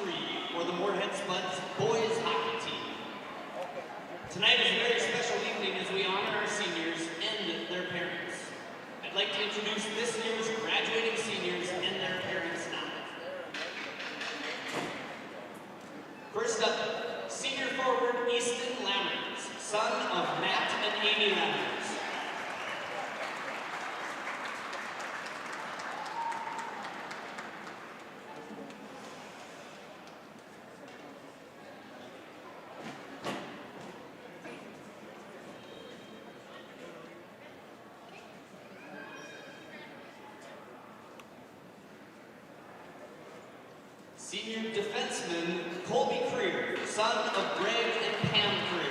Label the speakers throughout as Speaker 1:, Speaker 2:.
Speaker 1: 23 for the Moorhead Spuds boys hockey team. Tonight is a very special evening as we honor our seniors and their parents. I'd like to introduce this year's graduating seniors and their parents now. First up, senior forward Easton Lammers, son of Matt and Amy Lammers. Senior defenseman Colby Creer, son of Greg and Pam Creer.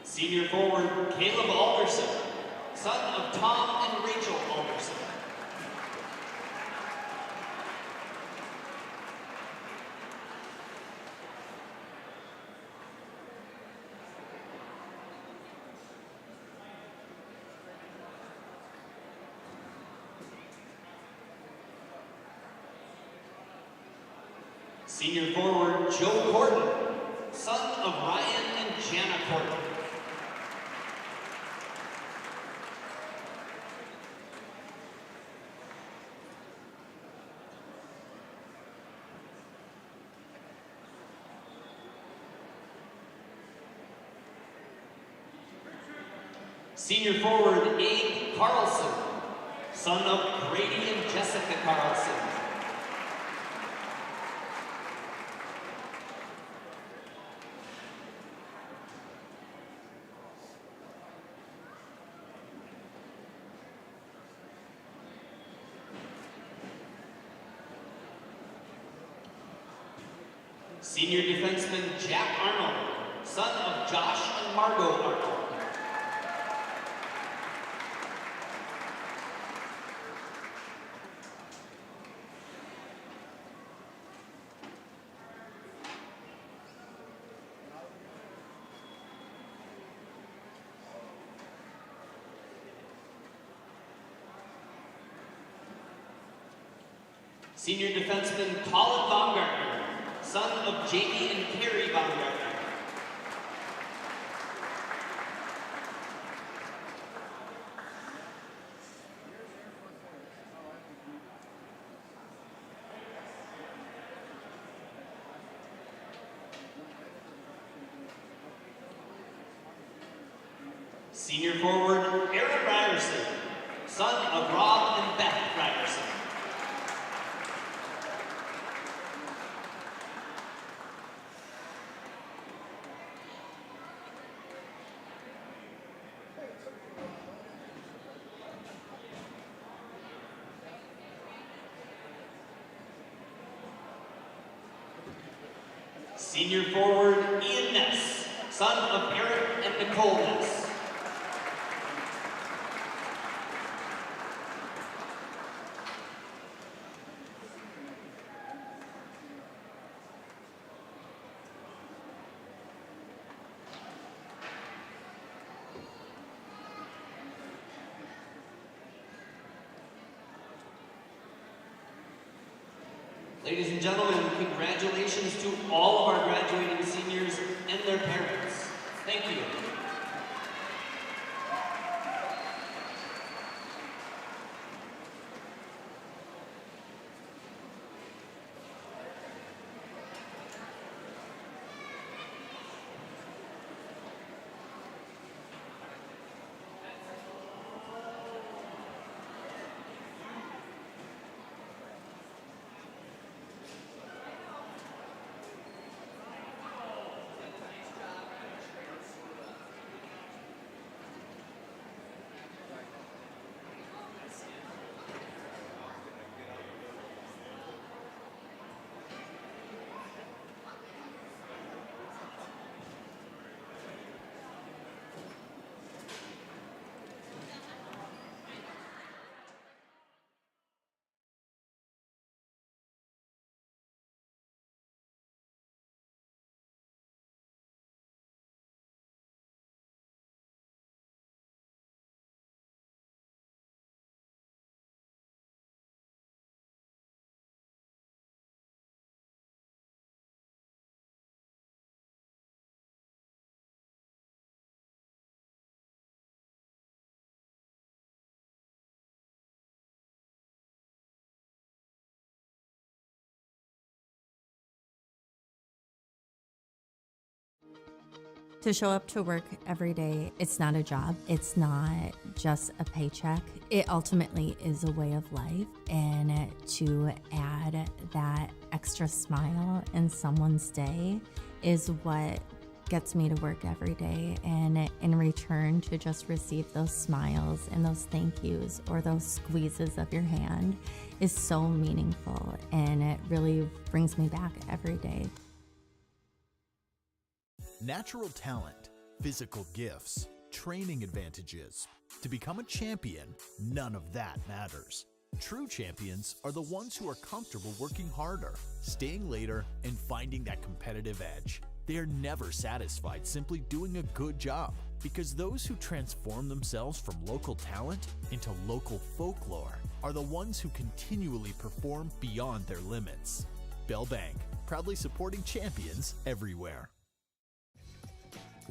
Speaker 1: Senior forward Caleb Alderson, son of Tom and Rachel Alderson. Senior forward Joe Gordon, son of Ryan and Jana Gordon. Senior forward Abe Carlson, son of Brady and Jessica Carlson. Senior defenseman Jack Arnold, son of Josh and Margot Arnold. Senior defenseman Colin Baumgartner, son of Jamie and Carrie Baumgartner. Senior forward Aaron Ryerson, son of Rob and Beth Ryerson. Senior forward Ian Ness, son of Eric and Nicole Ness. Ladies and gentlemen, congratulations to all of our graduating seniors and their parents. Thank you.
Speaker 2: To show up to work every day, it's not a job. It's not just a paycheck. It ultimately is a way of life. And to add that extra smile in someone's day is what gets me to work every day. And in return, to just receive those smiles and those thank yous or those squeezes of your hand is so meaningful. And it really brings me back every day.
Speaker 3: Natural talent, physical gifts, training advantages. To become a champion, none of that matters. True champions are the ones who are comfortable working harder, staying later, and finding that competitive edge. They are never satisfied simply doing a good job, because those who transform themselves from local talent into local folklore are the ones who continually perform beyond their limits. Bell Bank, proudly supporting champions everywhere.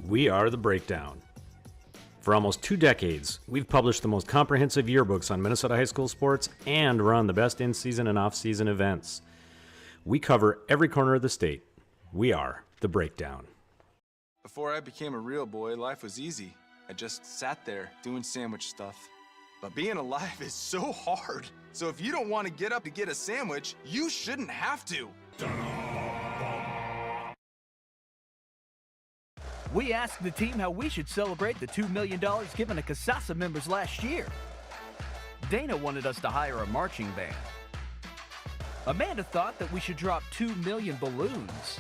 Speaker 4: We are The Breakdown. For almost 2 decades, we've published the most comprehensive yearbooks on Minnesota high school sports and run the best in-season and off-season events. We cover every corner of the state. We are The Breakdown.
Speaker 5: Before I became a real boy, life was easy. I just sat there doing sandwich stuff. But being alive is so hard. So if you don't want to get up to get a sandwich, you shouldn't have to.
Speaker 6: We asked the team how we should celebrate the $2 million given to CASASA members last year. Dana wanted us to hire a marching band. Amanda thought that we should drop 2 million balloons.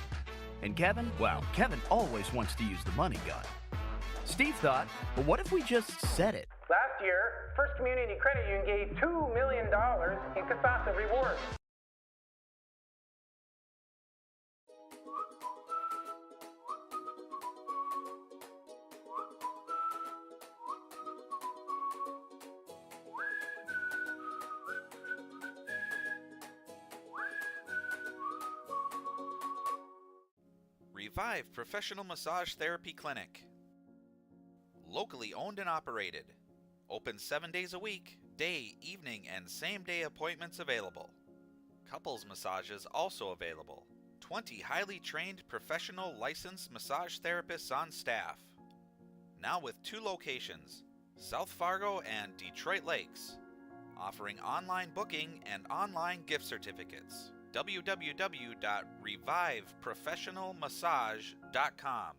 Speaker 6: And Kevin, well, Kevin always wants to use the money gun. Steve thought, well, what if we just said it?
Speaker 7: Last year, First Community Credit Union gave $2 million in CASASA rewards.
Speaker 8: Revive Professional Massage Therapy Clinic. Locally owned and operated. Open 7 days a week, day, evening, and same-day appointments available. Couples massages also available. 20 highly trained professional licensed massage therapists on staff. Now with 2 locations, South Fargo and Detroit Lakes. Offering online booking and online gift certificates. www.reviveprofessionalmassage.com.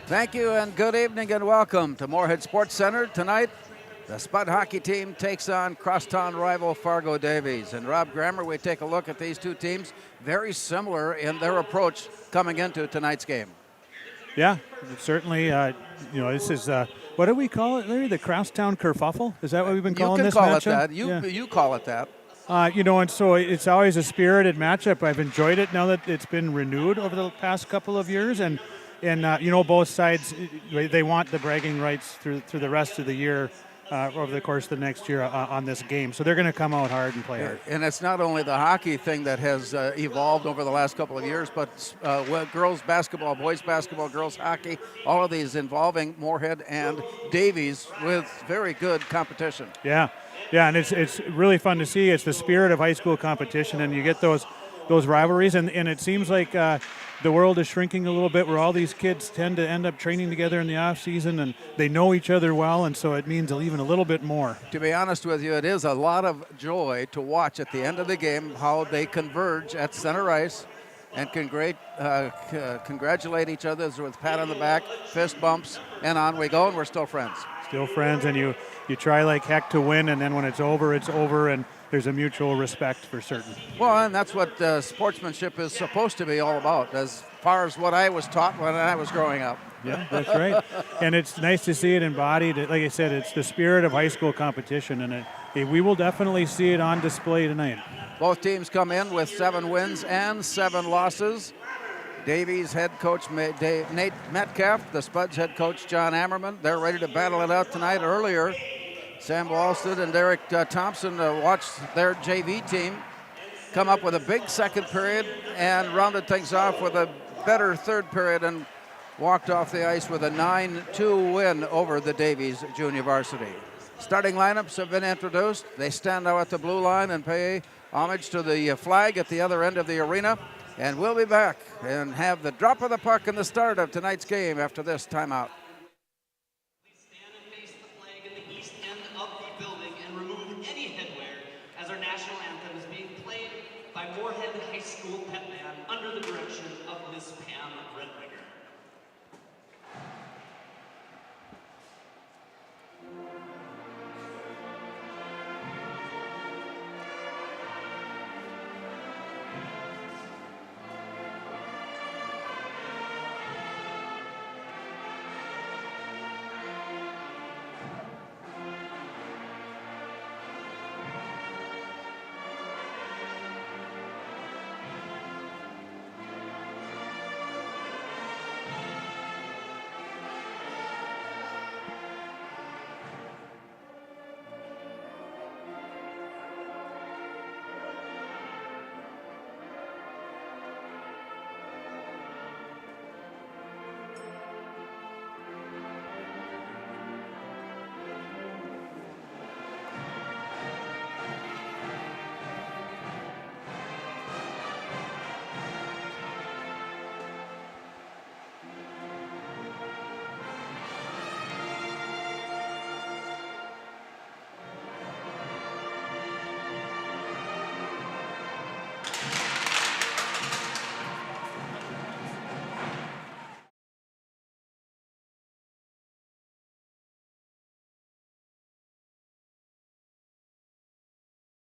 Speaker 9: Thank you and good evening and welcome to Moorhead Sports Center. Tonight, the Spud hockey team takes on crosstown rival Fargo Davies. And Rob Grammer, we take a look at these two teams, very similar in their approach coming into tonight's game.
Speaker 10: Yeah, certainly. This is, what do we call it, Larry? The crosstown kerfuffle? Is that what we've been calling this matchup?
Speaker 9: You call it that.
Speaker 10: And so it's always a spirited matchup. I've enjoyed it now that it's been renewed over the past couple of years. And both sides, they want the bragging rights through the rest of the year, over the course of the next year on this game. So they're going to come out hard and play hard.
Speaker 9: And it's not only the hockey thing that has evolved over the last couple of years, but girls basketball, boys basketball, girls hockey, all of these involving Moorhead and Davies with very good competition.
Speaker 10: Yeah, and it's really fun to see. It's the spirit of high school competition, and you get those rivalries, and it seems like the world is shrinking a little bit where all these kids tend to end up training together in the off season, and they know each other well, and so it means even a little bit more.
Speaker 9: To be honest with you, it is a lot of joy to watch at the end of the game how they converge at center ice and congratulate each other with a pat on the back, fist bumps, and on we go, and we're still friends.
Speaker 10: Still friends, and you try like heck to win, and then when it's over, and there's a mutual respect for certain.
Speaker 9: Well, and that's what sportsmanship is supposed to be all about, as far as what I was taught when I was growing up.
Speaker 10: Yeah, that's right. And it's nice to see it embodied. Like I said, it's the spirit of high school competition, and we will definitely see it on display tonight.
Speaker 9: Both teams come in with 7 wins and 7 losses. Davies head coach Nate Metcalf, the Spuds head coach John Ammerman. They're ready to battle it out tonight. Earlier, Sam Walsted and Derek Thompson watched their JV team come up with a big second period and rounded things off with a better third period and walked off the ice with a 9-2 win over the Davies junior varsity. Starting lineups have been introduced. They stand now at the blue line and pay homage to the flag at the other end of the arena. And we'll be back and have the drop of the puck and the start of tonight's game after this timeout.
Speaker 1: Please stand and face the flag in the east end of the building and remove any headwear as our national anthem is being played by Moorhead High School Pep Band under the direction of Miss Pam Redwinger.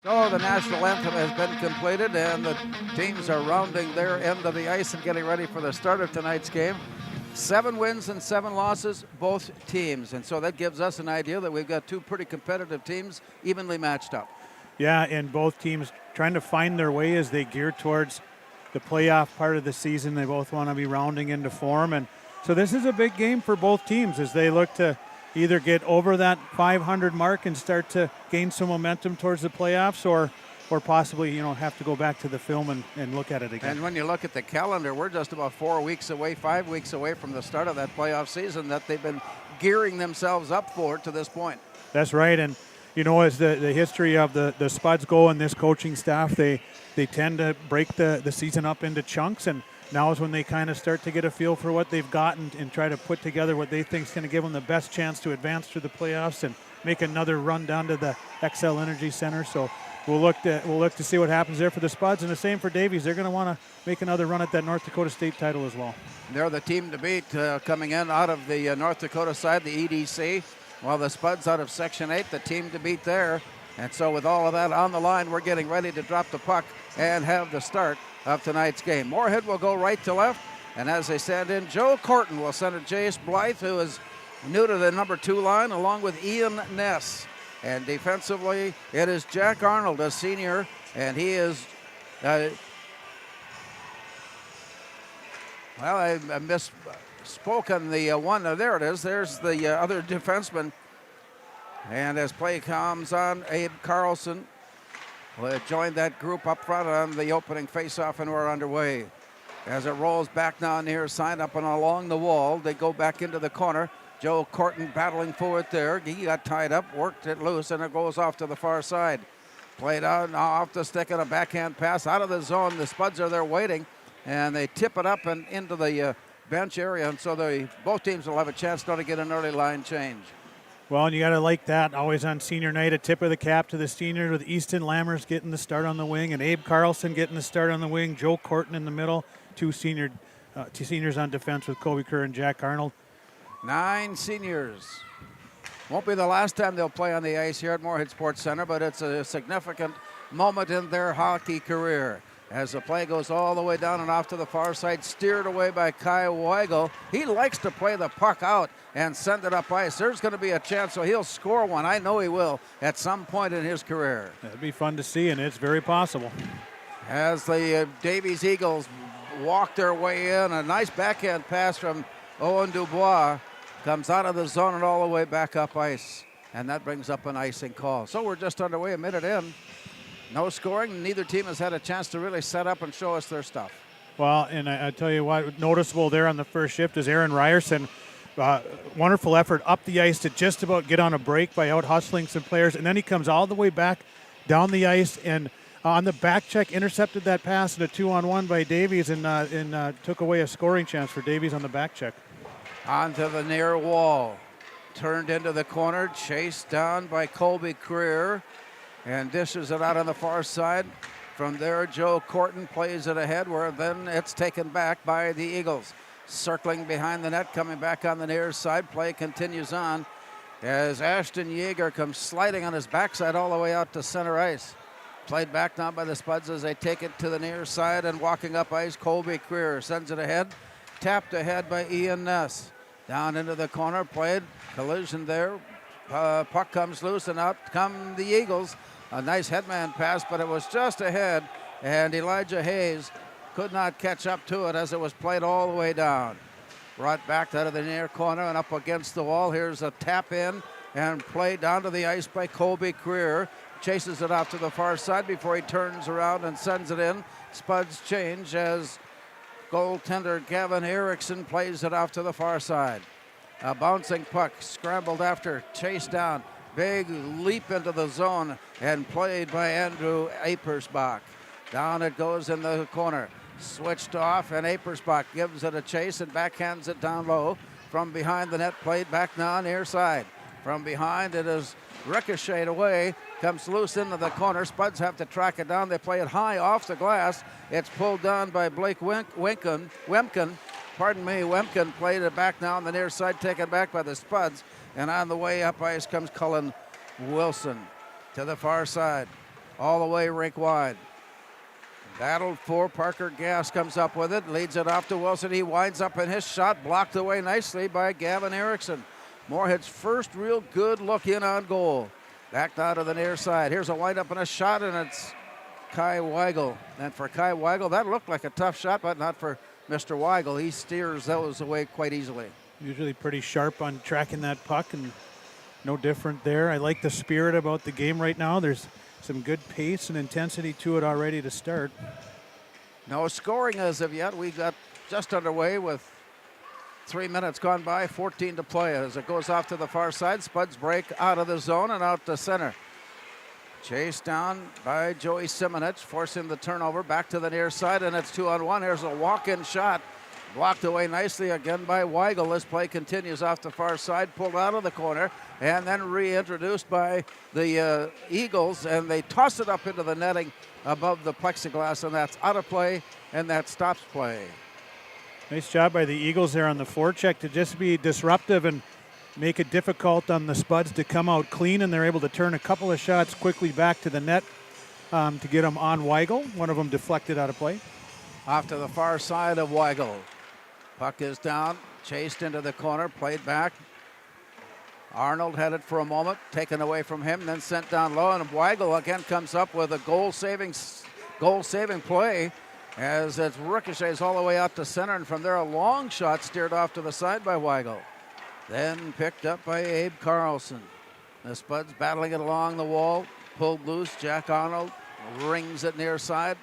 Speaker 9: So the national anthem has been completed, and the teams are rounding their end of the ice and getting ready for the start of tonight's game. 7 wins and 7 losses, both teams. And so that gives us an idea that we've got 2 pretty competitive teams evenly matched up.
Speaker 10: Yeah, and both teams trying to find their way as they gear towards the playoff part of the season. They both want to be rounding into form. And so this is a big game for both teams as they look to either get over that 500 mark and start to gain some momentum towards the playoffs, or possibly, have to go back to the film and look at it again.
Speaker 9: And when you look at the calendar, we're just about 4 weeks away, 5 weeks away from the start of that playoff season that they've been gearing themselves up for to this point.
Speaker 10: That's right. And, as the history of the Spuds go and this coaching staff, they tend to break the season up into chunks, and now is when they kind of start to get a feel for what they've got and try to put together what they think is going to give them the best chance to advance to the playoffs. And make another run down to the XL Energy Center. So we'll look to see what happens there for the Spuds, and the same for Davies. They're going to want to make another run at that North Dakota State title as well.
Speaker 9: They're the team to beat coming in out of the North Dakota side, the EDC, while the Spuds out of Section 8, the team to beat there. And so with all of that on the line, we're getting ready to drop the puck and have the start of tonight's game. Moorhead will go right to left, and as they stand in, Joe Corton will send it Jace Blythe, who is new to the number 2 line, along with Ian Ness. And defensively, it is Jack Arnold, a senior, and he is, I misspoken the one. There it is. There's the other defenseman. And as play comes on, Abe Carlson will join that group up front on the opening faceoff, and we're underway. As it rolls back now near side up and along the wall, they go back into the corner. Joe Corton battling for it there. He got tied up, worked it loose, and it goes off to the far side. Played out now off the stick and a backhand pass out of the zone. The Spuds are there waiting, and they tip it up and into the bench area, and so both teams will have a chance now to get an early line change.
Speaker 10: Well, and you got to like that. Always on senior night, a tip of the cap to the seniors, with Easton Lammers getting the start on the wing and Abe Carlson getting the start on the wing. Joe Corton in the middle. Two seniors on defense with Colby Kerr and Jack Arnold.
Speaker 9: 9 seniors. Won't be the last time they'll play on the ice here at Moorhead Sports Center, but it's a significant moment in their hockey career. As the play goes all the way down and off to the far side, steered away by Kai Weigel. He likes to play the puck out and send it up ice. There's going to be a chance, so he'll score one. I know he will at some point in his career.
Speaker 10: That'd be fun to see, and it's very possible.
Speaker 9: As the Davies Eagles walk their way in, a nice backhand pass from Owen Dubois comes out of the zone and all the way back up ice. And that brings up an icing call. So we're just underway, a minute in. No scoring. Neither team has had a chance to really set up and show us their stuff.
Speaker 10: Well, and I tell you what, noticeable there on the first shift is Aaron Ryerson. Wonderful effort up the ice to just about get on a break by out hustling some players. And then he comes all the way back down the ice and on the back check intercepted that pass in a 2-on-1 by Davies and took away a scoring chance for Davies on the back check.
Speaker 9: Onto the near wall. Turned into the corner, chased down by Colby Creer, and dishes it out on the far side. From there, Joe Corton plays it ahead, where then it's taken back by the Eagles. Circling behind the net, coming back on the near side. Play continues on as Ashton Yeager comes sliding on his backside all the way out to center ice. Played back now by the Spuds as they take it to the near side, and walking up ice, Colby Creer sends it ahead. Tapped ahead by Ian Ness. Down into the corner, played, collision there. Puck comes loose, and out come the Eagles. A nice headman pass, but it was just ahead, and Elijah Hayes could not catch up to it as it was played all the way down. Brought back out of the near corner and up against the wall. Here's a tap in and played down to the ice by Colby Creer. Chases it off to the far side before he turns around and sends it in. Spuds change as goaltender Gavin Erickson plays it off to the far side. A bouncing puck, scrambled after, chased down. Big leap into the zone and played by Andrew Apersbach. Down it goes in the corner. Switched off, and Apersbach gives it a chase and backhands it down low. From behind the net, played back now near side. From behind, it is ricocheted away. Comes loose into the corner. Spuds have to track it down. They play it high off the glass. It's pulled down by Blake Wemkin. Wemkin played it back now on the near side, taken back by the Spuds. And on the way up ice comes Cullen Wilson to the far side. All the way rink wide. Battled for. Parker Gass comes up with it, leads it off to Wilson. He winds up in his shot, blocked away nicely by Gavin Erickson. Moorhead's first real good look in on goal. Back now to the near side. Here's a wind-up and a shot, and it's Kai Weigel. And for Kai Weigel, that looked like a tough shot, but not for Mr. Weigel. He steers those away quite easily.
Speaker 10: Usually pretty sharp on tracking that puck, and no different there. I like the spirit about the game right now. There's some good pace and intensity to it already to start.
Speaker 9: No scoring as of yet. We got just underway with 3 minutes gone by, 14 to play as it goes off to the far side. Spuds break out of the zone and out to center. Chased down by Joey Simonich, forcing the turnover back to the near side, and it's 2-on-1. Here's a walk-in shot Blocked away nicely again by Weigel. This play continues off the far side, pulled out of the corner, and then reintroduced by the Eagles, and they toss it up into the netting above the plexiglass, and that's out of play, and that stops play.
Speaker 10: Nice job by the Eagles there on the forecheck to just be disruptive and make it difficult on the Spuds to come out clean, and they're able to turn a couple of shots quickly back to the net to get them on Weigel. One of them deflected out of play.
Speaker 9: Off to the far side of Weigel. Puck is down, chased into the corner, played back. Arnold had it for a moment, taken away from him, then sent down low, and Weigel again comes up with a goal-saving play as it ricochets all the way out to center, and from there a long shot steered off to the side by Weigel. Then picked up by Abe Carlson. The Spuds battling it along the wall, pulled loose. Jack Arnold rings it near side.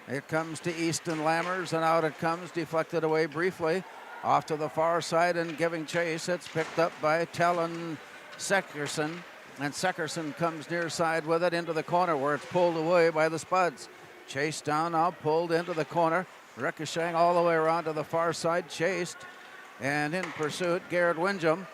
Speaker 9: It comes to Easton Lammers, and out it comes, deflected away briefly. Off to the far side and giving chase. It's picked up by Talon Seckerson, and Seckerson comes near side with it into the corner where it's pulled away by the Spuds. Chased down now, pulled into the corner, ricocheting all the way around to the far side, chased, and in pursuit, Garrett Windjam.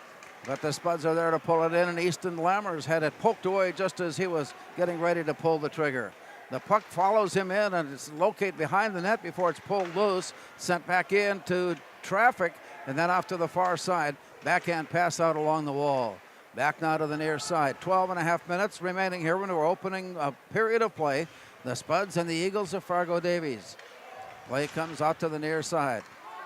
Speaker 9: But the Spuds are there to pull it in, and Easton Lammers had it poked away just as he was getting ready to pull the trigger. The puck follows him in, and it's located behind the net before it's pulled loose, sent back into traffic, and then off to the far side. Backhand pass out along the wall. Back now to the near side. 12 and a half minutes remaining here when we're opening a period of play. The Spuds and the Eagles of Fargo Davies. Play comes out to the near side.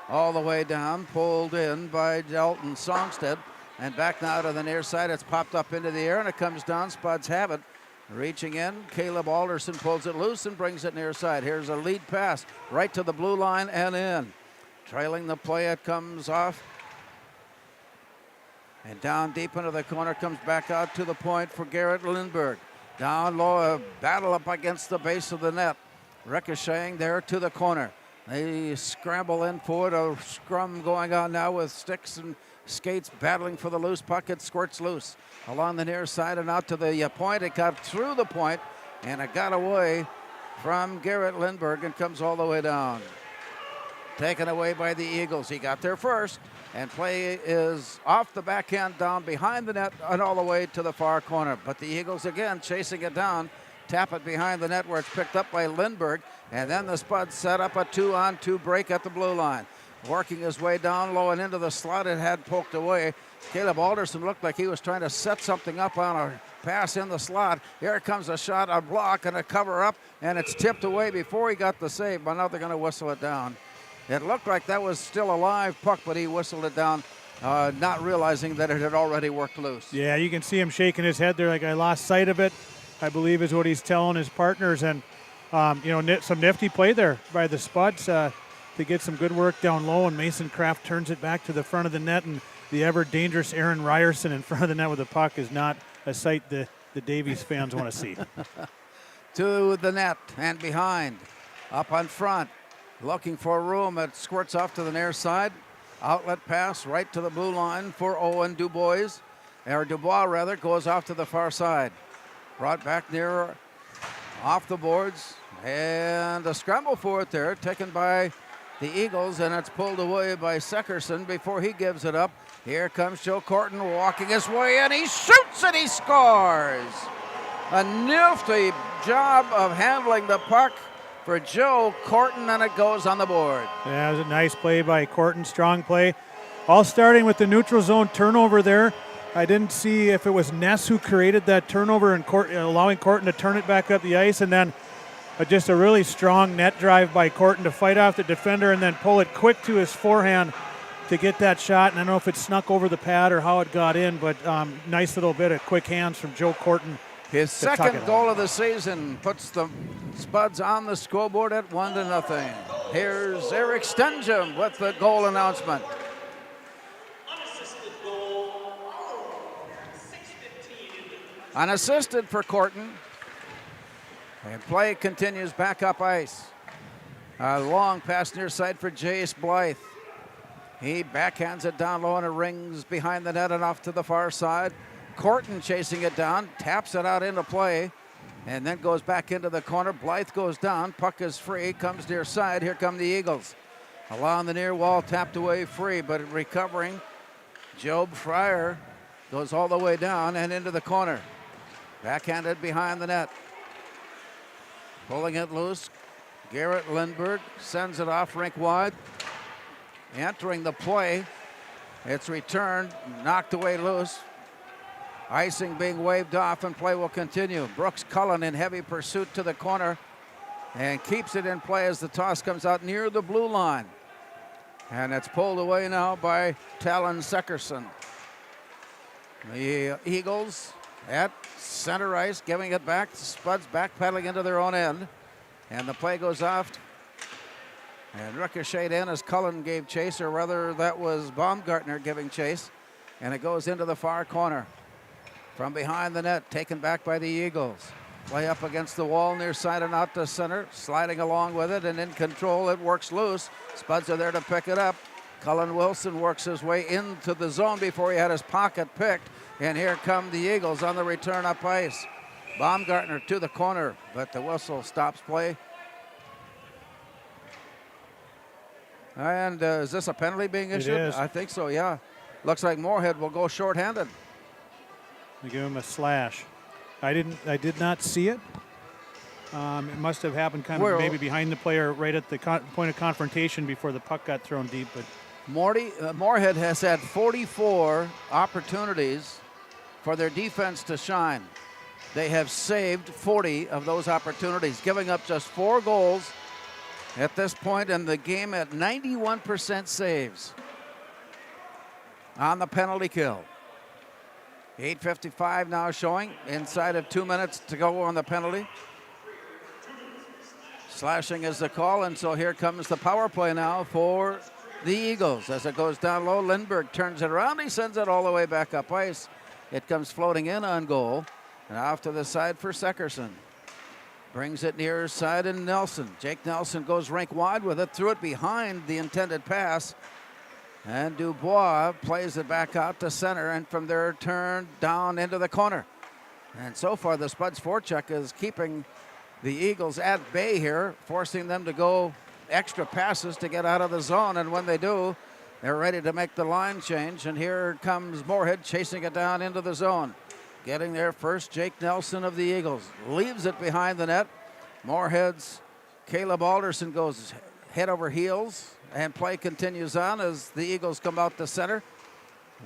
Speaker 9: All the way down, pulled in by Dalton Songstead, and back now to the near side. It's popped up into the air, and it comes down. Spuds have it. Reaching in, Caleb Alderson pulls it loose and brings it near side. Here's a lead pass right to the blue line and in. Trailing the play, it comes off. And down deep into the corner, comes back out to the point for Garrett Lindberg. Down low, a battle up against the base of the net. Ricocheting there to the corner. They scramble in for it. A scrum going on now with sticks and skates battling for the loose puck. It squirts loose along the near side and out to the point. It got through the point, and it got away from Garrett Lindberg and comes all the way down. Taken away by the Eagles. He got there first, and play is off the backhand down behind the net and all the way to the far corner. But the Eagles again chasing it down, tap it behind the net where it's picked up by Lindberg, and then the Spuds set up a 2-on-2 break at the blue line. Working his way down low and into the slot, it had poked away. Caleb Alderson looked like he was trying to set something up on a pass in the slot. Here comes a shot, a block, and a cover up, and it's tipped away before he got the save, but now they're going to whistle it down. It looked like that was still a live puck, but he whistled it down, not realizing that it had already worked loose.
Speaker 10: Yeah, you can see him shaking his head there like, I lost sight of it, I believe is what he's telling his partners. And, some nifty play there by the Spuds to get some good work down low, and Mason Kraft turns it back to the front of the net, and the ever-dangerous Aaron Ryerson in front of the net with the puck is not a sight the Davies fans want to see.
Speaker 9: To the net and behind, up on front. Looking for room. It squirts off to the near side. Outlet pass right to the blue line for Owen Dubois. Goes off to the far side. Brought back near off the boards. And a scramble for it there, taken by the Eagles, and it's pulled away by Seckerson before he gives it up. Here comes Joe Corton walking his way, and he shoots and he scores. A nifty job of handling the puck for Joe Corton, and it goes on the board.
Speaker 10: Yeah, it was a nice play by Corton, strong play. All starting with the neutral zone turnover there. I didn't see if it was Ness who created that turnover and allowing Corton to turn it back up the ice, and then just a really strong net drive by Corton to fight off the defender and then pull it quick to his forehand to get that shot. And I don't know if it snuck over the pad or how it got in, but nice little bit of quick hands from Joe Corton.
Speaker 9: His second goal of the season puts the Spuds on the scoreboard at 1-0. Here's Eric Stenjum with the goal announcement. Unassisted for Corton. And play continues back up ice. A long pass near side for Jace Blythe. He backhands it down low, and it rings behind the net and off to the far side. Corton chasing it down, taps it out into play, and then goes back into the corner. Blythe goes down, puck is free, comes near side. Here come the Eagles. Along the near wall, tapped away free, but recovering. Job Fryer goes all the way down and into the corner. Backhanded behind the net. Pulling it loose. Garrett Lindbergh sends it off rink wide. Entering the play. It's returned, knocked away loose. Icing being waved off and play will continue. Brooks Cullen in heavy pursuit to the corner and keeps it in play as the toss comes out near the blue line. And it's pulled away now by Talon Seckerson. The Eagles at center ice, giving it back. Spuds backpedaling into their own end. And the play goes off. And ricocheted in as Cullen gave chase, or rather that was Baumgartner giving chase. And it goes into the far corner. From behind the net, taken back by the Eagles. Play up against the wall near side and out to center. Sliding along with it and in control. It works loose. Spuds are there to pick it up. Cullen Wilson works his way into the zone before he had his pocket picked. And here come the Eagles on the return up ice. Baumgartner to the corner, but the whistle stops play. And is this a penalty being issued?
Speaker 10: It is.
Speaker 9: I think so, yeah. Looks like Moorhead will go shorthanded.
Speaker 10: They give him a slash. I did not see it. It must have happened kind of maybe behind the player, right at the point of confrontation before the puck got thrown deep. But
Speaker 9: Moorhead has had 44 opportunities for their defense to shine. They have saved 40 of those opportunities, giving up just 4 goals at this point in the game at 91% saves on the penalty kill. 8:55 now showing, inside of 2 minutes to go on the penalty. Slashing is the call, and so here comes the power play now for the Eagles. As it goes down low, Lindbergh turns it around. He sends it all the way back up ice. It comes floating in on goal, and off to the side for Seckerson. Brings it near side and Nelson. Jake Nelson goes rink wide with it, threw it behind the intended pass. And Dubois plays it back out to center, and from there turned down into the corner. And so far the Spuds forecheck is keeping the Eagles at bay here, forcing them to go extra passes to get out of the zone. And when they do, they're ready to make the line change. And here comes Moorhead chasing it down into the zone. Getting there first, Jake Nelson of the Eagles. Leaves it behind the net. Moorhead's Caleb Alderson goes head over heels. And play continues on as the Eagles come out to center.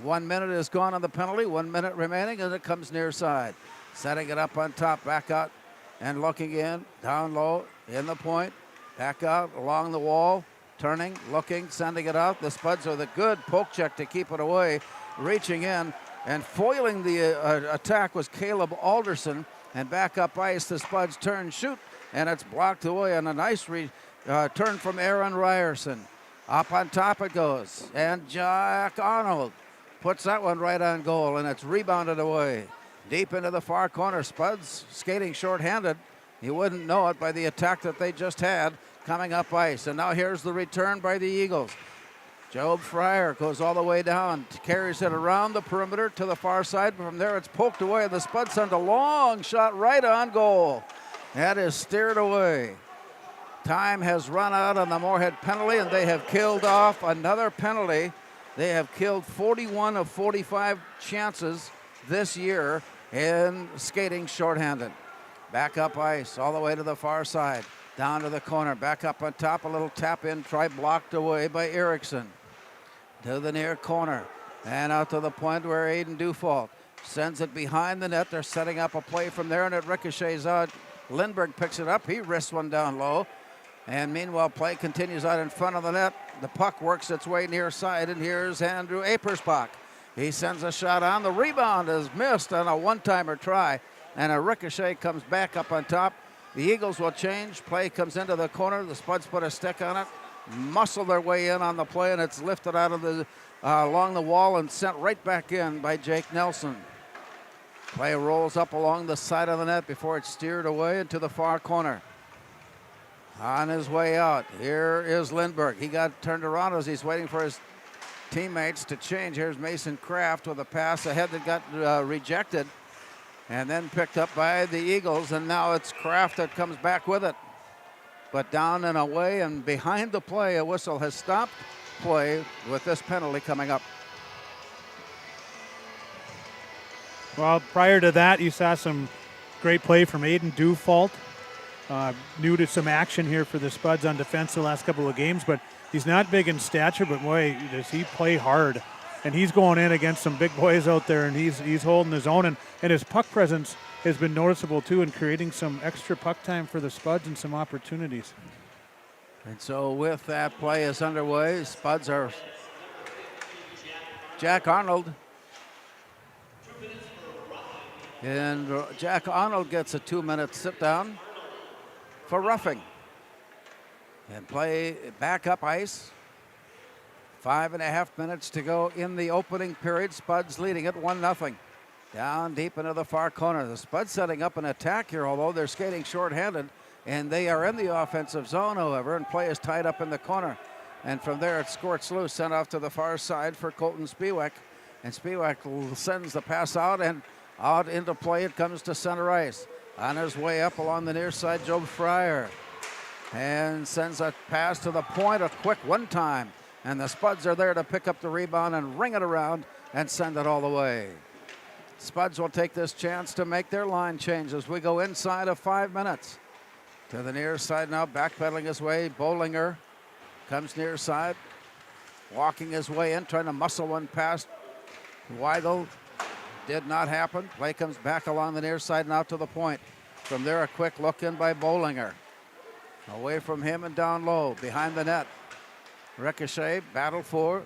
Speaker 9: 1 minute is gone on the penalty. 1 minute remaining, and it comes near side. Setting it up on top, back out and looking in. Down low, in the point. Back out, along the wall. Turning, looking, sending it out. The Spuds with a good poke check to keep it away. Reaching in and foiling the attack was Caleb Alderson. And back up ice, the Spuds turn, shoot. And it's blocked away on a nice turn from Aaron Ryerson. Up on top it goes, and Jack Arnold puts that one right on goal, and it's rebounded away. Deep into the far corner, Spuds skating shorthanded. You wouldn't know it by the attack that they just had coming up ice. And now here's the return by the Eagles. Job Fryer goes all the way down, carries it around the perimeter to the far side. From there it's poked away, and the Spuds send a long shot right on goal. That is steered away. Time has run out on the Moorhead penalty, and they have killed off another penalty. They have killed 41 of 45 chances this year in skating shorthanded. Back up ice, all the way to the far side. Down to the corner, back up on top, a little tap in, try blocked away by Erickson. To the near corner, and out to the point where Aiden Dufault sends it behind the net. They're setting up a play from there, and it ricochets out. Lindbergh picks it up, he wrists one down low. And meanwhile, play continues out in front of the net. The puck works its way near side, and here's Andrew Apersbach. He sends a shot on. The rebound is missed on a one-timer try, and a ricochet comes back up on top. The Eagles will change. Play comes into the corner. The Spuds put a stick on it, muscle their way in on the play, and it's lifted out of the along the wall and sent right back in by Jake Nelson. Play rolls up along the side of the net before it's steered away into the far corner. On his way out, here is Lindbergh. He got turned around as he's waiting for his teammates to change. Here's Mason Kraft with a pass ahead that got rejected and then picked up by the Eagles, and now it's Kraft that comes back with it. but down and away and behind the play. A whistle has stopped play with this penalty coming up.
Speaker 10: Well, prior to that, you saw some great play from Aiden Dufault. New to some action here for the Spuds on defense the last couple of games, but he's not big in stature, but boy, does he play hard. And he's going in against some big boys out there, and he's holding his own. And his puck presence has been noticeable, too, in creating some extra puck time for the Spuds and some opportunities.
Speaker 9: And so with that, play is underway. Spuds are Jack Arnold. And Jack Arnold gets a 2-minute sit-down for roughing. And play back up ice. 5.5 minutes to go in the opening period. Spuds leading it 1-0. Down deep into the far corner. The Spuds setting up an attack here, although they're skating shorthanded. And they are in the offensive zone, however, and play is tied up in the corner. And from there it squirts loose, sent off to the far side for Colton Spiewak. And Spiewak sends the pass out, and out into play it comes to center ice. On his way up along the near side, Joe Fryer. And sends a pass to the point, a quick one time. And the Spuds are there to pick up the rebound and ring it around and send it all the way. Spuds will take this chance to make their line change as we go inside of 5 minutes. To the near side now, backpedaling his way. Bollinger comes near side, walking his way in, trying to muscle one past Weigel. Did not happen. Play comes back along the near side and out to the point. From there, a quick look in by Bollinger. Away from him and down low, behind the net. Ricochet, battle for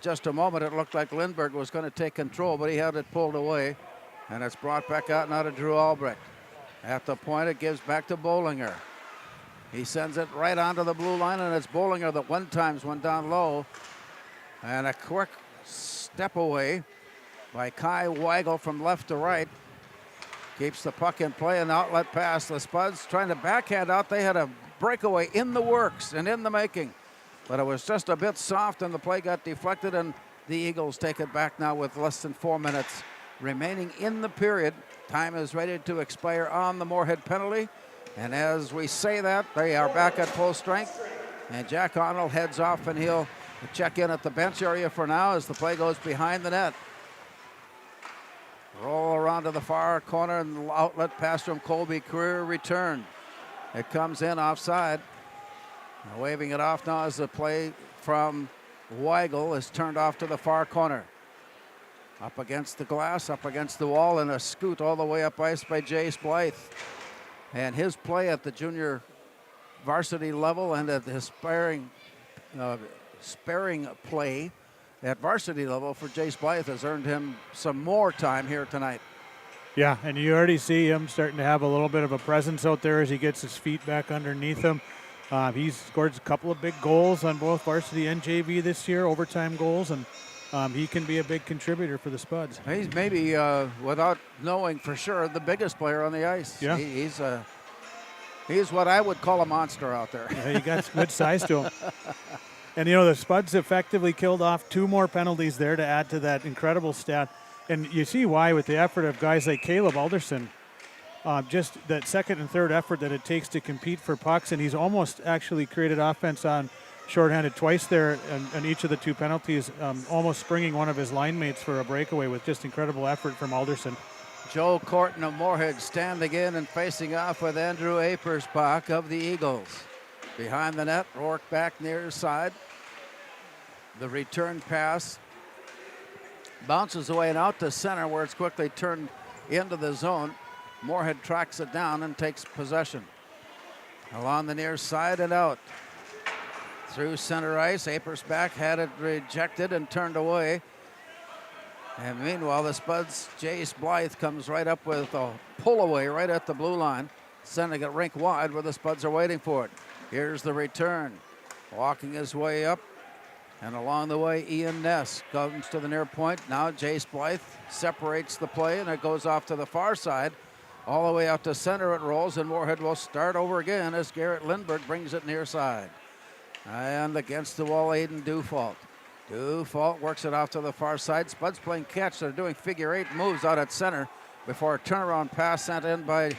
Speaker 9: just a moment it looked like Lindbergh was going to take control, but he had it pulled away, and it's brought back out now to Drew Albrecht. At the point, it gives back to Bollinger. He sends it right onto the blue line, and it's Bollinger that one times went down low. And a quick step away by Kai Weigel from left to right. Keeps the puck in play, an outlet pass. The Spuds trying to backhand out. They had a breakaway in the works and in the making. But it was just a bit soft, and the play got deflected, and the Eagles take it back now with less than 4 minutes remaining in the period. Time is ready to expire on the Moorhead penalty. And as we say that, they are back at full strength. And Jack Arnold heads off, and he'll check in at the bench area for now as the play goes behind the net. Roll around to the far corner, and the outlet pass from Colby Career returned. It comes in offside. Waving it off now as the play from Weigel is turned off to the far corner. Up against the glass, up against the wall, and a scoot all the way up ice by Jace Blythe. And his play at the junior varsity level and at his sparing play at varsity level for Jace Blythe has earned him some more time here tonight.
Speaker 10: Yeah, and you already see him starting to have a little bit of a presence out there as he gets his feet back underneath him. He's scored a couple of big goals on both varsity and JV this year, overtime goals, and he can be a big contributor for the Spuds.
Speaker 9: He's maybe, without knowing for sure, the biggest player on the ice.
Speaker 10: Yeah.
Speaker 9: He's what I would call a monster out there.
Speaker 10: Yeah, he got good size to him. And, the Spuds effectively killed off 2 more penalties there to add to that incredible stat. And you see why with the effort of guys like Caleb Alderson. Just that second and third effort that it takes to compete for pucks, and he's almost actually created offense on shorthanded twice there on each of the 2 penalties, almost springing one of his line mates for a breakaway with just incredible effort from Alderson.
Speaker 9: Joe Corton of Moorhead standing in and facing off with Andrew Apersbach of the Eagles. Behind the net, Rourke back near his side. The return pass bounces away and out to center where it's quickly turned into the zone. Moorhead tracks it down and takes possession. Along the near side and out. Through center ice, Apersbach had it rejected and turned away. And meanwhile, the Spuds' Jace Blythe comes right up with a pull away right at the blue line, sending it rink wide where the Spuds are waiting for it. Here's the return. Walking his way up. And along the way, Ian Ness comes to the near point. Now Jace Blythe separates the play, and it goes off to the far side. All the way out to center it rolls, and Moorhead will start over again as Garrett Lindbergh brings it near side. And against the wall, Aiden Dufault. Dufault works it off to the far side. Spuds playing catch. They're doing figure 8 moves out at center before a turnaround pass sent in by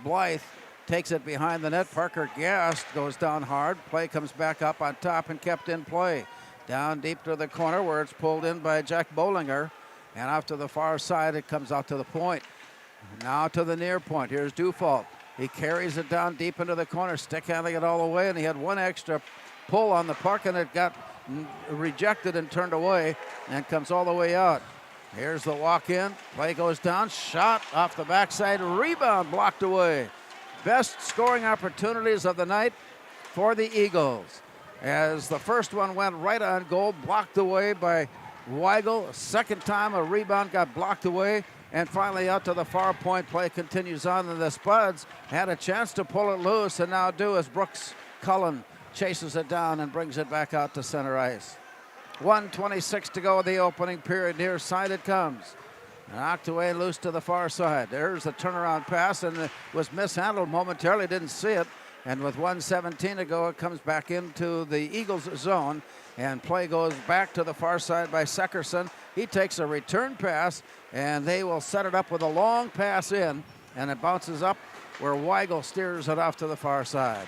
Speaker 9: Blythe. takes it behind the net. Parker Gast goes down hard. Play comes back up on top and kept in play. Down deep to the corner where it's pulled in by Jack Bollinger. And off to the far side, it comes out to the point. Now to the near point. Here's Dufault. He carries it down deep into the corner, stick handling it all the way, and he had one extra pull on the puck, and it got rejected and turned away and comes all the way out. Here's the walk in. Play goes down. Shot off the backside. Rebound blocked away. Best scoring opportunities of the night for the Eagles. As the first one went right on goal, blocked away by Weigel. Second time a rebound got blocked away. And finally out to the far point. Play continues on, and the Spuds had a chance to pull it loose, and now do as Brooks Cullen chases it down and brings it back out to center ice. 1:26 to go in the opening period. Near side it comes. Knocked away loose to the far side. There's the turnaround pass, and it was mishandled momentarily, didn't see it. And with 1:17 to go, it comes back into the Eagles zone, and play goes back to the far side by Seckerson. He takes a return pass, and they will set it up with a long pass in, and it bounces up where Weigel steers it off to the far side.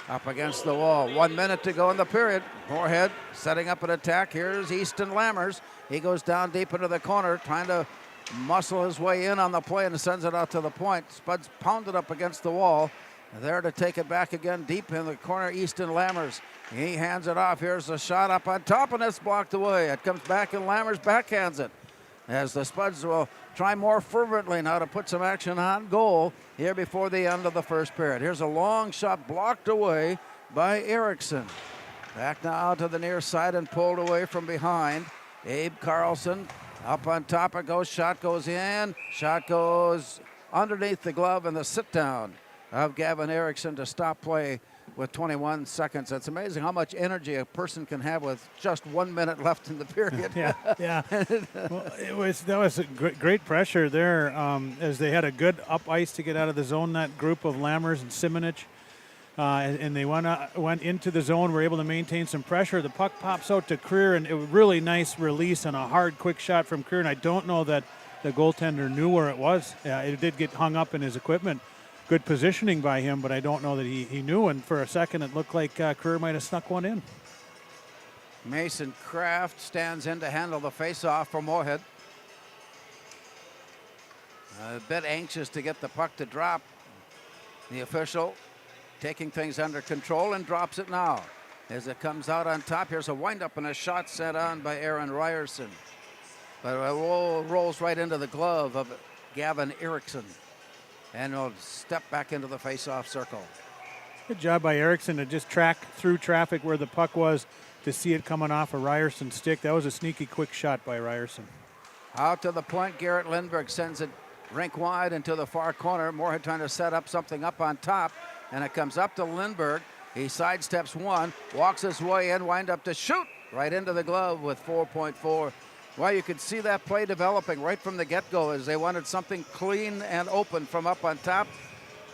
Speaker 9: Up against the wall. 1 minute to go in the period. Moorhead setting up an attack. Here's Easton Lammers. He goes down deep into the corner, trying to muscle his way in on the play, and sends it out to the point. Spuds pounded up against the wall. There to take it back again deep in the corner, Easton Lammers. He hands it off. Here's a shot up on top, and it's blocked away. It comes back, and Lammers backhands it. As the Spuds will try more fervently now to put some action on goal here before the end of the first period. Here's a long shot blocked away by Erickson. Back now to the near side and pulled away from behind. Abe Carlson up on top. It goes. Shot goes in. Shot goes underneath the glove, and the sit down of Gavin Erickson to stop play with 21 seconds. It's amazing how much energy a person can have with just 1 minute left in the period.
Speaker 10: Yeah. Well, that was a great pressure there as they had a good up ice to get out of the zone, that group of Lammers and Simonich. And they went into the zone, were able to maintain some pressure. The puck pops out to Creer, and it was really nice release and a hard, quick shot from Creer. And I don't know that the goaltender knew where it was. It did get hung up in his equipment. Good positioning by him, but I don't know that he knew. And for a second, it looked like Creer might have snuck one in.
Speaker 9: Mason Kraft stands in to handle the faceoff for Moorhead. A bit anxious to get the puck to drop. The official taking things under control and drops it now. As it comes out on top, here's a windup and a shot set on by Aaron Ryerson. But it rolls right into the glove of Gavin Erickson. And will step back into the face-off circle.
Speaker 10: Good job by Erickson to just track through traffic where the puck was to see it coming off a Ryerson stick. That was a sneaky quick shot by Ryerson.
Speaker 9: Out to the point, Garrett Lindbergh sends it rink wide into the far corner. Moorhead trying to set up something up on top, and it comes up to Lindbergh. He sidesteps one, walks his way in, wind up to shoot right into the glove with 4.4. Well, you could see that play developing right from the get-go as they wanted something clean and open from up on top,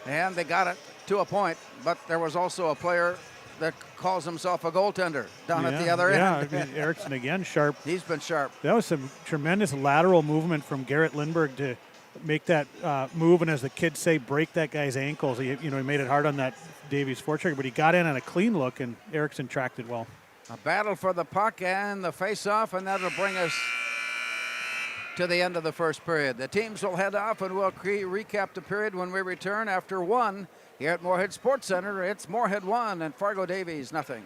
Speaker 9: and they got it to a point. But there was also a player that calls himself a goaltender down at the other end.
Speaker 10: Yeah, Erickson again, sharp.
Speaker 9: He's been sharp.
Speaker 10: That was some tremendous lateral movement from Garrett Lindbergh to make that move, and as the kids say, break that guy's ankles. He made it hard on that Davies forecheck, but he got in on a clean look, and Erickson tracked it well.
Speaker 9: A battle for the puck and the face-off, and that'll bring us to the end of the first period. The teams will head off, and we'll recap the period when we return after one here at Moorhead Sports Center. It's Moorhead 1 and Fargo Davies nothing.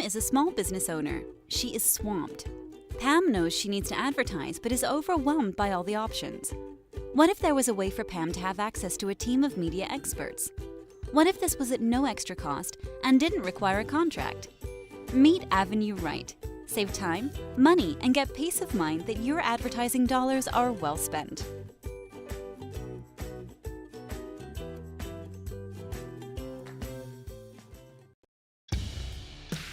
Speaker 11: is a small business owner. She is swamped. Pam knows she needs to advertise but is overwhelmed by all the options. What if there was a way for Pam to have access to a team of media experts? What if this was at no extra cost and didn't require a contract? Meet Avenue Right. Save time, money, and get peace of mind that your advertising dollars are well spent.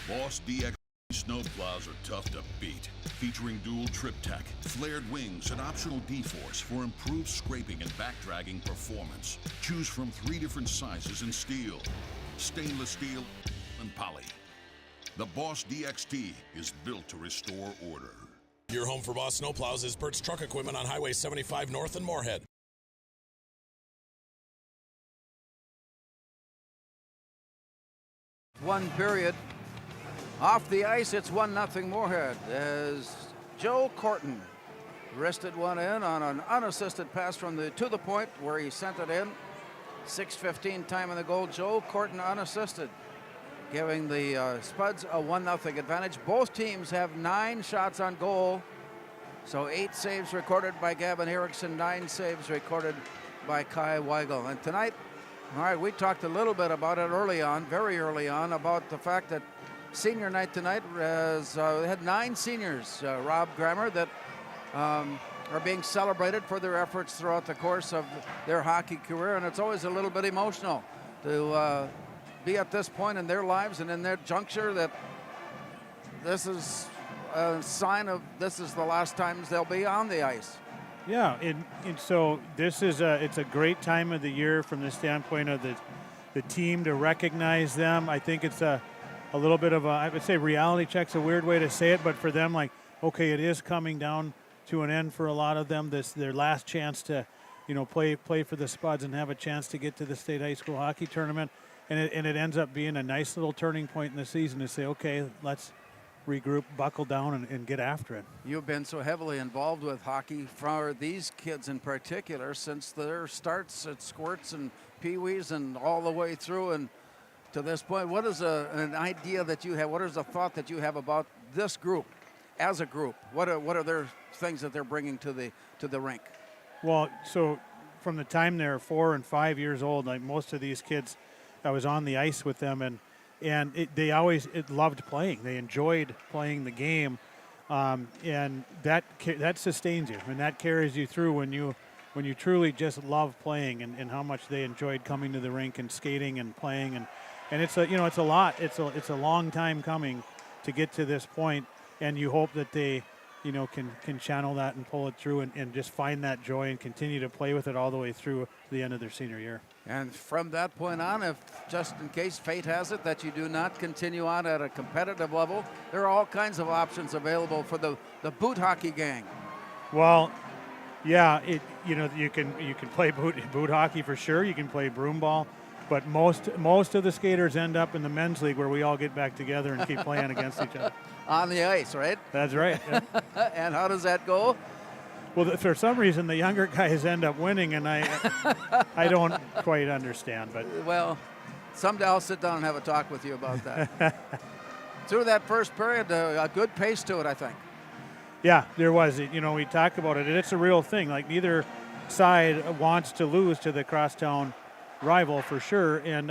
Speaker 12: Boss DX snowplows are tough to beat. Featuring dual trip tech, flared wings, and optional D-force for improved scraping and backdragging performance. Choose from 3 different sizes in steel, stainless steel, and poly. The Boss DXT is built to restore order.
Speaker 13: Your home for Boss snowplows is Bert's Truck Equipment on Highway 75 North in Moorhead.
Speaker 9: One period. Off the ice, it's 1-0 Moorhead as Joe Corton wristed one in on an unassisted pass from to the point where he sent it in. 6:15 time in the goal. Joe Corton unassisted, giving the Spuds a 1-0 advantage. Both teams have 9 shots on goal, so 8 saves recorded by Gavin Erickson, 9 saves recorded by Kai Weigel. And tonight, all right, we talked a little bit about it early on, very early on, about the fact that senior night tonight had 9 seniors, Rob Grammer, that are being celebrated for their efforts throughout the course of their hockey career, and it's always a little bit emotional to be at this point in their lives and in their juncture that this is a sign of this is the last times they'll be on the ice.
Speaker 10: Yeah, and so this is it's a great time of the year from the standpoint of the team to recognize them. I think it's a little bit of I would say reality check's a weird way to say it, but for them, like, okay, it is coming down to an end for a lot of them. This their last chance to, play for the Spuds and have a chance to get to the state high school hockey tournament, and it ends up being a nice little turning point in the season to say, okay, let's regroup, buckle down, and get after it.
Speaker 9: You've been so heavily involved with hockey for these kids in particular since their starts at squirts and peewees and all the way through and to this point. What is an idea that you have? What is a thought that you have about this group as a group? What are their things that they're bringing to the rink?
Speaker 10: Well, so from the time they're 4 and 5 years old, like most of these kids, I was on the ice with them, and they always loved playing. They enjoyed playing the game, and that sustains you, and that carries you through when you truly just love playing, and how much they enjoyed coming to the rink and skating and playing, and it's a lot. It's a long time coming to get to this point, and you hope that they can channel that and pull it through and just find that joy and continue to play with it all the way through the end of their senior year.
Speaker 9: And from that point on, if just in case fate has it that you do not continue on at a competitive level, there are all kinds of options available for the boot hockey gang.
Speaker 10: Well, yeah, you can play boot hockey for sure. You can play broom ball, but most of the skaters end up in the men's league where we all get back together and keep playing against each other.
Speaker 9: On the ice, right?
Speaker 10: That's right. Yeah.
Speaker 9: And how does that go?
Speaker 10: Well, for some reason, the younger guys end up winning, and I don't quite understand. But
Speaker 9: well, someday I'll sit down and have a talk with you about that. Through that first period, a good pace to it, I think.
Speaker 10: Yeah, there was. We talked about it, and it's a real thing. Like, neither side wants to lose to the crosstown rival for sure, and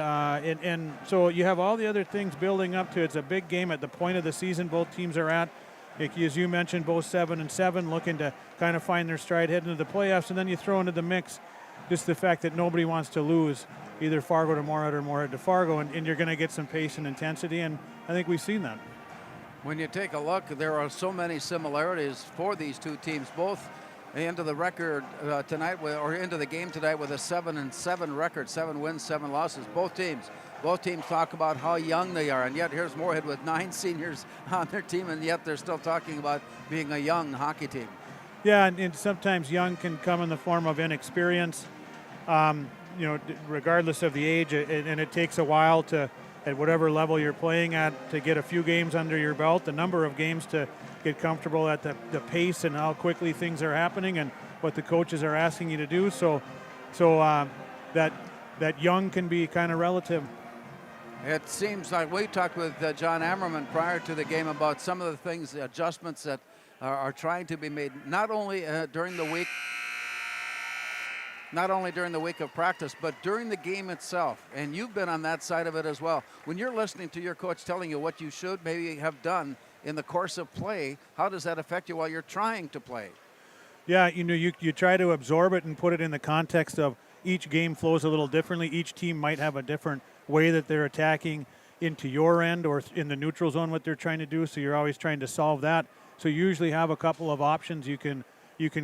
Speaker 10: so you have all the other things building up to it. It's a big game at the point of the season both teams are at. As you mentioned, both 7-7, looking to kind of find their stride heading into the playoffs, and then you throw into the mix just the fact that nobody wants to lose either Fargo to Moorhead or Moorhead to Fargo, and you're going to get some pace and intensity, and I think we've seen that.
Speaker 9: When you take a look, there are so many similarities for these two teams, both into the record tonight, or into the game tonight with a 7-7 record, 7 wins, 7 losses. Both teams talk about how young they are, and yet here's Moorhead with 9 seniors on their team, and yet they're still talking about being a young hockey team.
Speaker 10: Yeah, and sometimes young can come in the form of inexperience, regardless of the age, and it takes a while to, at whatever level you're playing at, to get a few games under your belt, the number of games to get comfortable at the pace and how quickly things are happening and what the coaches are asking you to do. So that young can be kind of relative.
Speaker 9: It seems like we talked with John Ammerman prior to the game about some of the things, the adjustments that are trying to be made, not only during the week of practice, but during the game itself. And you've been on that side of it as well. When you're listening to your coach telling you what you should maybe have done in the course of play, how does that affect you while you're trying to play?
Speaker 10: Yeah, you try to absorb it and put it in the context of each game flows a little differently. Each team might have a different way that they're attacking into your end or in the neutral zone what they're trying to do, so you're always trying to solve that. So you usually have a couple of options you can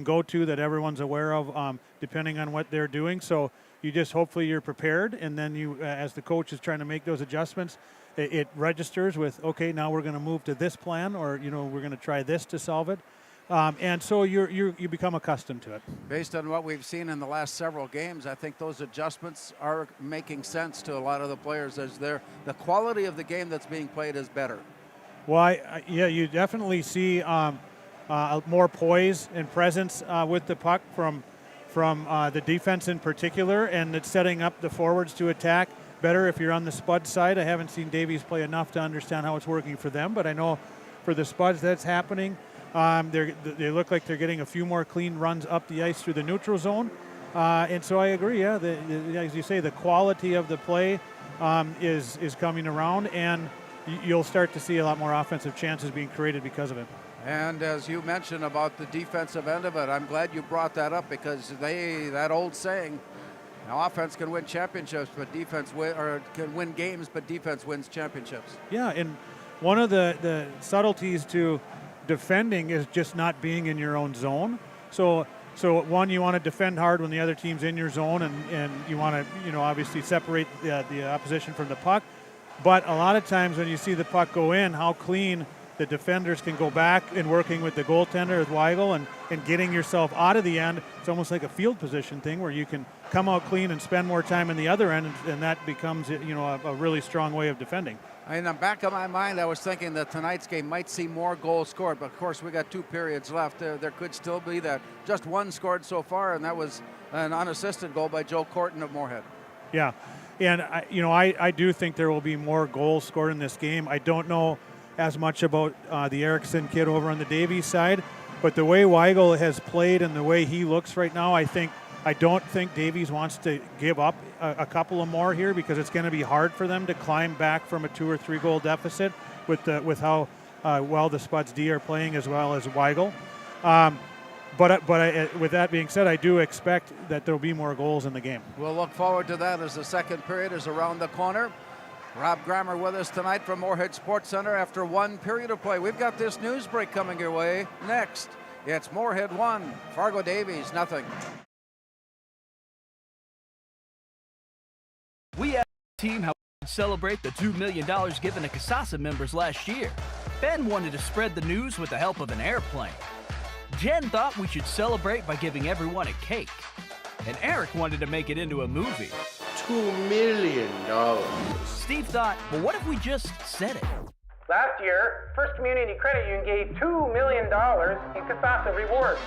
Speaker 10: go to that everyone's aware of depending on what they're doing. So you just hopefully you're prepared, and then you as the coach is trying to make those adjustments, it registers with, okay, now we're going to move to this plan, or we're going to try this to solve it. And so you become accustomed to it.
Speaker 9: Based on what we've seen in the last several games, I think those adjustments are making sense to a lot of the players as the quality of the game that's being played is better.
Speaker 10: Well, you definitely see more poise and presence with the puck from the defense in particular, and it's setting up the forwards to attack better if you're on the Spud side. I haven't seen Davies play enough to understand how it's working for them, but I know for the Spuds that's happening. They look like they're getting a few more clean runs up the ice through the neutral zone. And so I agree, as you say, the quality of the play is coming around, and you'll start to see a lot more offensive chances being created because of it.
Speaker 9: And as you mentioned about the defensive end of it, I'm glad you brought that up, because that old saying, offense can win championships, but defense can win games, but defense wins championships.
Speaker 10: Yeah, and one of the subtleties to defending is just not being in your own zone. So one, you want to defend hard when the other team's in your zone, and you want to obviously separate the opposition from the puck. But a lot of times when you see the puck go in, how clean the defenders can go back and working with the goaltender with Weigel and getting yourself out of the end. It's almost like a field position thing where you can come out clean and spend more time in the other end, and that becomes a really strong way of defending.
Speaker 9: In the back of my mind, I was thinking that tonight's game might see more goals scored, but of course we got 2 periods left. There could still be that. Just one scored so far, and that was an unassisted goal by Joe Corton of Moorhead.
Speaker 10: Yeah, and I do think there will be more goals scored in this game. I don't know as much about the Eriksson kid over on the Davies side, but the way Weigel has played and the way he looks right now, I don't think Davies wants to give up a couple of more here, because it's going to be hard for them to climb back from a 2 or 3 goal deficit with how well the Spuds D are playing as well as Weigel. But with that being said, I do expect that there will be more goals in the game.
Speaker 9: We'll look forward to that as the second period is around the corner. Rob Grammer with us tonight from Moorhead Sports Center after 1 period of play. We've got this news break coming your way next. It's Moorhead 1, Fargo Davies nothing.
Speaker 6: We asked the team how we could celebrate the $2 million given to Casasa members last year. Ben wanted to spread the news with the help of an airplane. Jen thought we should celebrate by giving everyone a cake. And Eric wanted to make it into a movie.
Speaker 14: $2 million.
Speaker 6: Steve thought, well, what if we just said it?
Speaker 7: Last year, First Community Credit Union gave $2 million in Casasa rewards.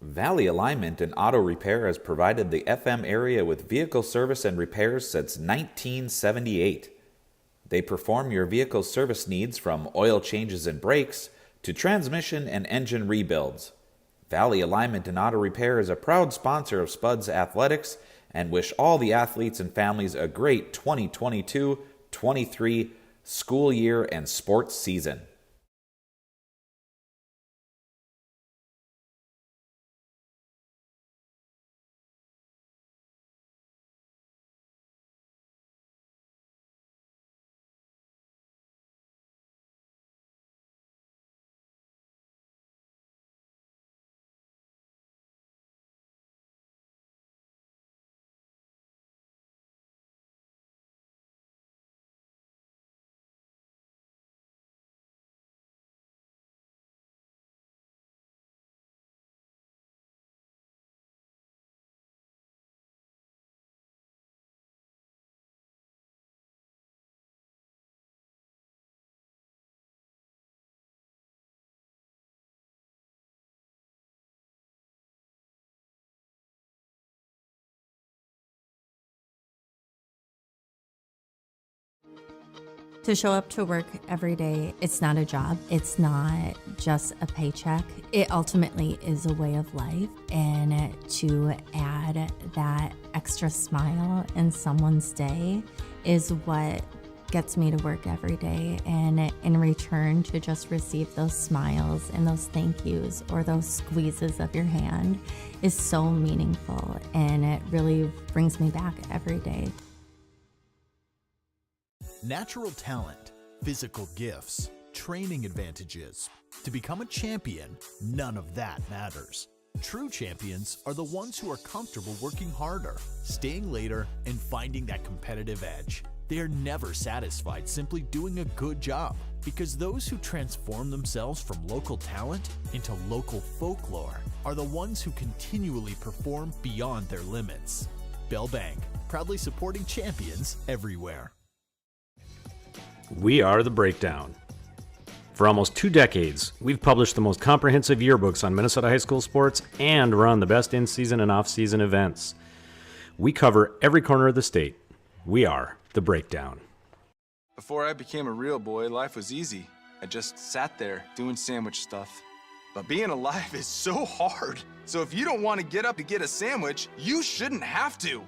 Speaker 8: Valley Alignment and Auto Repair has provided the FM area with vehicle service and repairs since 1978. They perform your vehicle service needs from oil changes and brakes to transmission and engine rebuilds. Valley Alignment and Auto Repair is a proud sponsor of Spuds Athletics and wish all the athletes and families a great 2022-23 school year and sports season.
Speaker 2: To show up to work every day, it's not a job. It's not just a paycheck. It ultimately is a way of life. And to add that extra smile in someone's day is what gets me to work every day. And in return, to just receive those smiles and those thank yous or those squeezes of your hand is so meaningful. And it really brings me back every day.
Speaker 3: Natural talent, physical gifts, training advantages. To become a champion, none of that matters. True champions are the ones who are comfortable working harder, staying later, and finding that competitive edge. They are never satisfied simply doing a good job, because those who transform themselves from local talent into local folklore are the ones who continually perform beyond their limits. Bell Bank, proudly supporting champions everywhere.
Speaker 4: We are The Breakdown. For almost 2 decades, we've published the most comprehensive yearbooks on Minnesota high school sports and run the best in-season and off-season events. We cover every corner of the state. We are The Breakdown.
Speaker 5: Before I became a real boy, life was easy. I just sat there doing sandwich stuff. But being alive is so hard. So if you don't want to get up to get a sandwich, you shouldn't have to.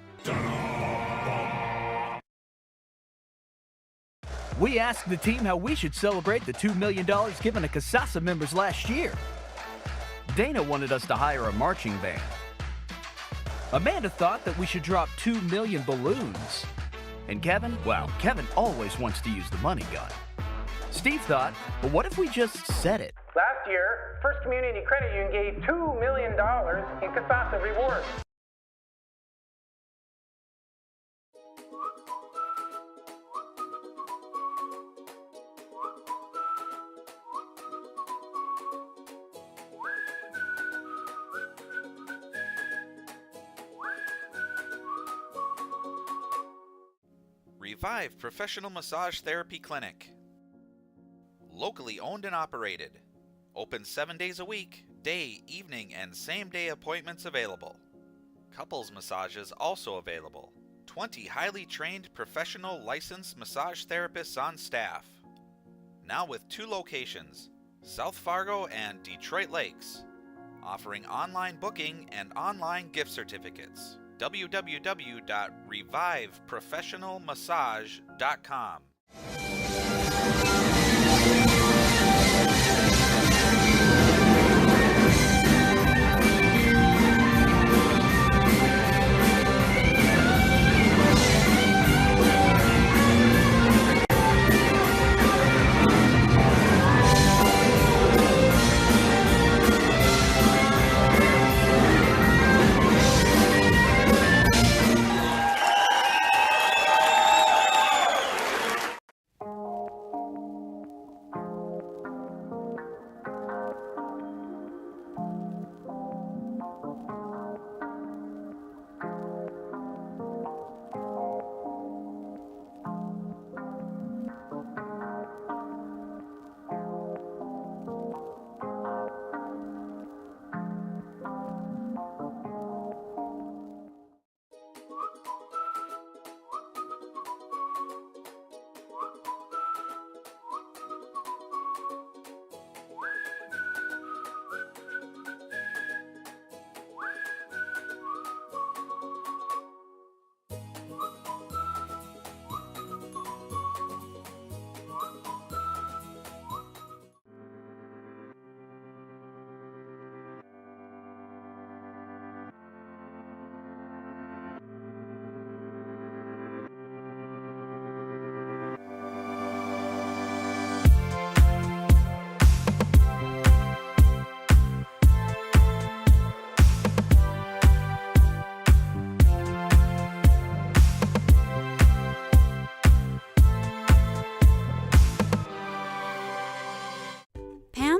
Speaker 6: We asked the team how we should celebrate the $2 million given to CASASA members last year. Dana wanted us to hire a marching band. Amanda thought that we should drop 2 million balloons. And Kevin, well, Kevin always wants to use the money gun. Steve thought, well, what if we just said it?
Speaker 7: Last year, First Community Credit Union gave $2 million in CASASA rewards.
Speaker 8: Revive Professional Massage Therapy Clinic. Locally owned and operated. Open 7 days a week, day, evening, and same-day appointments available. Couples massages also available. 20 highly trained professional licensed massage therapists on staff. Now with 2 locations, South Fargo and Detroit Lakes. Offering online booking and online gift certificates. www.reviveprofessionalmassage.com.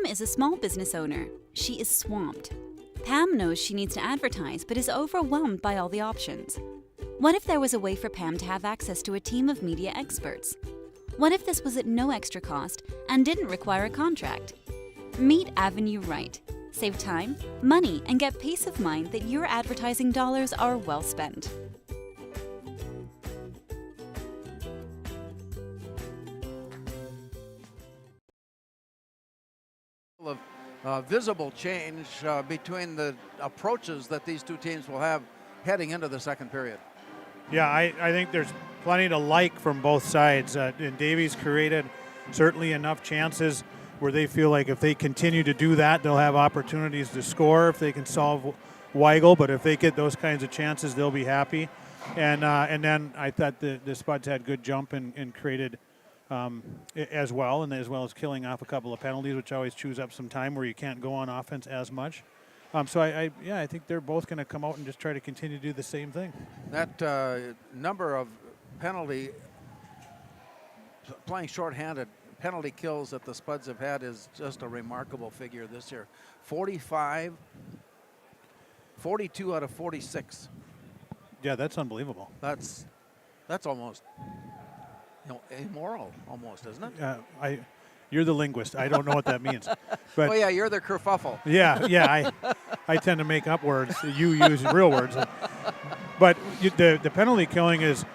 Speaker 11: is a small business owner. She is swamped. Pam knows she needs to advertise, but is overwhelmed by all the options. What if there was a way for Pam to have access to a team of media experts? What if this was at no extra cost and didn't require a contract? Meet Avenue Right. Save time, money, and get peace of mind that your advertising dollars are well spent.
Speaker 9: visible change between the approaches that these two teams will have heading into the second period.
Speaker 10: Yeah, I think there's plenty to like from both sides. And Davies created certainly enough chances where they feel like if they continue to do that, they'll have opportunities to score if they can solve Weigel. But if they get those kinds of chances, they'll be happy. And then I thought the Spuds had good jump and created as well, and as well as killing off a couple of penalties, which always chews up some time where you can't go on offense as much. So I think they're both going to come out and just try to continue to do the same thing.
Speaker 9: That number of playing shorthanded penalty kills that the Spuds have had is just a remarkable figure this year. 45, 42 out of 46.
Speaker 10: Yeah, that's unbelievable.
Speaker 9: That's almost immoral, almost, isn't it?
Speaker 10: You're the linguist. I don't know what that means. But
Speaker 9: oh yeah, you're the kerfuffle.
Speaker 10: Yeah. I tend to make up words. You use real words. But the penalty killing is,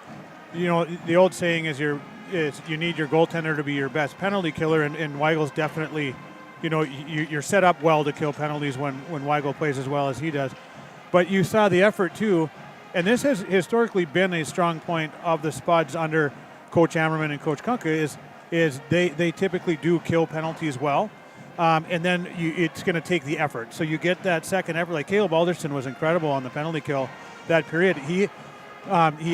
Speaker 10: the old saying is you need your goaltender to be your best penalty killer, and Weigel's definitely, you're set up well to kill penalties when Weigel plays as well as he does. But you saw the effort too, and this has historically been a strong point of the Spuds under Coach Ammerman and Coach Kunke is they typically do kill penalties well, and then it's going to take the effort. So you get that second effort. Like Caleb Alderson was incredible on the penalty kill that period. He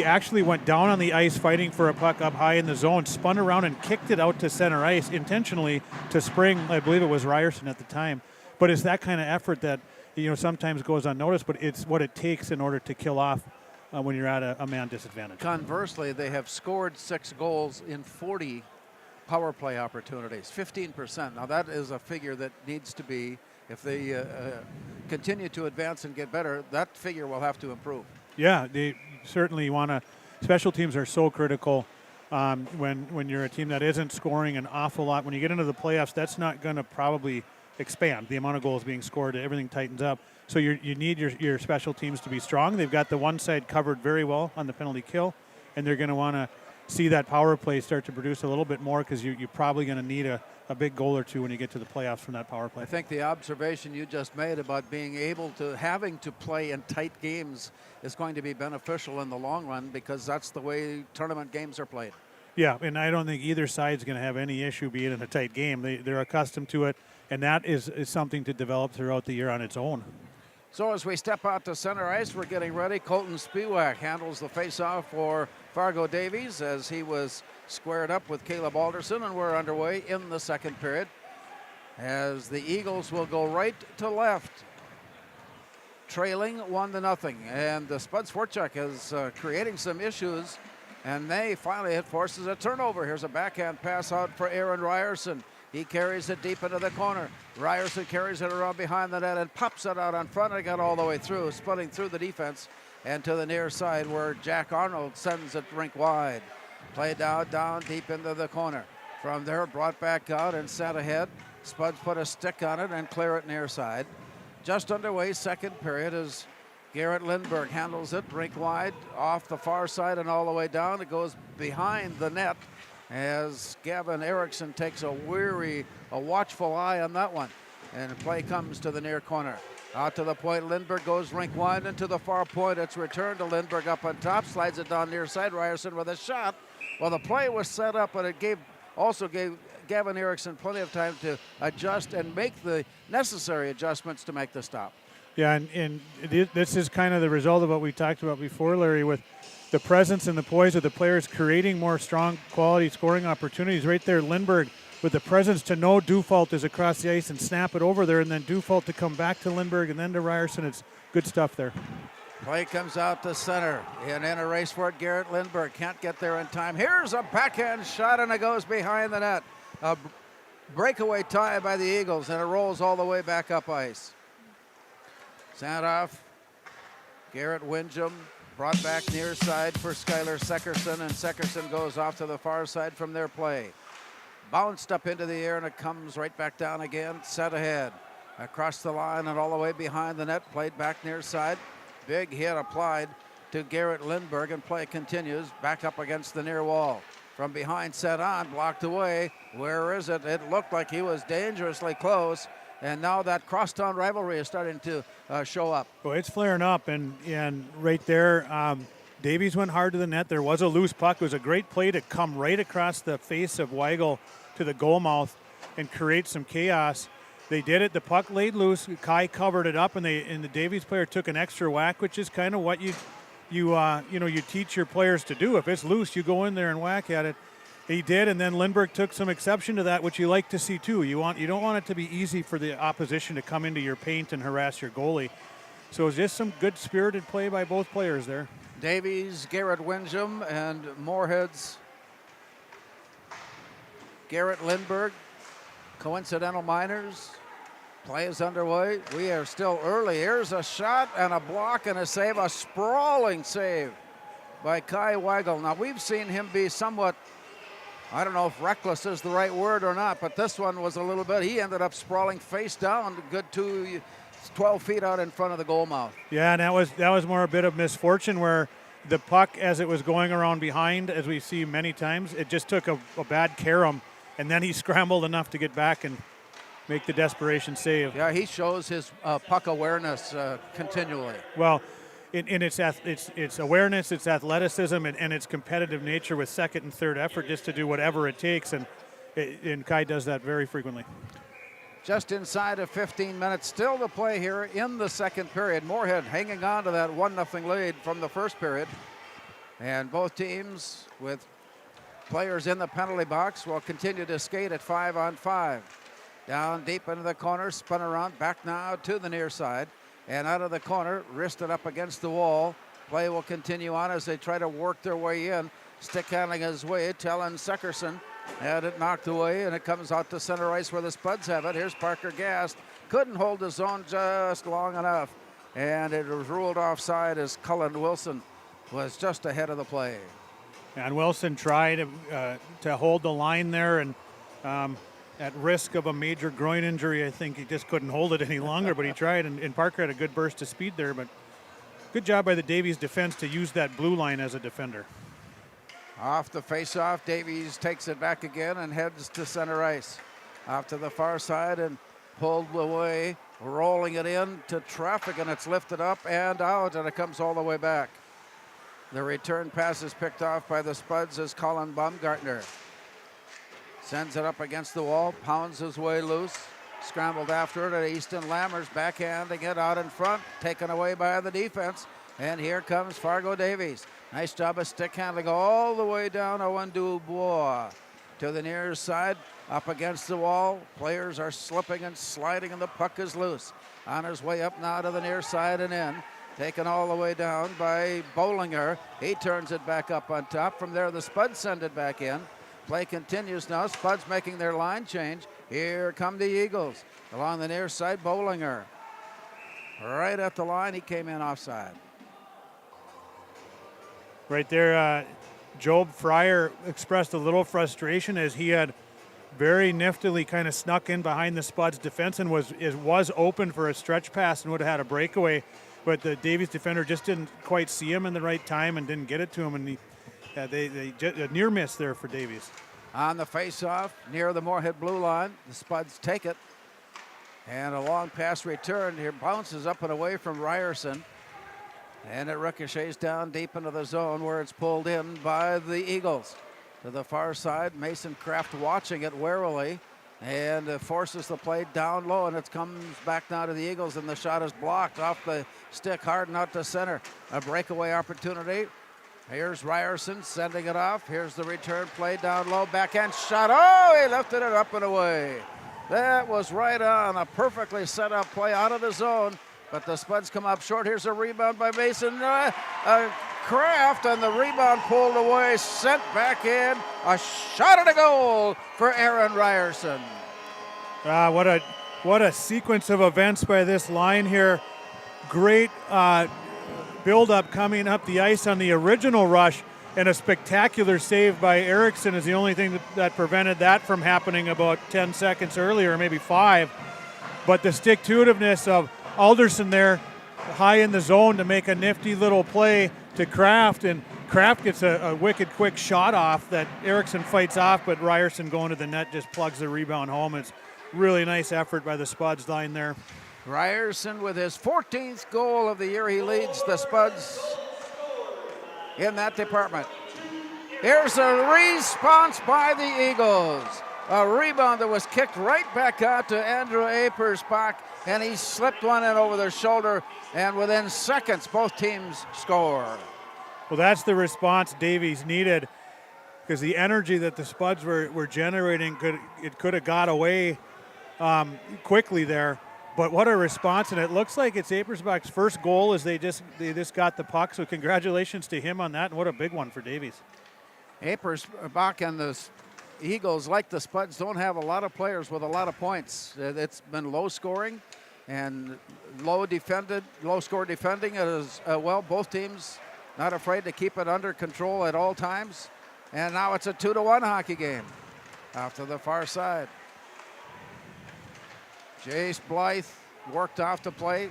Speaker 10: actually went down on the ice fighting for a puck up high in the zone, spun around and kicked it out to center ice intentionally to spring, I believe it was Ryerson at the time. But it's that kind of effort that sometimes goes unnoticed, but it's what it takes in order to kill off when you're at a man disadvantage.
Speaker 9: Conversely, they have scored 6 goals in 40 power play opportunities, 15%. Now that is a figure that needs to be, if they continue to advance and get better, that figure will have to improve.
Speaker 10: Yeah, they certainly want to. Special teams are so critical when you're a team that isn't scoring an awful lot. When you get into the playoffs, that's not going to probably expand. The amount of goals being scored, everything tightens up. So you need your special teams to be strong. They've got the one side covered very well on the penalty kill, and they're going to want to see that power play start to produce a little bit more because you're probably going to need a big goal or two when you get to the playoffs from that power play.
Speaker 9: I think the observation you just made about having to play in tight games is going to be beneficial in the long run because that's the way tournament games are played.
Speaker 10: Yeah, and I don't think either side's going to have any issue being in a tight game. They're accustomed to it, and that is something to develop throughout the year on its own.
Speaker 9: So as we step out to center ice, we're getting ready. Colton Spiewak handles the faceoff for Fargo Davies as he was squared up with Caleb Alderson, and we're underway in the second period as the Eagles will go right to left, trailing 1-0. And the Spuds forecheck is creating some issues, and it forces a turnover. Here's a backhand pass out for Aaron Ryerson. He carries it deep into the corner. Ryerson carries it around behind the net and pops it out on front. It got all the way through, splitting through the defense and to the near side where Jack Arnold sends it rink wide. Played down deep into the corner. From there, brought back out and sent ahead. Spuds put a stick on it and clear it near side. Just underway, second period, as Garrett Lindberg handles it rink wide off the far side and all the way down. It goes behind the net as Gavin Erickson takes a watchful eye on that one. And the play comes to the near corner. Out to the point, Lindberg goes rink wide into the far point. It's returned to Lindberg up on top, slides it down near side. Ryerson with a shot. Well, the play was set up, but it also gave Gavin Erickson plenty of time to adjust and make the necessary adjustments to make the stop.
Speaker 10: Yeah, and this is kind of the result of what we talked about before, Larry, with the presence and the poise of the players creating more strong quality scoring opportunities. Right there, Lindberg with the presence to know Dufault is across the ice and snap it over there, and then Dufault to come back to Lindberg and then to Ryerson. It's good stuff there.
Speaker 9: Play comes out to center, and in a race for it, Garrett Lindberg can't get there in time. Here's a backhand shot, and it goes behind the net. A breakaway tie by the Eagles, and it rolls all the way back up ice. Sent off, Garrett Windjam, brought back near side for Skylar Seckerson, and Seckerson goes off to the far side from their play. Bounced up into the air, and it comes right back down again, set ahead. Across the line and all the way behind the net, played back near side. Big hit applied to Garrett Lindberg, and play continues back up against the near wall. From behind, set on, blocked away. Where is it? It looked like he was dangerously close. And now that crosstown rivalry is starting to show up.
Speaker 10: Well, it's flaring up, and right there, Davies went hard to the net. There was a loose puck. It was a great play to come right across the face of Weigel to the goal mouth and create some chaos. They did it. The puck laid loose. Kai covered it up, and the Davies player took an extra whack, which is kind of what you teach your players to do. If it's loose, you go in there and whack at it. He did, and then Lindbergh took some exception to that, which you like to see too. You don't want it to be easy for the opposition to come into your paint and harass your goalie. So it was just some good spirited play by both players there.
Speaker 9: Davies, Garrett Windham, and Moorhead's Garrett Lindbergh. Coincidental minors. Play is underway. We are still early. Here's a shot and a block and a save, a sprawling save by Kai Weigel. Now, we've seen him be somewhat, I don't know if reckless is the right word or not, but this one was a little bit. He ended up sprawling face down, good 12 feet out in front of the goal mouth.
Speaker 10: Yeah, and that was more a bit of misfortune where the puck, as it was going around behind, as we see many times, it just took a bad carom, and then he scrambled enough to get back and make the desperation save.
Speaker 9: Yeah, he shows his puck awareness continually.
Speaker 10: Well, in its awareness, its athleticism, and its competitive nature with second and third effort, just to do whatever it takes, and Kai does that very frequently.
Speaker 9: Just inside of 15 minutes, still to play here in the second period. Moorhead hanging on to that 1-0 lead from the first period, and both teams with players in the penalty box will continue to skate at 5-on-5. Down deep into the corner, spun around, back now to the near side. And out of the corner, wristed up against the wall. Play will continue on as they try to work their way in. Stick handling his way, Tellen Seckerson had it knocked away, and it comes out to center ice where the Spuds have it. Here's Parker Gast. Couldn't hold his own just long enough. And it was ruled offside as Cullen Wilson was just ahead of the play.
Speaker 10: And Wilson tried to hold the line there, and at risk of a major groin injury, I think he just couldn't hold it any longer, but he tried, and Parker had a good burst of speed there, but good job by the Davies defense to use that blue line as a defender.
Speaker 9: Off the face-off, Davies takes it back again and heads to center ice. Off to the far side and pulled away, rolling it in to traffic, and it's lifted up and out, and it comes all the way back. The return pass is picked off by the Spuds as Colin Baumgartner sends it up against the wall, pounds his way loose, scrambled after it at Easton Lammers, backhanding it out in front, taken away by the defense, and here comes Fargo Davies. Nice job of stick handling all the way down Owen Dubois to the near side, up against the wall. Players are slipping and sliding, and the puck is loose. On his way up now to the near side and in, taken all the way down by Bollinger. He turns it back up on top. From there, the Spuds send it back in. Play continues now. Spuds making their line change. Here come the Eagles. Along the near side, Bollinger. Right at the line, he came in offside.
Speaker 10: Right there, Job Fryer expressed a little frustration as he had very niftily kind of snuck in behind the Spuds defense and was open for a stretch pass and would have had a breakaway, but the Davies defender just didn't quite see him in the right time and didn't get it to him, and they a near miss there for Davies.
Speaker 9: On the face-off, near the Moorhead blue line, the Spuds take it. And a long pass return here, bounces up and away from Ryerson. And it ricochets down deep into the zone where it's pulled in by the Eagles. To the far side, Mason Kraft watching it warily and forces the play down low, and it comes back now to the Eagles, and the shot is blocked off the stick hard and out to center. A breakaway opportunity. Here's Ryerson sending it off. Here's the return play down low. Backhand shot. Oh, he lifted it up and away. That was right on. A perfectly set up play out of the zone. But the Spuds come up short. Here's a rebound by Mason Kraft, and the rebound pulled away, sent back in. A shot at a goal for Aaron Ryerson.
Speaker 10: What a sequence of events by this line here. Great build-up coming up the ice on the original rush, and a spectacular save by Eriksson is the only thing that prevented that from happening about 10 seconds earlier, maybe 5. But the stick-to-itiveness of Alderson there high in the zone to make a nifty little play to Kraft, and Kraft gets a wicked quick shot off that Eriksson fights off, but Ryerson going to the net just plugs the rebound home. It's really nice effort by the Spuds line there.
Speaker 9: Ryerson with his 14th goal of the year. He leads the Spuds in that department. Here's a response by the Eagles. A rebound that was kicked right back out to Andrew Apersbach, and he slipped one in over their shoulder, and within seconds, both teams score.
Speaker 10: Well, that's the response Davies needed, because the energy that the Spuds were generating could have got away quickly there. But what a response, and it looks like it's Apersbach's first goal as they just got the puck, so congratulations to him on that, and what a big one for Davies.
Speaker 9: Apersbach and the Eagles, like the Spuds, don't have a lot of players with a lot of points. It's been low scoring and low score defending. It is, both teams not afraid to keep it under control at all times. And now it's a 2-1 hockey game off to the far side. Jace Blythe worked off the play.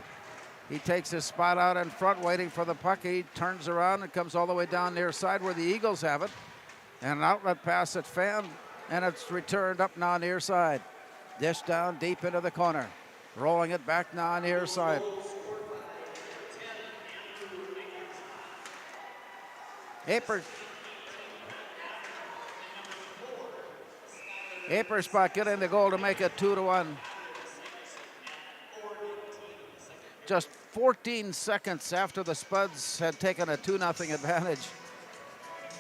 Speaker 9: He takes his spot out in front, waiting for the puck. He turns around and comes all the way down near side where the Eagles have it. And an outlet pass at Fan, and it's returned up now near side. Dish down deep into the corner. Rolling it back now near side. Apersbach getting the goal to make it 2-1. Just 14 seconds after the Spuds had taken a 2-0 advantage.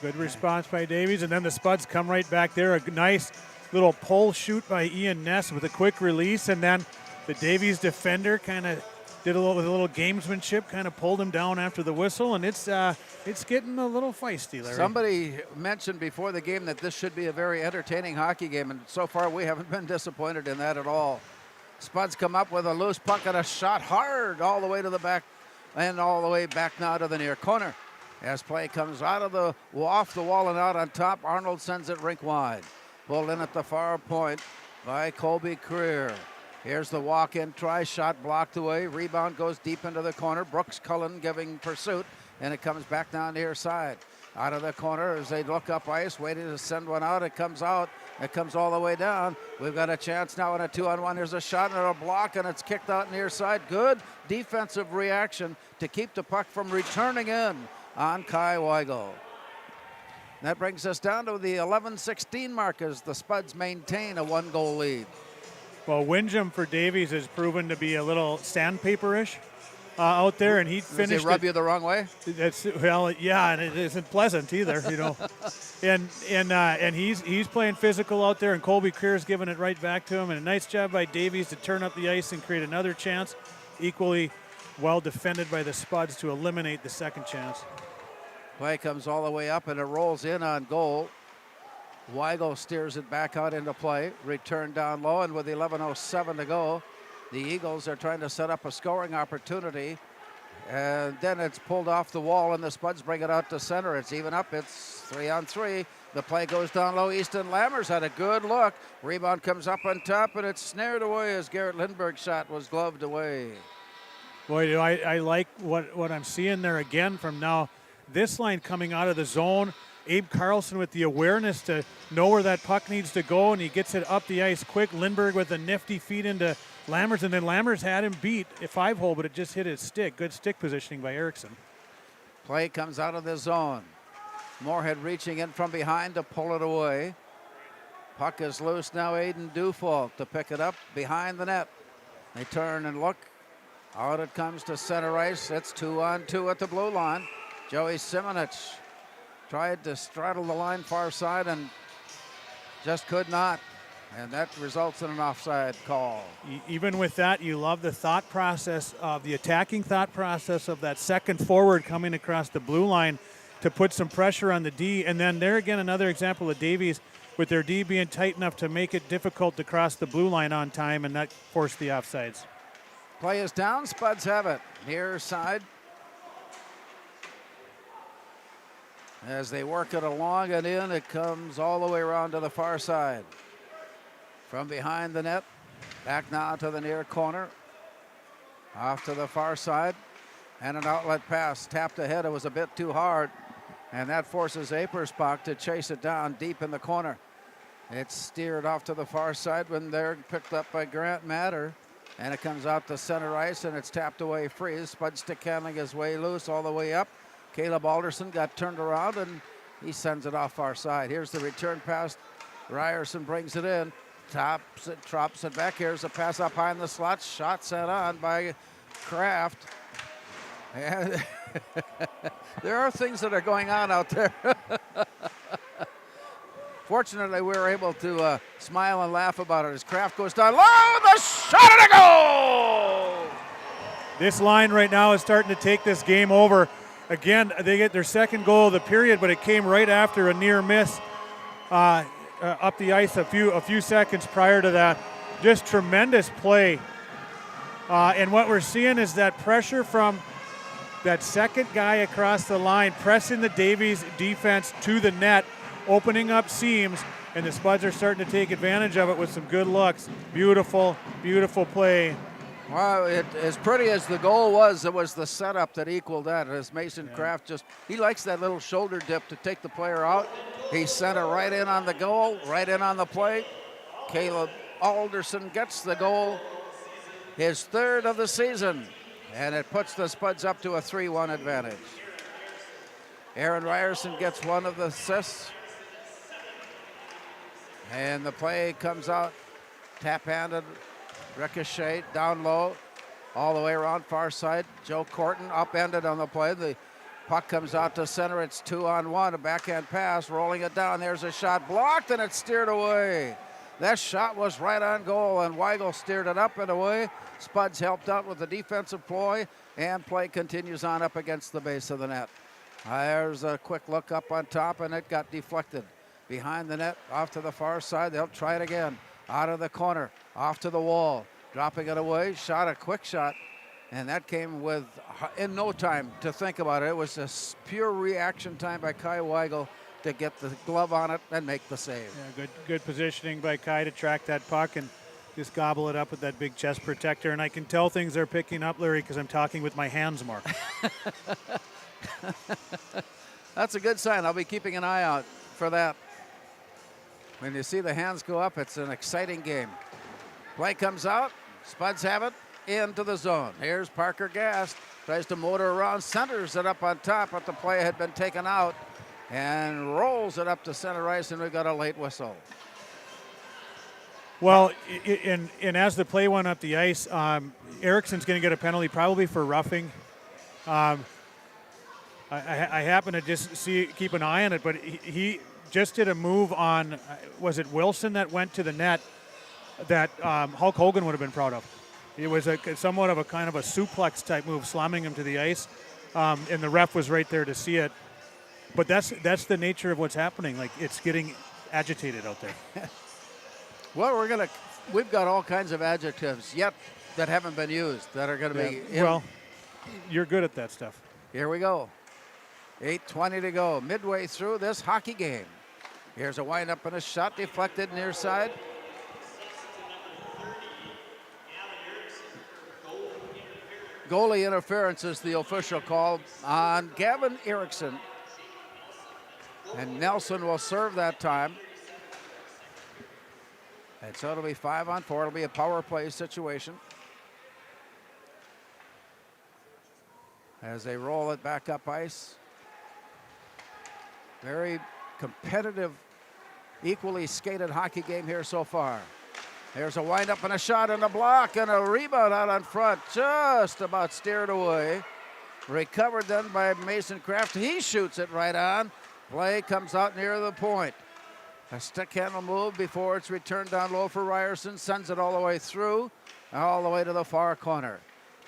Speaker 10: Good response by Davies, and then the Spuds come right back there. A nice little pull shoot by Ian Ness with a quick release, and then the Davies defender kind of did with a little gamesmanship, kind of pulled him down after the whistle, and it's getting a little feisty, Larry.
Speaker 9: Somebody mentioned before the game that this should be a very entertaining hockey game, and so far we haven't been disappointed in that at all. Spuds come up with a loose puck and a shot hard all the way to the back and all the way back now to the near corner. As play comes off the wall and out on top, Arnold sends it rink wide. Pulled in at the far point by Colby Creer. Here's the walk-in try, shot blocked away. Rebound goes deep into the corner. Brooks Cullen giving pursuit, and it comes back down near side. Out of the corner as they look up ice, waiting to send one out. It comes out. It comes all the way down. We've got a chance now in a 2-on-1. There's a shot and a block, and it's kicked out near side. Good defensive reaction to keep the puck from returning in on Kai Weigel. That brings us down to the 11-16 mark as the Spuds maintain a 1-goal lead.
Speaker 10: Well, Windjam for Davies has proven to be a little sandpaper-ish out there, and he finished.
Speaker 9: Does he rub you the wrong way?
Speaker 10: Yeah, and it isn't pleasant either, you know. and he's playing physical out there, and Colby Creer's giving it right back to him. And a nice job by Davies to turn up the ice and create another chance. Equally well defended by the Spuds to eliminate the second chance.
Speaker 9: Play comes all the way up, and it rolls in on goal. Weigel steers it back out into play. Return down low, and with 11:07 to go, the Eagles are trying to set up a scoring opportunity. And then it's pulled off the wall, and the Spuds bring it out to center. It's even up. It's 3-on-3. The play goes down low. Easton Lammers had a good look. Rebound comes up on top, and it's snared away as Garrett Lindbergh's shot was gloved away.
Speaker 10: Boy, do I like what I'm seeing there again from now. This line coming out of the zone. Abe Carlson with the awareness to know where that puck needs to go, and he gets it up the ice quick. Lindbergh with a nifty feed into Lammers, and then Lammers had him beat a 5-hole, but it just hit his stick. Good stick positioning by Erickson.
Speaker 9: Play comes out of the zone. Moorhead reaching in from behind to pull it away. Puck is loose now. Aiden Dufault to pick it up behind the net. They turn and look. Out it comes to center ice. It's 2-on-2 at the blue line. Joey Simonich tried to straddle the line far side and just could not. And that results in an offside call.
Speaker 10: Even with that, you love the thought process of the attacking thought process of that second forward coming across the blue line to put some pressure on the D. And then there again, another example of Davies with their D being tight enough to make it difficult to cross the blue line on time, and that forced the offsides.
Speaker 9: Play is down. Spuds have it. Near side. As they work it along and in, it comes all the way around to the far side. From behind the net, back now to the near corner. Off to the far side, and an outlet pass tapped ahead. It was a bit too hard, and that forces Apersbach to chase it down deep in the corner. It's steered off to the far side when they're picked up by Grant Matter. And it comes out to center ice, and it's tapped away free. Spud stick handling his way loose all the way up. Caleb Alderson got turned around, and he sends it off far side. Here's the return pass. Ryerson brings it in. Tops it, drops it back. Here's a pass up high in the slot. Shot set on by Kraft. And there are things that are going on out there. Fortunately, we were able to smile and laugh about it as Kraft goes down low. The shot and a goal!
Speaker 10: This line right now is starting to take this game over. Again, they get their second goal of the period, but it came right after a near miss up the ice a few seconds prior to that. Just tremendous play. And what we're seeing is that pressure from that second guy across the line, pressing the Davies defense to the net, opening up seams, and the Spuds are starting to take advantage of it with some good looks. Beautiful, beautiful play.
Speaker 9: Well, as pretty as the goal was, it was the setup that equaled that. As Mason Kraft he likes that little shoulder dip to take the player out. He sent it right in on the goal, right in on the plate. Caleb Alderson gets the goal, his third of the season, and it puts the Spuds up to a 3-1 advantage. Aaron Ryerson gets one of the assists. And the play comes out, tap-handed, ricochet, down low, all the way around far side. Joe Corton upended on the play. The puck comes out to center. It's 2-on-1, a backhand pass, rolling it down. There's a shot blocked, and it's steered away. That shot was right on goal, and Weigel steered it up and away. Spuds helped out with the defensive ploy, and play continues on up against the base of the net. There's a quick look up on top, and it got deflected. Behind the net, off to the far side. They'll try it again. Out of the corner, off to the wall. Dropping it away, shot a quick shot. And that came with, in no time to think about it. It was a pure reaction time by Kai Weigel to get the glove on it and make the save.
Speaker 10: Yeah, good positioning by Kai to track that puck and just gobble it up with that big chest protector. And I can tell things are picking up, Larry, because I'm talking with my hands more.
Speaker 9: That's a good sign. I'll be keeping an eye out for that. When you see the hands go up, it's an exciting game. Play comes out. Spuds have it into the zone. Here's Parker Gast. Tries to motor around, centers it up on top, but the play had been taken out and rolls it up to center ice, and we've got a late whistle.
Speaker 10: Well, and as the play went up the ice, Ericsson's going to get a penalty probably for roughing. I happen to just keep an eye on it, but he just did a move on, was it Wilson that went to the net that Hulk Hogan would have been proud of. It was somewhat of a kind of a suplex type move, slamming him to the ice, and the ref was right there to see it. But that's the nature of what's happening. Like, it's getting agitated out there.
Speaker 9: Well, we've got all kinds of adjectives yet that haven't been used that are going to be.
Speaker 10: Well, you're good at that stuff.
Speaker 9: Here we go. 8:20 to go, midway through this hockey game. Here's a windup and a shot deflected near side. Goalie interference is the official call on Gavin Eriksson. And Nelson will serve that time. And so it'll be 5-on-4. It'll be a power play situation. As they roll it back up ice. Very competitive, equally skated hockey game here so far. There's a windup and a shot and a block and a rebound out on front. Just about steered away. Recovered then by Mason Kraft. He shoots it right on. Play comes out near the point. A stick handle move before it's returned down low for Ryerson. Sends it all the way through, all the way to the far corner.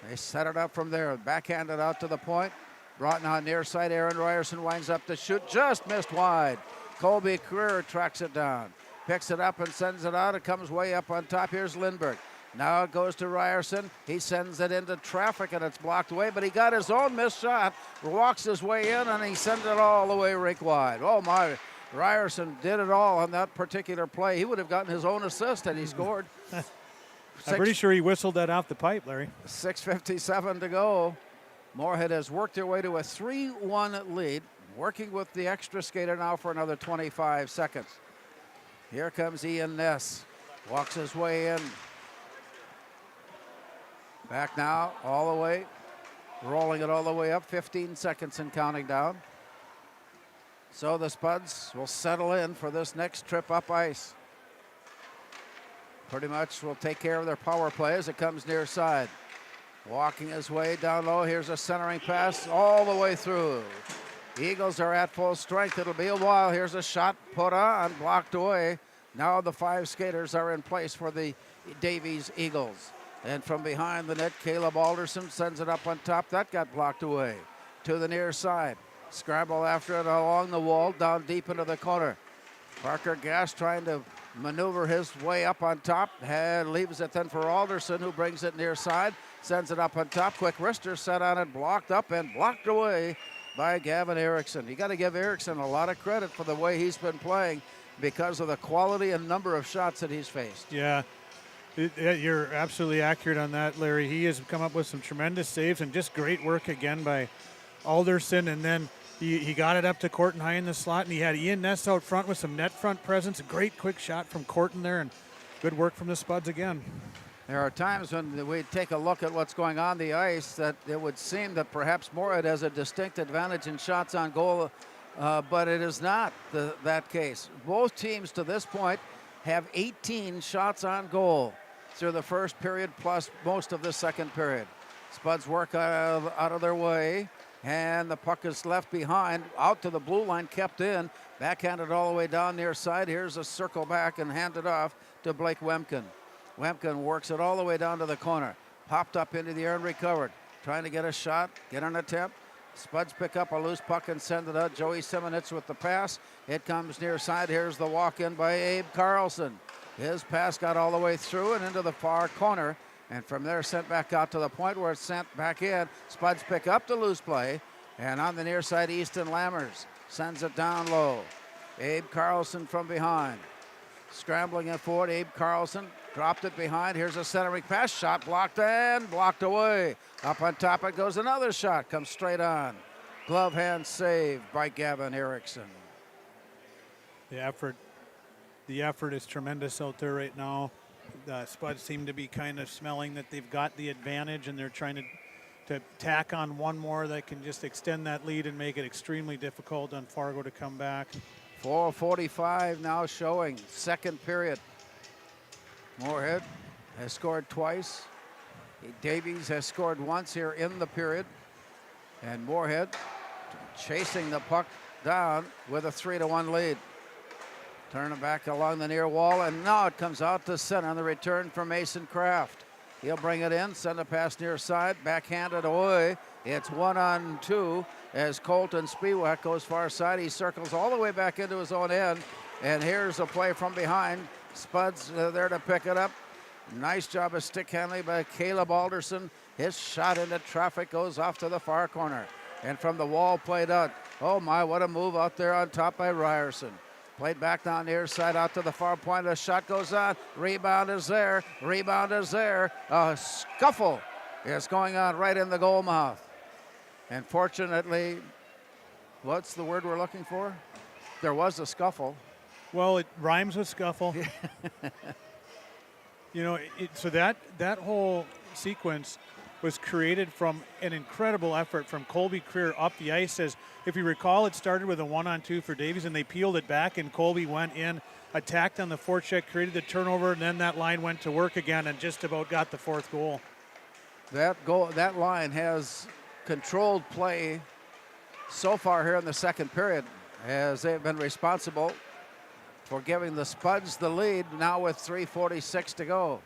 Speaker 9: They set it up from there. Backhanded out to the point. Brought on near side. Aaron Ryerson winds up to shoot. Just missed wide. Colby Creer tracks it down. Picks it up and sends it out. It comes way up on top. Here's Lindbergh. Now it goes to Ryerson. He sends it into traffic and it's blocked away, but he got his own missed shot. Walks his way in and he sends it all the way rink wide. Oh my, Ryerson did it all on that particular play. He would have gotten his own assist and he scored.
Speaker 10: I'm pretty sure he whistled that off the pipe, Larry.
Speaker 9: 6:57 to go. Moorhead has worked their way to a 3-1 lead, working with the extra skater now for another 25 seconds. Here comes Ian Ness. Walks his way in. Back now, all the way. Rolling it all the way up. 15 seconds and counting down. So the Spuds will settle in for this next trip up ice. Pretty much will take care of their power play as it comes near side. Walking his way down low. Here's a centering pass all the way through. Eagles are at full strength. It'll be a while. Here's a shot put on, blocked away. Now the 5 skaters are in place for the Davies Eagles. And from behind the net, Caleb Alderson sends it up on top. That got blocked away to the near side. Scrabble after it along the wall, down deep into the corner. Parker Gass trying to maneuver his way up on top. Leaves it then for Alderson, who brings it near side. Sends it up on top. Quick wrister set on it, blocked up and blocked away by Gavin Erickson. You got to give Erickson a lot of credit for the way he's been playing because of the quality and number of shots that he's faced.
Speaker 10: Yeah, you're absolutely accurate on that, Larry. He has come up with some tremendous saves and just great work again by Alderson. And then he got it up to Corton high in the slot, and he had Ian Ness out front with some net front presence. A great quick shot from Corton there, and good work from the Spuds again.
Speaker 9: There are times when we take a look at what's going on the ice that it would seem that perhaps Moorhead has a distinct advantage in shots on goal, but it is not that case. Both teams to this point have 18 shots on goal through the first period plus most of the second period. Spuds work out of their way, and the puck is left behind, out to the blue line, kept in, backhanded all the way down near side. Here's a circle back and handed off to Blake Wemken. Wemken works it all the way down to the corner. Popped up into the air and recovered. Trying to get a shot, get an attempt. Spuds pick up a loose puck and send it out. Joey Simonitz with the pass. It comes near side. Here's the walk-in by Abe Carlson. His pass got all the way through and into the far corner. And from there sent back out to the point where it's sent back in. Spuds pick up the loose play. And on the near side, Easton Lammers sends it down low. Abe Carlson from behind. Scrambling it forward, Abe Carlson dropped it behind. Here's a centering pass, shot blocked and blocked away. Up on top it goes, another shot, comes straight on. Glove hand save by Gavin Erickson.
Speaker 10: The effort is tremendous out there right now. The Spuds seem to be kind of smelling that they've got the advantage, and they're trying to tack on one more that can just extend that lead and make it extremely difficult on Fargo to come back.
Speaker 9: 4:45 now showing, second period. Moorhead has scored twice. Davies has scored once here in the period. And Moorhead chasing the puck down with a 3-1 lead. Turn it back along the near wall, and now it comes out to center on the return from Mason Kraft. He'll bring it in, send a pass near side, backhanded away. It's 1-on-2 as Colton Spiewak goes far side. He circles all the way back into his own end, and here's a play from behind. Spuds there to pick it up. Nice job of stick handling by Caleb Alderson. His shot into traffic goes off to the far corner. And from the wall played out. Oh my, what a move out there on top by Ryerson. Played back down near side out to the far point. The shot goes on. Rebound is there. Rebound is there. A scuffle is going on right in the goal mouth. And fortunately, what's the word we're looking for? There was a scuffle.
Speaker 10: Well, it rhymes with scuffle. You know, so that whole sequence was created from an incredible effort from Colby Creer up the ice. As if you recall, it started with a 1-on-2 for Davies, and they peeled it back, and Colby went in, attacked on the forecheck, created the turnover, and then that line went to work again and just about got the fourth goal.
Speaker 9: That line has controlled play so far here in the second period, as they've been responsible for giving the Spuds the lead now with 3:46 to go.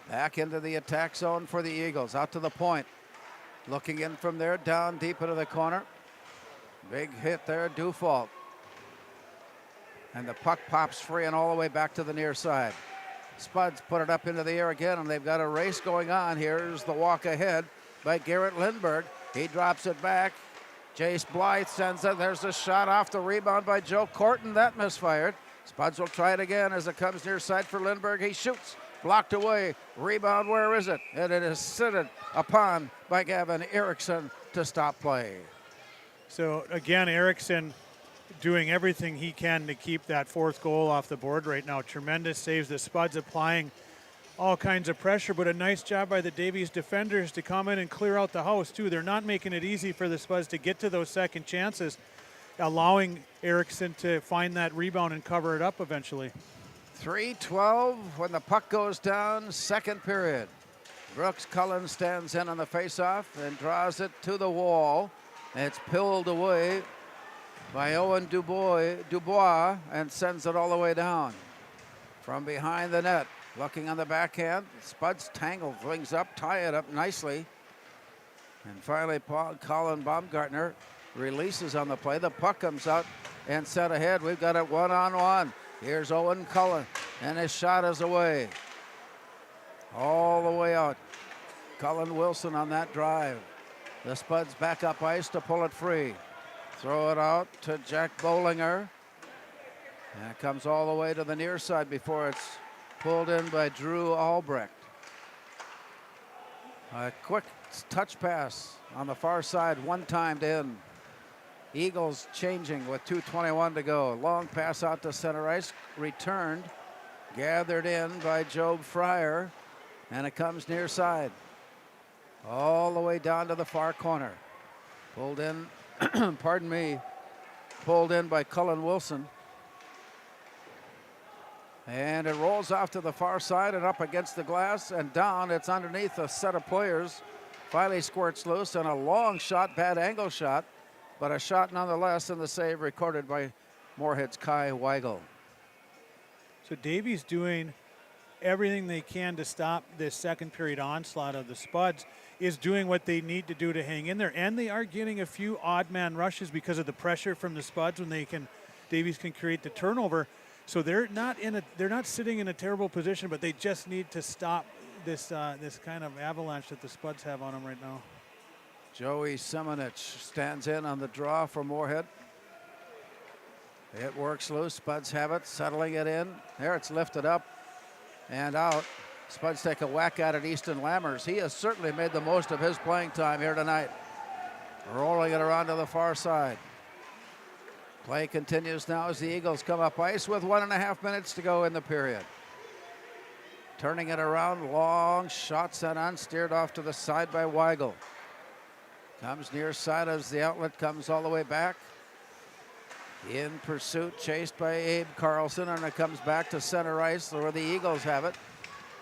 Speaker 9: Back into the attack zone for the Eagles, out to the point. Looking in from there, down deep into the corner. Big hit there, Dufault. And the puck pops free and all the way back to the near side. Spuds put it up into the air again, and they've got a race going on. Here's the walk ahead by Garrett Lindberg. He drops it back. Jace Blythe sends it. There's a shot off the rebound by Joe Corton. That misfired. Spuds will try it again as it comes near side for Lindberg. He shoots. Blocked away. Rebound, where is it? And it is sitted upon by Gavin Erickson to stop play.
Speaker 10: So again, Erickson doing everything he can to keep that fourth goal off the board right now. Tremendous saves. The Spuds applying all kinds of pressure, but a nice job by the Davies defenders to come in and clear out the house too. They're not making it easy for the Spuds to get to those second chances, allowing Erickson to find that rebound and cover it up eventually.
Speaker 9: 3:12 when the puck goes down, second period. Brooks Cullen stands in on the faceoff and draws it to the wall. It's pulled away by Owen Dubois and sends it all the way down. From behind the net, looking on the backhand, Spuds tangle things up, tie it up nicely. And finally, Colin Baumgartner releases on the play. The puck comes out and set ahead. We've got it one-on-one. Here's Owen Cullen, and his shot is away. All the way out. Cullen Wilson on that drive. The Spuds back up ice to pull it free. Throw it out to Jack Bollinger. And it comes all the way to the near side before it's pulled in by Drew Albrecht. A quick touch pass on the far side, one-timed in. Eagles changing with 2:21 to go. Long pass out to center ice, returned, gathered in by Job Fryer, and it comes near side. All the way down to the far corner. Pulled in, pulled in by Cullen Wilson. And it rolls off to the far side and up against the glass and down. It's underneath a set of players. Finally squirts loose, and a long shot, bad angle shot, but a shot nonetheless, and the save recorded by Moorhead's Kai Weigel.
Speaker 10: So Davies doing everything they can to stop this second period onslaught of the Spuds, is doing what they need to do to hang in there, and they are getting a few odd man rushes because of the pressure from the Spuds when Davies can create the turnover. So they're not sitting in a terrible position, but they just need to stop this kind of avalanche that the Spuds have on them right now.
Speaker 9: Joey Semenich stands in on the draw for Moorhead. It works loose. Spuds have it, settling it in. There, it's lifted up and out. Spuds take a whack at it. Easton Lammers. He has certainly made the most of his playing time here tonight. Rolling it around to the far side. Play continues now as the Eagles come up ice with 1.5 minutes to go in the period. Turning it around, long shot sent on, steered off to the side by Weigel. Comes near side as the outlet comes all the way back. In pursuit, chased by Abe Carlson, and it comes back to center ice where the Eagles have it.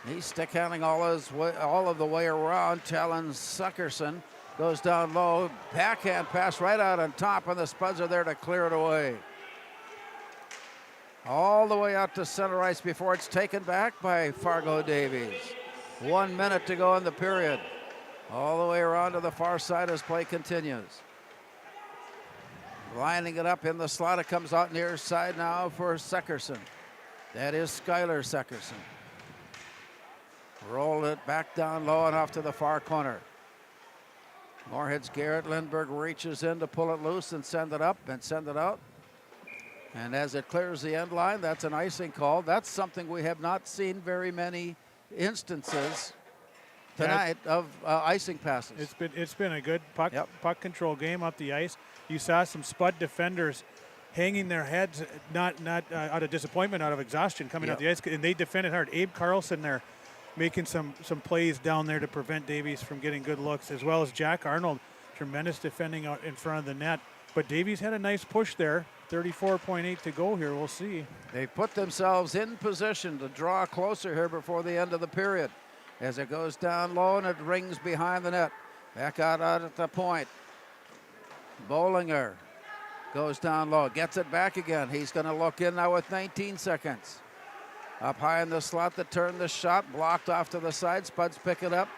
Speaker 9: He's stick handling all of the way around. Talon Suckerson goes down low, backhand pass right out on top, and the Spuds are there to clear it away. All the way out to center ice before it's taken back by Fargo Davies. 1 minute to go in the period. All the way around to the far side as play continues. Lining it up in the slot, it comes out near side now for Suckerson. That is Skylar Suckerson. Roll it back down low and off to the far corner. Moorhead's Garrett Lindbergh reaches in to pull it loose and send it up and send it out. And as it clears the end line, that's an icing call. That's something we have not seen very many instances tonight of icing passes.
Speaker 10: It's been a good puck control game up the ice. You saw some Spud defenders hanging their heads, not out of disappointment, out of exhaustion, coming out the ice, and they defended hard. Abe Carlson there making some plays down there to prevent Davies from getting good looks, as well as Jack Arnold, tremendous defending out in front of the net. But Davies had a nice push there. 34.8 to go here. We'll see.
Speaker 9: They put themselves in position to draw closer here before the end of the period. As it goes down low and it rings behind the net. Back out at the point. Bollinger goes down low, gets it back again. He's going to look in now with 19 seconds. Up high in the slot that turned the shot, blocked off to the side. Spuds pick it up.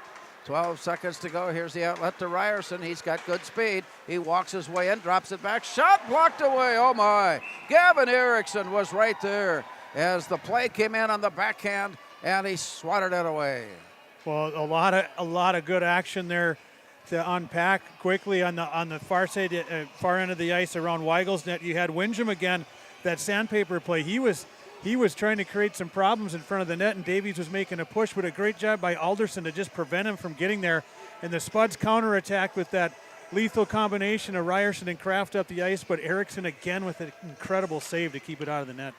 Speaker 9: 12 seconds to go. Here's the outlet to Ryerson. He's got good speed. He walks his way in, drops it back. Shot blocked away. Oh my. Gavin Erickson was right there as the play came in on the backhand and he swatted it away.
Speaker 10: Well, a lot of good action there to unpack quickly on the far side, far end of the ice around Weigel's net. You had Windham again, that sandpaper play. He was trying to create some problems in front of the net, and Davies was making a push, but a great job by Alderson to just prevent him from getting there. And the Spuds counterattacked with that lethal combination of Ryerson and Kraft up the ice, but Erickson again with an incredible save to keep it out of the net.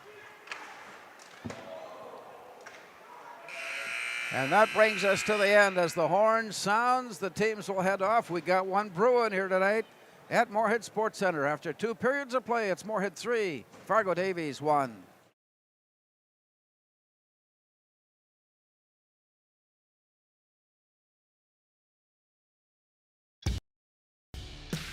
Speaker 9: And that brings us to the end. As the horn sounds, the teams will head off. We got one Bruin here tonight at Moorhead Sports Center. After 2 periods of play, it's Moorhead 3, Fargo Davies 1.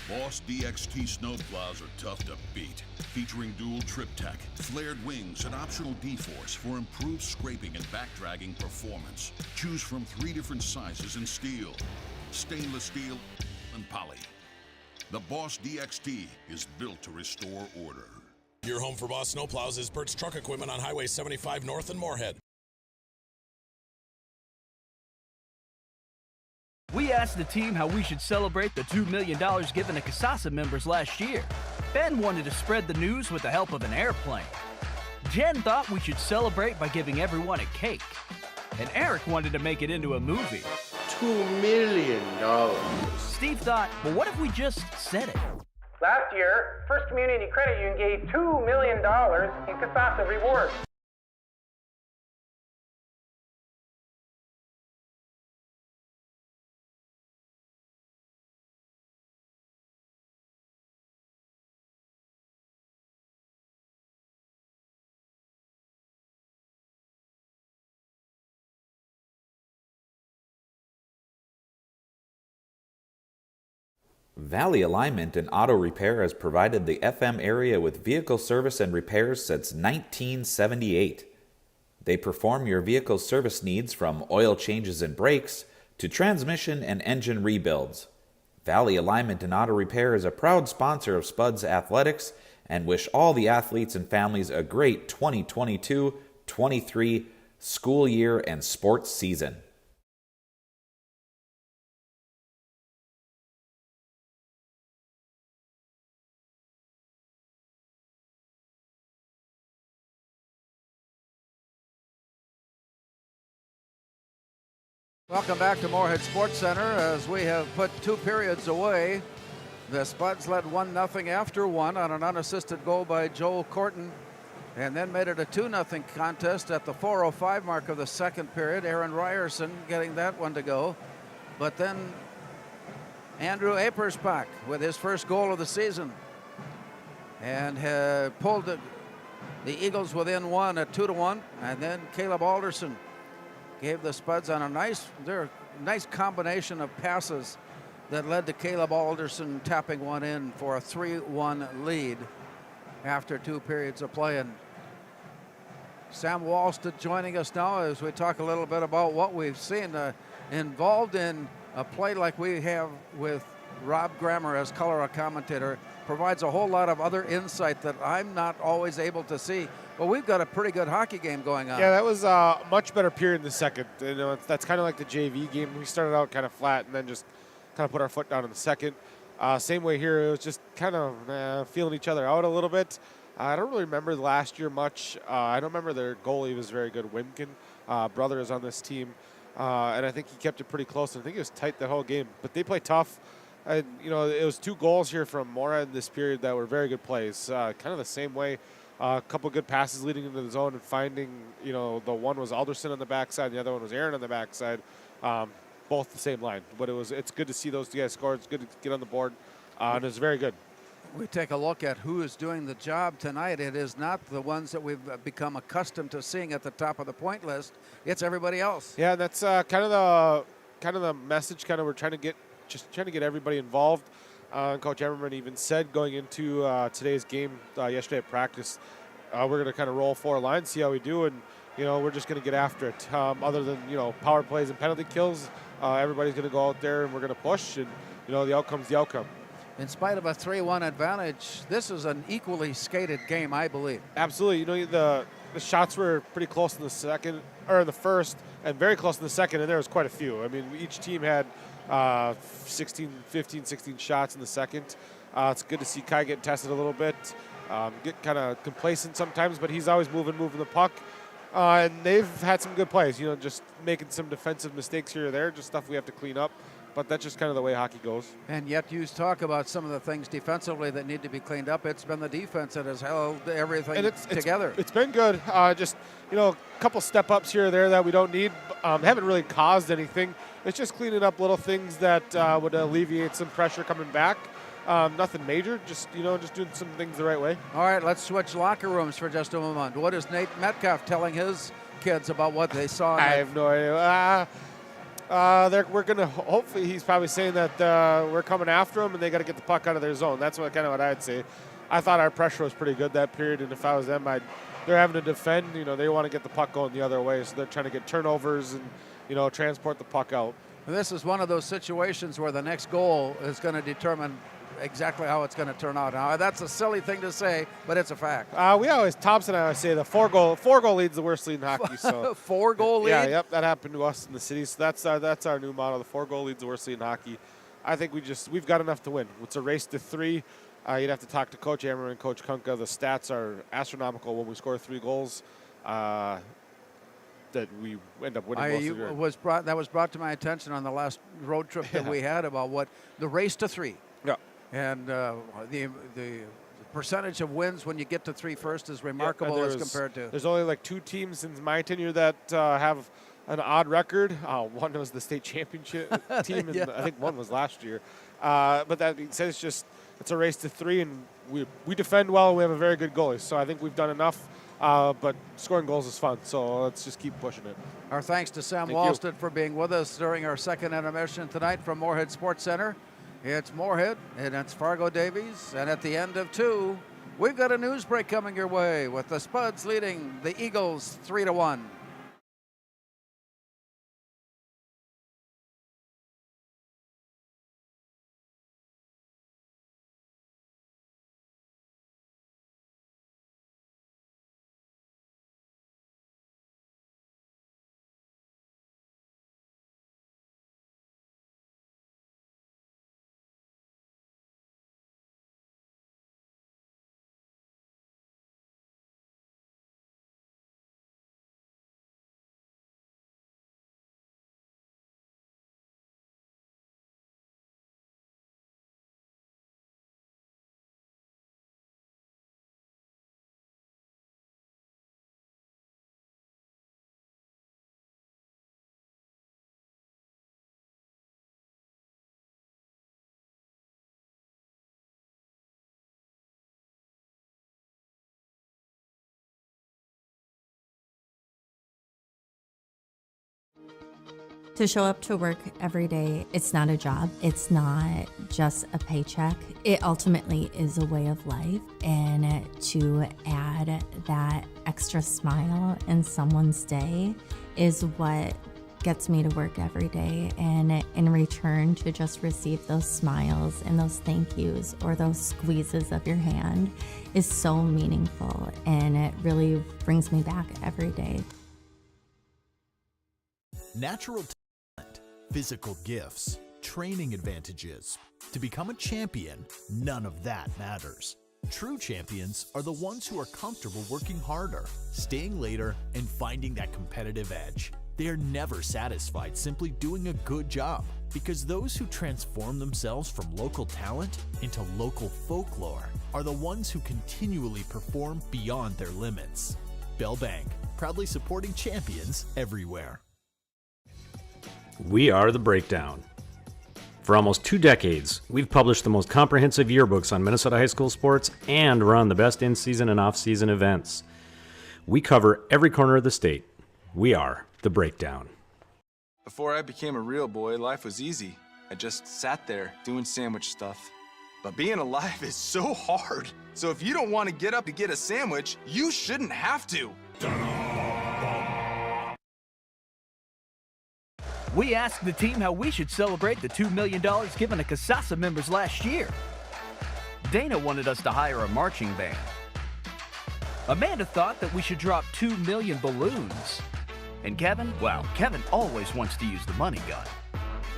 Speaker 12: Boss DXT snowplows are tough to beat. Featuring dual trip tech, flared wings, and optional D-force for improved scraping and back-dragging performance. Choose from 3 different sizes in steel, stainless steel, and poly. The Boss DXT is built to restore order.
Speaker 13: Your home for Boss snowplows is Bert's Truck Equipment on Highway 75 North in Moorhead.
Speaker 6: We asked the team how we should celebrate the $2 million given to CASASA members last year. Ben wanted to spread the news with the help of an airplane. Jen thought we should celebrate by giving everyone a cake. And Eric wanted to make it into a movie.
Speaker 14: $2 million.
Speaker 6: Steve thought, well, what if we just said it?
Speaker 7: Last year, First Community Credit Union gave $2 million in CASASA rewards.
Speaker 8: Valley Alignment and Auto Repair has provided the FM area with vehicle service and repairs since 1978. They perform your vehicle service needs from oil changes and brakes to transmission and engine rebuilds. Valley Alignment and Auto Repair is a proud sponsor of Spuds Athletics and wish all the athletes and families a great 2022-23 school year and sports season.
Speaker 9: Welcome back to Moorhead Sports Center as we have put 2 periods away. The Spuds led 1-0 after 1 on an unassisted goal by Joel Corton, and then made it a 2-0 contest at the 4:05 mark of the second period. Aaron Ryerson getting that one to go. But then Andrew Apersbach with his first goal of the season and pulled the Eagles within 1 at 2-1, and then Caleb Alderson gave the Spuds on a nice combination of passes that led to Caleb Alderson tapping one in for a 3-1 lead after 2 periods of play. And Sam Wallstead joining us now as we talk a little bit about what we've seen involved in a play like we have with Rob Grammer as color commentator. Provides a whole lot of other insight that I'm not always able to see. But we've got a pretty good hockey game going on.
Speaker 15: Yeah, that was a much better period in the second. You know, that's kind of like the JV game. We started out kind of flat and then just kind of put our foot down in the second. Same way here. It was just kind of feeling each other out a little bit. I don't really remember last year much. I don't remember their goalie was very good. Wimkin, brother, is on this team. And I think he kept it pretty close. I think it was tight the whole game. But they play tough. And, you know, it was 2 goals here from Moorhead in this period that were very good plays. Kind of the same way. A couple good passes leading into the zone and finding, you know, the one was Alderson on the backside, and the other one was Aaron on the backside. Both the same line. But it's good to see those guys score. It's good to get on the board. And it's very good.
Speaker 9: We take a look at who is doing the job tonight. It is not the ones that we've become accustomed to seeing at the top of the point list. It's everybody else.
Speaker 15: Yeah, that's kind of the message. We're trying to get everybody involved. Coach Emmerman even said going into today's game yesterday at practice, we're going to kind of roll 4 lines, see how we do, and you know we're just going to get after it. Other than power plays and penalty kills, everybody's going to go out there and we're going to push, and the outcome's the outcome.
Speaker 9: In spite of a 3-1 advantage, this is an equally skated game, I believe.
Speaker 15: Absolutely. The shots were pretty close in the first, and very close in the second, and there was quite a few. I mean, each team had 15, 16 shots in the second. It's good to see Kai getting tested a little bit, get kind of complacent sometimes, but he's always moving the puck. And they've had some good plays, just making some defensive mistakes here or there, just stuff we have to clean up. but that's just kind of the way hockey goes.
Speaker 9: And yet you talk about some of the things defensively that need to be cleaned up. It's been the defense that has held everything together.
Speaker 15: It's been good. Just, a couple step-ups here or there that we don't need. Haven't really caused anything. It's just cleaning up little things that would alleviate some pressure coming back. Nothing major, just doing some things the right way.
Speaker 9: All right, let's switch locker rooms for just a moment. What is Nate Metcalf telling his kids about what they saw?
Speaker 15: I have no idea. We're gonna. Hopefully, he's probably saying that we're coming after them and they got to get the puck out of their zone. That's what I'd say. I thought our pressure was pretty good that period, and if I was them, they're having to defend. They want to get the puck going the other way, so they're trying to get turnovers and transport the puck out.
Speaker 9: And this is one of those situations where the next goal is going to determine exactly how it's going to turn out. Now, that's a silly thing to say, but it's a fact.
Speaker 15: Thompson and I always say the four goal lead's the worst lead in hockey. So
Speaker 9: 4-goal lead?
Speaker 15: Yeah, yep, that happened to us in the city. So that's our new motto. The 4-goal lead's the worst lead in hockey. I think we've got enough to win. It's a race to 3. You'd have to talk to Coach Ammer and Coach Kunka. The stats are astronomical when we score 3 goals. That we end up winning
Speaker 9: that was brought to my attention on the last road trip that we had about what the race to 3.
Speaker 15: Yeah.
Speaker 9: And the percentage of wins when you get to 3 first is remarkable as compared to.
Speaker 15: There's only like 2 teams in my tenure that have an odd record. One was the state championship team, and I think one was last year. But that being said, it's a race to 3, and we defend well, and we have a very good goalie. So I think we've done enough. But scoring goals is fun, so let's just keep pushing it.
Speaker 9: Our thanks to Sam Walston for being with us during our second intermission tonight from Moorhead Sports Center. It's Moorhead, and it's Fargo Davies, and at the end of 2, we've got a news break coming your way with the Spuds leading the Eagles 3-1.
Speaker 2: To show up to work every day, it's not a job. It's not just a paycheck. It ultimately is a way of life. And to add that extra smile in someone's day is what gets me to work every day. And in return, to just receive those smiles and those thank yous or those squeezes of your hand is so meaningful. And it really brings me back every day.
Speaker 3: Natural talent, physical gifts, training advantages. To become a champion, none of that matters. True champions are the ones who are comfortable working harder, staying later, and finding that competitive edge. They are never satisfied simply doing a good job, because those who transform themselves from local talent into local folklore are the ones who continually perform beyond their limits. Bell Bank, proudly supporting champions everywhere.
Speaker 4: We are The Breakdown. For almost 2 decades, we've published the most comprehensive yearbooks on Minnesota high school sports and run the best in-season and off-season events. We cover every corner of the state. We are The Breakdown.
Speaker 5: Before I became a real boy, life was easy. I just sat there doing sandwich stuff. But being alive is so hard. So if you don't want to get up to get a sandwich, you shouldn't have to.
Speaker 6: We asked the team how we should celebrate the $2 million given to CASASA members last year. Dana wanted us to hire a marching band. Amanda thought that we should drop 2 million balloons. And Kevin, well, Kevin always wants to use the money gun.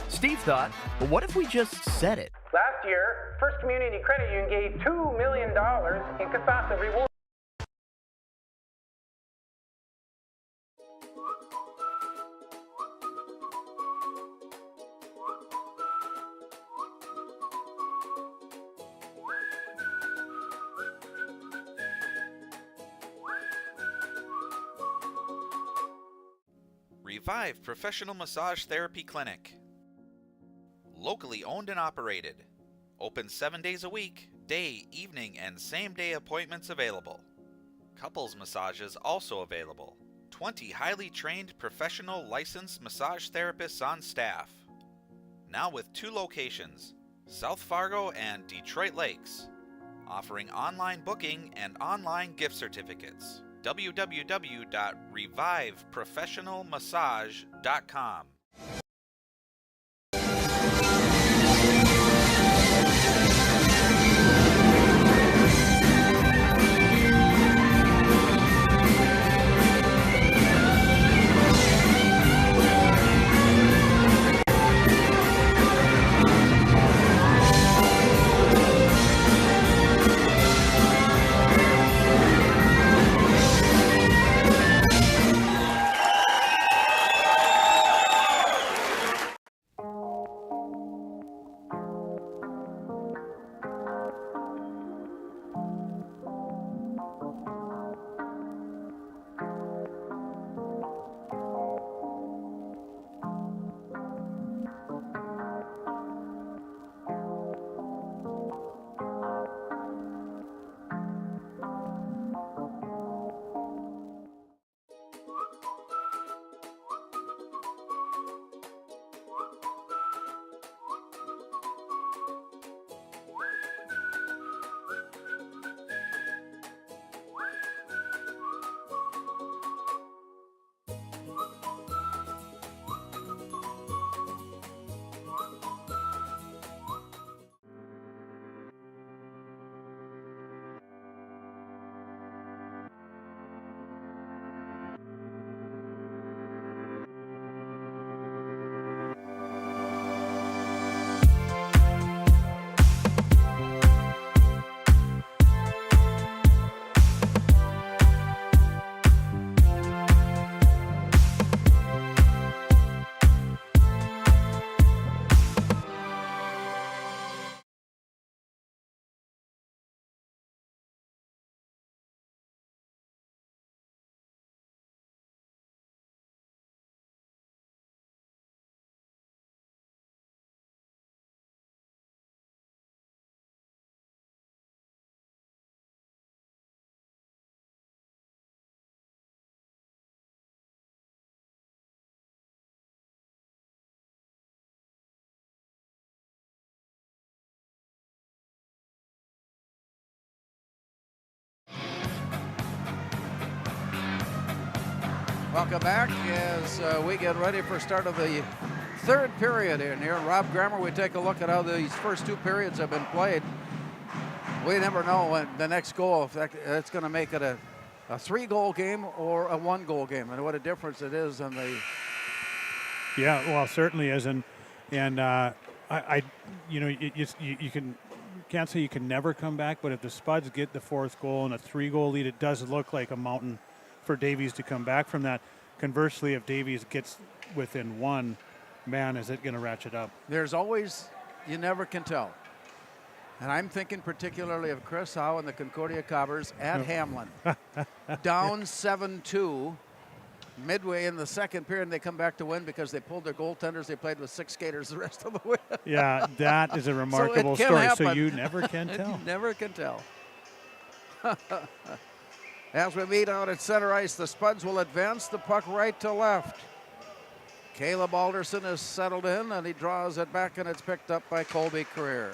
Speaker 6: Steve thought, well, what if we just said it?
Speaker 7: Last year, First Community Credit Union gave $2 million in CASASA rewards.
Speaker 8: Revive Professional Massage Therapy Clinic. Locally owned and operated. Open 7 days a week, day, evening, and same-day appointments available. Couples massages also available. 20 highly trained professional licensed massage therapists on staff. Now with 2 locations, South Fargo and Detroit Lakes, offering online booking and online gift certificates. www.reviveprofessionalmassage.com.
Speaker 9: Welcome back as we get ready for start of the third period in here. Rob Grammer, we take a look at how these first 2 periods have been played. We never know when the next goal, if it's going to make it a 3-goal game or a 1-goal game, and what a difference it is in the.
Speaker 10: Yeah, well, certainly is, and I you know, you can't say you can never come back, but if the Spuds get the 4th goal and a 3-goal lead, it does look like a mountain for Davies to come back from that. Conversely, if Davies gets within 1, man, is it going to ratchet up.
Speaker 9: There's always, you never can tell. And I'm thinking particularly of Chris Howe and the Concordia Cobbers at Hamlin. Down 7-2, midway in the second period, and they come back to win because they pulled their goaltenders. They played with 6 skaters the rest of the way.
Speaker 10: Yeah, that is a remarkable story.
Speaker 9: Happen.
Speaker 10: So you never can tell.
Speaker 9: You never can tell. As we meet out at center ice, the Spuds will advance the puck right to left. Caleb Alderson is settled in, and he draws it back, and it's picked up by Colby Career.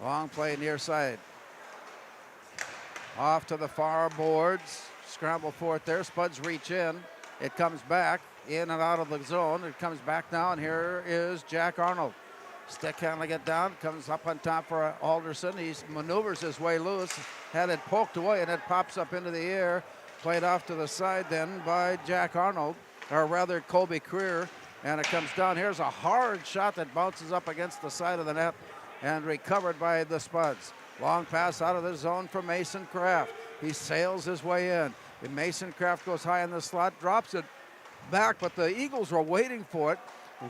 Speaker 9: Long play near side. Off to the far boards. Scramble for it there. Spuds reach in. It comes back in and out of the zone. It comes back now, and here is Jack Arnold. Stick handling it down. Comes up on top for Alderson. He maneuvers his way loose. Had it poked away, and it pops up into the air. Played off to the side then by Jack Arnold, or rather Colby Career. And it comes down. Here's a hard shot that bounces up against the side of the net and recovered by the Spuds. Long pass out of the zone for Mason Kraft. He sails his way in. And Mason Kraft goes high in the slot, drops it back, but the Eagles were waiting for it.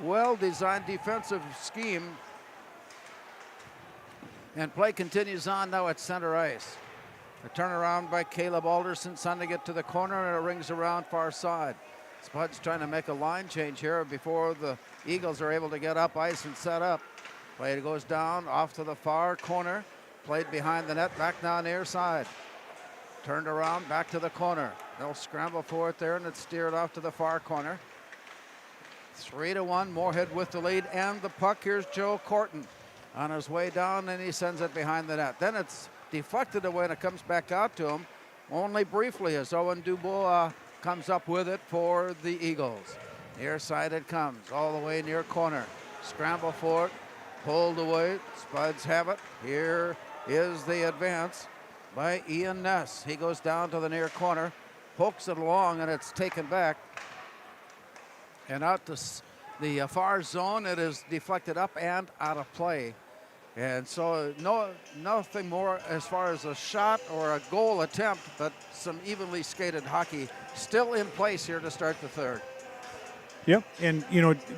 Speaker 9: Well-designed defensive scheme. And play continues on now at center ice. A turnaround by Caleb Alderson, sending it to the corner, and it rings around far side. Spuds trying to make a line change here before the Eagles are able to get up ice and set up. Play goes down off to the far corner. Played behind the net, back now near side. Turned around, back to the corner. They'll scramble for it there, and it's steered off to the far corner. 3-1, Moorhead with the lead and the puck. Here's Joe Corton on his way down, and he sends it behind the net. Then it's deflected away, and it comes back out to him only briefly as Owen Dubois comes up with it for the Eagles. Near side it comes, all the way near corner. Scramble for it, pulled away. Spuds have it. Here is the advance by Ian Ness. He goes down to the near corner, pokes it along, and it's taken back. And out to the far zone, it is deflected up and out of play. And so nothing more as far as a shot or a goal attempt, but some evenly skated hockey still in place here to start the third.
Speaker 10: Yep, and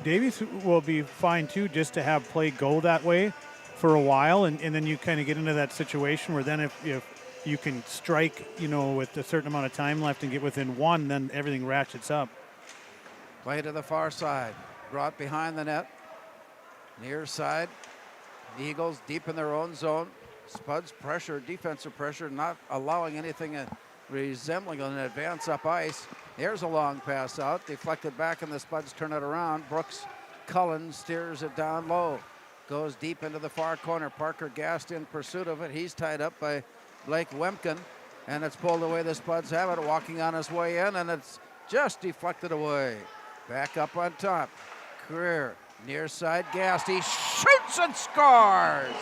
Speaker 10: Davies will be fine too, just to have play go that way for a while, and then you kind of get into that situation where then if you can strike, with a certain amount of time left and get within one, then everything ratchets up.
Speaker 9: Play to the far side, brought behind the net, near side. The Eagles deep in their own zone. Spuds pressure, defensive pressure, not allowing anything resembling an advance up ice. There's a long pass out, deflected back, and the Spuds turn it around. Brooks Cullen steers it down low. Goes deep into the far corner. Parker Gast in pursuit of it. He's tied up by Blake Wemken, and it's pulled away. The Spuds have it, walking on his way in, and it's just deflected away. Back up on top. Career, near side, Gast. He shoots and scores!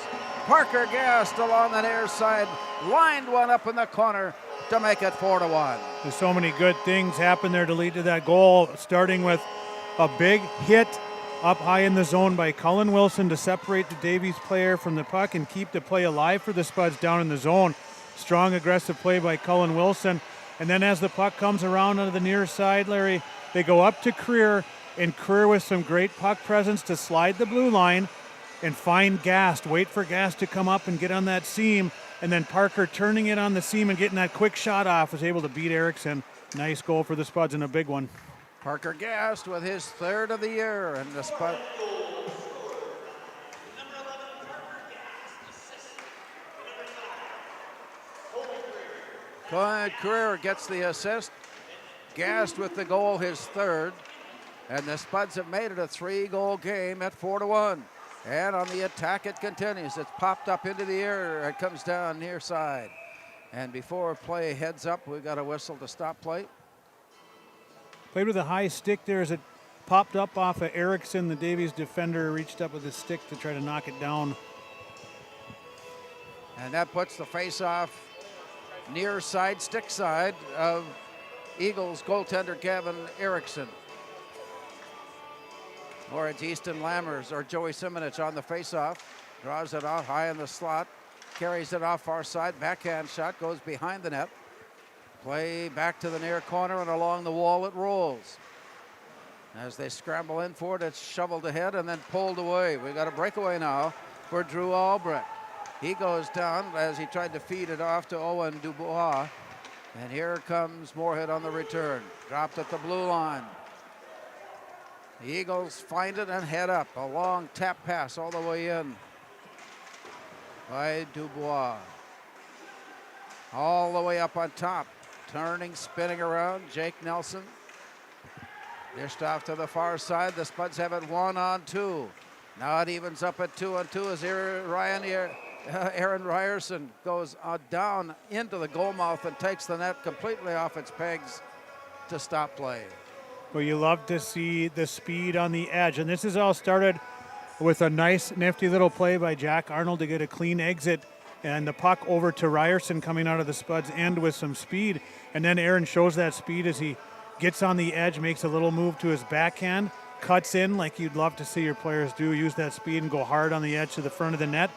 Speaker 9: Parker Gast along the near side, lined one up in the corner to make it 4-1.
Speaker 10: There's so many good things happen there to lead to that goal, starting with a big hit up high in the zone by Cullen Wilson to separate the Davies player from the puck and keep the play alive for the Spuds down in the zone. Strong, aggressive play by Cullen Wilson. And then as the puck comes around onto the near side, Larry, they go up to Creer, and Creer with some great puck presence to slide the blue line and find Gast. Wait for Gast to come up and get on that seam, and then Parker turning it on the seam and getting that quick shot off was able to beat Erickson. Nice goal for the Spuds and a big one.
Speaker 9: Parker Gast with his third of the year, and the Spuds. Career gets the assist. Gast with the goal, his third. And the Spuds have made it a 3-goal game at 4-1. And on the attack it continues. It's popped up into the air. It comes down near side. And before play heads up, we've got a whistle to stop play.
Speaker 10: Played with a high stick there as it popped up off of Erickson. The Davies defender reached up with his stick to try to knock it down.
Speaker 9: And that puts the face-off near side, stick side of Eagles goaltender Gavin Erickson. Or it's Easton Lammers or Joey Simonich on the face-off. Draws it out high in the slot. Carries it off far side. Backhand shot goes behind the net. Play back to the near corner, and along the wall it rolls. As they scramble in for it, it's shoveled ahead and then pulled away. We got a breakaway now for Drew Albrecht. He goes down as he tried to feed it off to Owen Dubois. And here comes Moorhead on the return. Dropped at the blue line. The Eagles find it and head up. A long tap pass all the way in by Dubois. All the way up on top. Turning, spinning around, Jake Nelson. Dished off to the far side. The Spuds have it 1-on-2. Now it evens up at 2-on-2 as Aaron Ryerson goes down into the goal mouth and takes the net completely off its pegs to stop play.
Speaker 10: Well, you love to see the speed on the edge. And this has all started with a nice, nifty little play by Jack Arnold to get a clean exit. And the puck over to Ryerson coming out of the Spuds end with some speed. And then Aaron shows that speed as he gets on the edge, makes a little move to his backhand, cuts in like you'd love to see your players do, use that speed and go hard on the edge to the front of the net.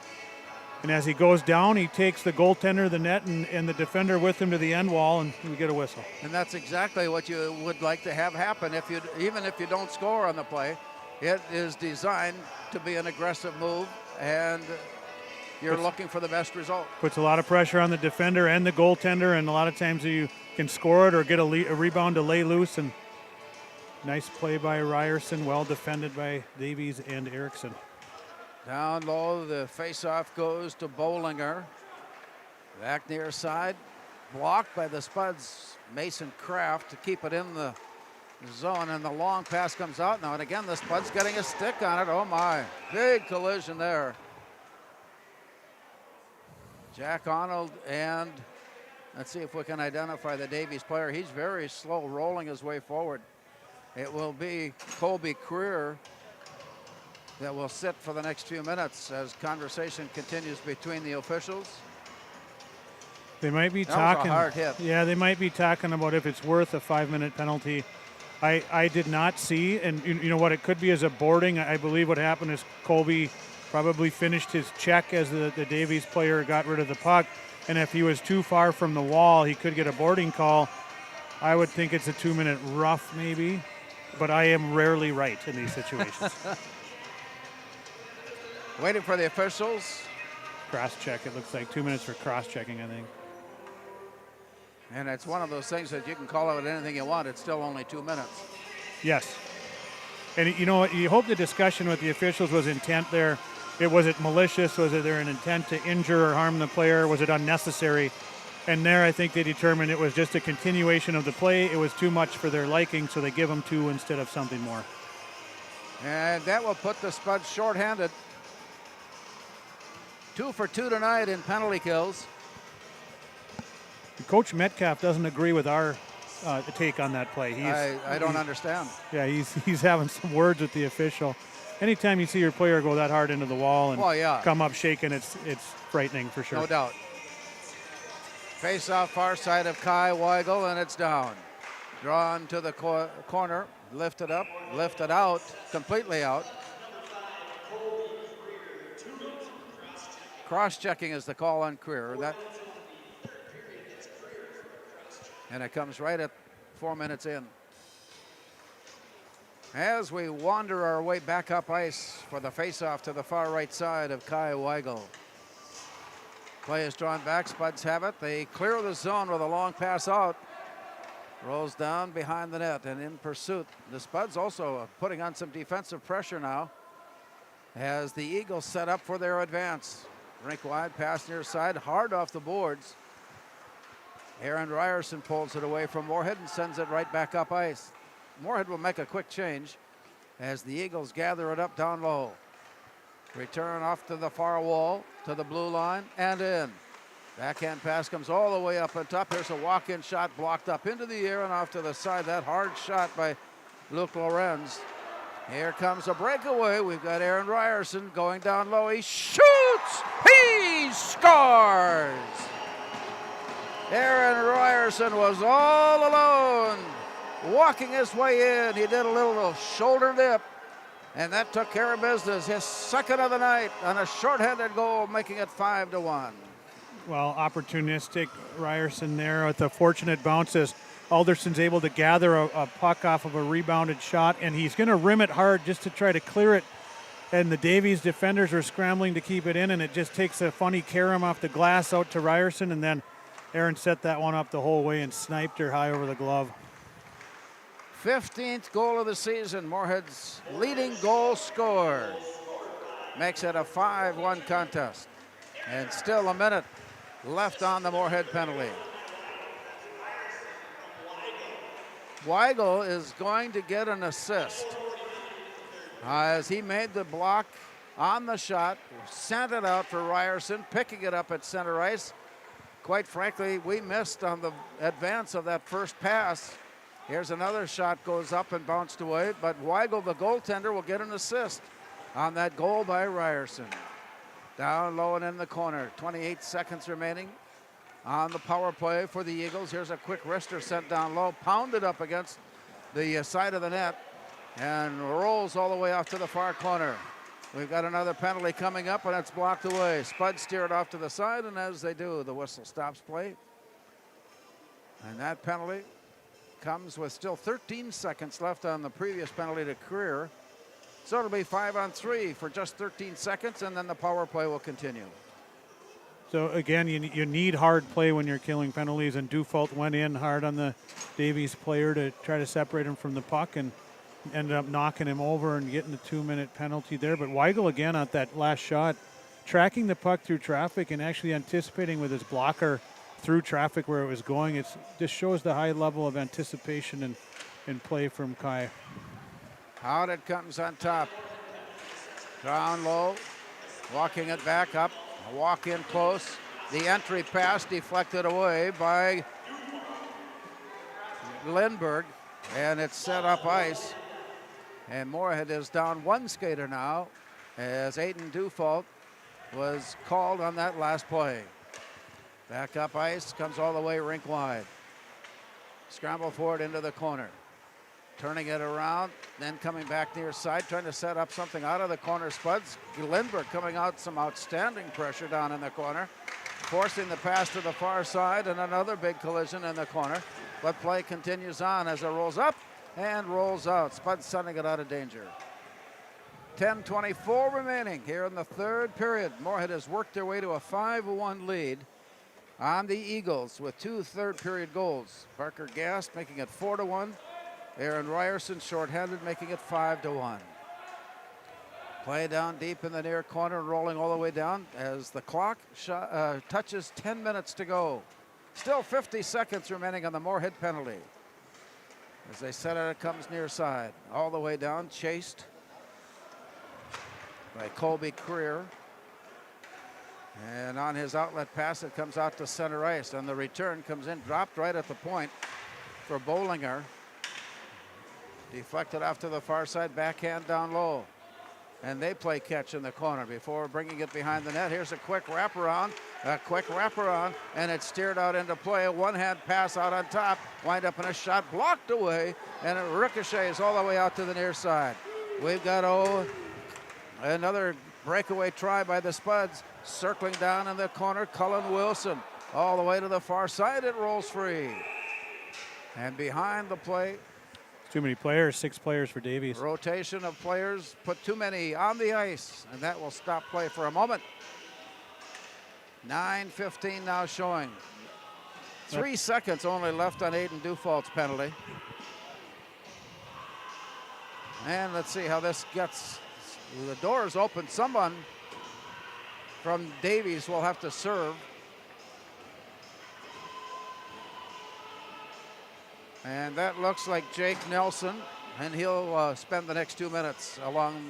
Speaker 10: And as he goes down, he takes the goaltender, the net, and the defender with him to the end wall, and we get a whistle.
Speaker 9: And that's exactly what you would like to have happen. Even if you don't score on the play, it is designed to be an aggressive move, and you're looking for the best result.
Speaker 10: Puts a lot of pressure on the defender and the goaltender, and a lot of times you can score it or get a rebound to lay loose. And Nice play by Ryerson, well defended by Davies and Erickson.
Speaker 9: Down low, the face-off goes to Bollinger. Back near side, blocked by the Spuds, Mason Kraft to keep it in the zone, and the long pass comes out now, and again the Spuds getting a stick on it. Oh my, big collision there. Jack Arnold, and let's see if we can identify the Davies player. He's very slow rolling his way forward. It will be Colby Creer that will sit for the next few minutes as conversation continues between the officials.
Speaker 10: They might be
Speaker 9: That was
Speaker 10: talking.
Speaker 9: a hard hit.
Speaker 10: Yeah, they might be talking about if it's worth a 5-minute penalty. I did not see, and you know what it could be as a boarding. I believe what happened is Colby probably finished his check as the Davies player got rid of the puck, and if he was too far from the wall, he could get a boarding call. I would think it's a 2-minute rough maybe, but I am rarely right in these situations.
Speaker 9: Waiting for the officials.
Speaker 10: Cross-check, it looks like 2 minutes for cross-checking, I think.
Speaker 9: And it's one of those things that you can call out anything you want. It's still only 2 minutes.
Speaker 10: Yes. And you know what, you hope the discussion with the officials was intent there. Was it malicious? Was it there an intent to injure or harm the player? Was it unnecessary? And there I think they determined it was just a continuation of the play. It was too much for their liking, so they give them 2 instead of something more.
Speaker 9: And that will put the Spuds shorthanded. 2 for 2 tonight in penalty kills.
Speaker 10: Coach Metcalf doesn't agree with our take on that play.
Speaker 9: I don't understand.
Speaker 10: Yeah, he's having some words with the official. Anytime you see your player go that hard into the wall and come up shaking, it's frightening for sure.
Speaker 9: No doubt. Face off far side of Kai Weigel, and it's down. Drawn to the corner, lifted up, lifted out, completely out. Cross-checking is the call on Creer. And it comes right at 4 minutes in. As we wander our way back up ice for the face-off to the far right side of Kai Weigel. Play is drawn back, Spuds have it. They clear the zone with a long pass out. Rolls down behind the net and in pursuit. The Spuds also putting on some defensive pressure now as the Eagles set up for their advance. Rink wide, pass near side, hard off the boards. Aaron Ryerson pulls it away from Moorhead and sends it right back up ice. Moorhead will make a quick change as the Eagles gather it up down low. Return off to the far wall, to the blue line, and in. Backhand pass comes all the way up on top. Here's a walk-in shot blocked up into the air and off to the side. That hard shot by Luke Lorenz. Here comes a breakaway. We've got Aaron Ryerson going down low. He shoots! He scores! Aaron Ryerson was all alone, walking his way in. He did a little shoulder dip, and that took care of business. His second of the night on a shorthanded goal, making it 5-1.
Speaker 10: Well, opportunistic Ryerson there with the fortunate bounces. Alderson's able to gather a puck off of a rebounded shot, and he's going to rim it hard just to try to clear it. And the Davies defenders are scrambling to keep it in, and it just takes a funny carom off the glass out to Ryerson, and then Aaron set that one up the whole way and sniped her high over the glove.
Speaker 9: 15th goal of the season. Moorhead's leading goal scorer. Makes it a 5-1 contest. And still a minute left on the Moorhead penalty. Weigel is going to get an assist as he made the block on the shot, sent it out for Ryerson, picking it up at center ice. Quite frankly, we missed on the advance of that first pass. Here's another shot, goes up and bounced away, but Weigel, the goaltender, will get an assist on that goal by Ryerson. Down low and in the corner, 28 seconds remaining on the power play for the Eagles. Here's a quick wrister sent down low, pounded up against the side of the net, and rolls all the way off to the far corner. We've got another penalty coming up, and it's blocked away. Spuds steer it off to the side, and as they do, the whistle stops play. And that penalty comes with still 13 seconds left on the previous penalty to Creer. So it'll be 5-on-3 for just 13 seconds, and then the power play will continue.
Speaker 10: So again, you need hard play when you're killing penalties, and Dufault went in hard on the Davies player to try to separate him from the puck, and ended up knocking him over and getting the 2-minute penalty there. But Weigel again on that last shot, tracking the puck through traffic and actually anticipating with his blocker through traffic where it was going. It just shows the high level of anticipation and play from Kai.
Speaker 9: Out it comes on top. Down low, walking it back up, a walk in close. The entry pass deflected away by Lindbergh, and it's set up ice. And Moorhead is down one skater now, as Aiden Dufault was called on that last play. Back up ice, comes all the way rink wide. Scramble forward into the corner. Turning it around, then coming back near side, trying to set up something out of the corner. Spuds. Lindbergh coming out, some outstanding pressure down in the corner, forcing the pass to the far side, and another big collision in the corner. But play continues on as it rolls up and rolls out. Spuds sending it out of danger. 10:24 remaining here in the third period. Moorhead has worked their way to a 5-1 lead on the Eagles with 2 third-period goals. Parker Gast making it 4-1. Aaron Ryerson shorthanded, making it 5-1. Play down deep in the near corner, rolling all the way down as the clock touches 10 minutes to go. Still 50 seconds remaining on the Moorhead penalty. As they set it, it comes near side. All the way down, chased by Colby Creer. And on his outlet pass, it comes out to center ice. And the return comes in, dropped right at the point for Bollinger. Deflected off to the far side, backhand down low. And they play catch in the corner before bringing it behind the net. Here's a quick wraparound, and it's steered out into play. A one-hand pass out on top, wind up in a shot blocked away, and it ricochets all the way out to the near side. We've got another breakaway try by the Spuds, circling down in the corner. Cullen Wilson all the way to the far side. It rolls free. And behind the play,
Speaker 10: Too many players, 6 players for Davies.
Speaker 9: rotation of players, put too many on the ice, and that will stop play for a moment. 9:15 now showing. 3 seconds only left on Aiden Dufault's penalty. And let's see how this gets. The doors open. Someone from Davies will have to serve. And that looks like Jake Nelson, and he'll spend the next 2 minutes along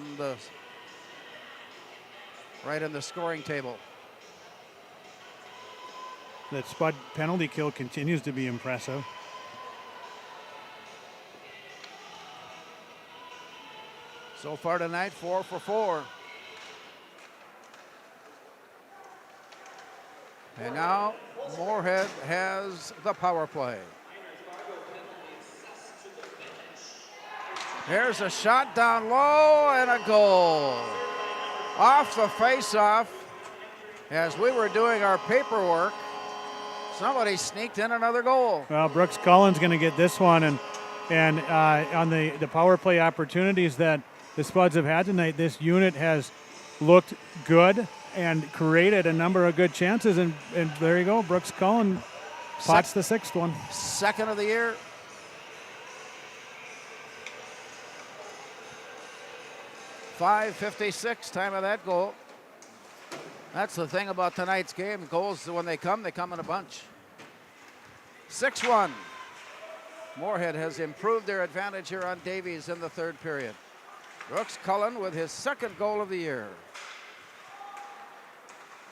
Speaker 9: right in the scoring table.
Speaker 10: That Spud penalty kill continues to be impressive.
Speaker 9: So far tonight, 4 for 4. And now Moorhead has the power play. Here's a shot down low and a goal. Off the face-off, as we were doing our paperwork, somebody sneaked in another goal.
Speaker 10: Well, Brooks Cullen's going to get this one, and on the power play opportunities that the Spuds have had tonight, this unit has looked good and created a number of good chances, and there you go, Brooks Cullen pots the 6th one.
Speaker 9: Second of the year. .556 time of that goal. That's the thing about tonight's game. Goals, when they come in a bunch. 6-1. Moorhead has improved their advantage here on Davies in the third period. Brooks Cullen with his 2nd goal of the year.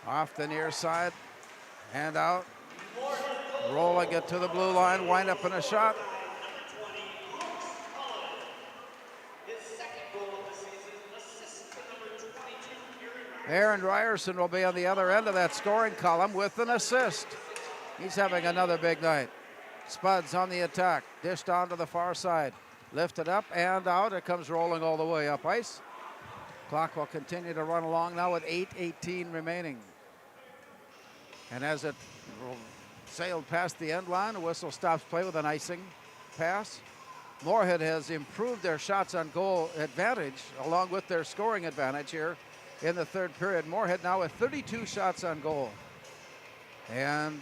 Speaker 9: Off the near side, hand out. Rolling it to the blue line, wind up in a shot. Aaron Ryerson will be on the other end of that scoring column with an assist. He's having another big night. Spuds on the attack, dished on to the far side. Lifted up and out, it comes rolling all the way up ice. Clock will continue to run along now with 8:18 remaining. And as it sailed past the end line, a whistle stops play with an icing pass. Moorhead has improved their shots on goal advantage along with their scoring advantage here in the third period. Moorhead now with 32 shots on goal. And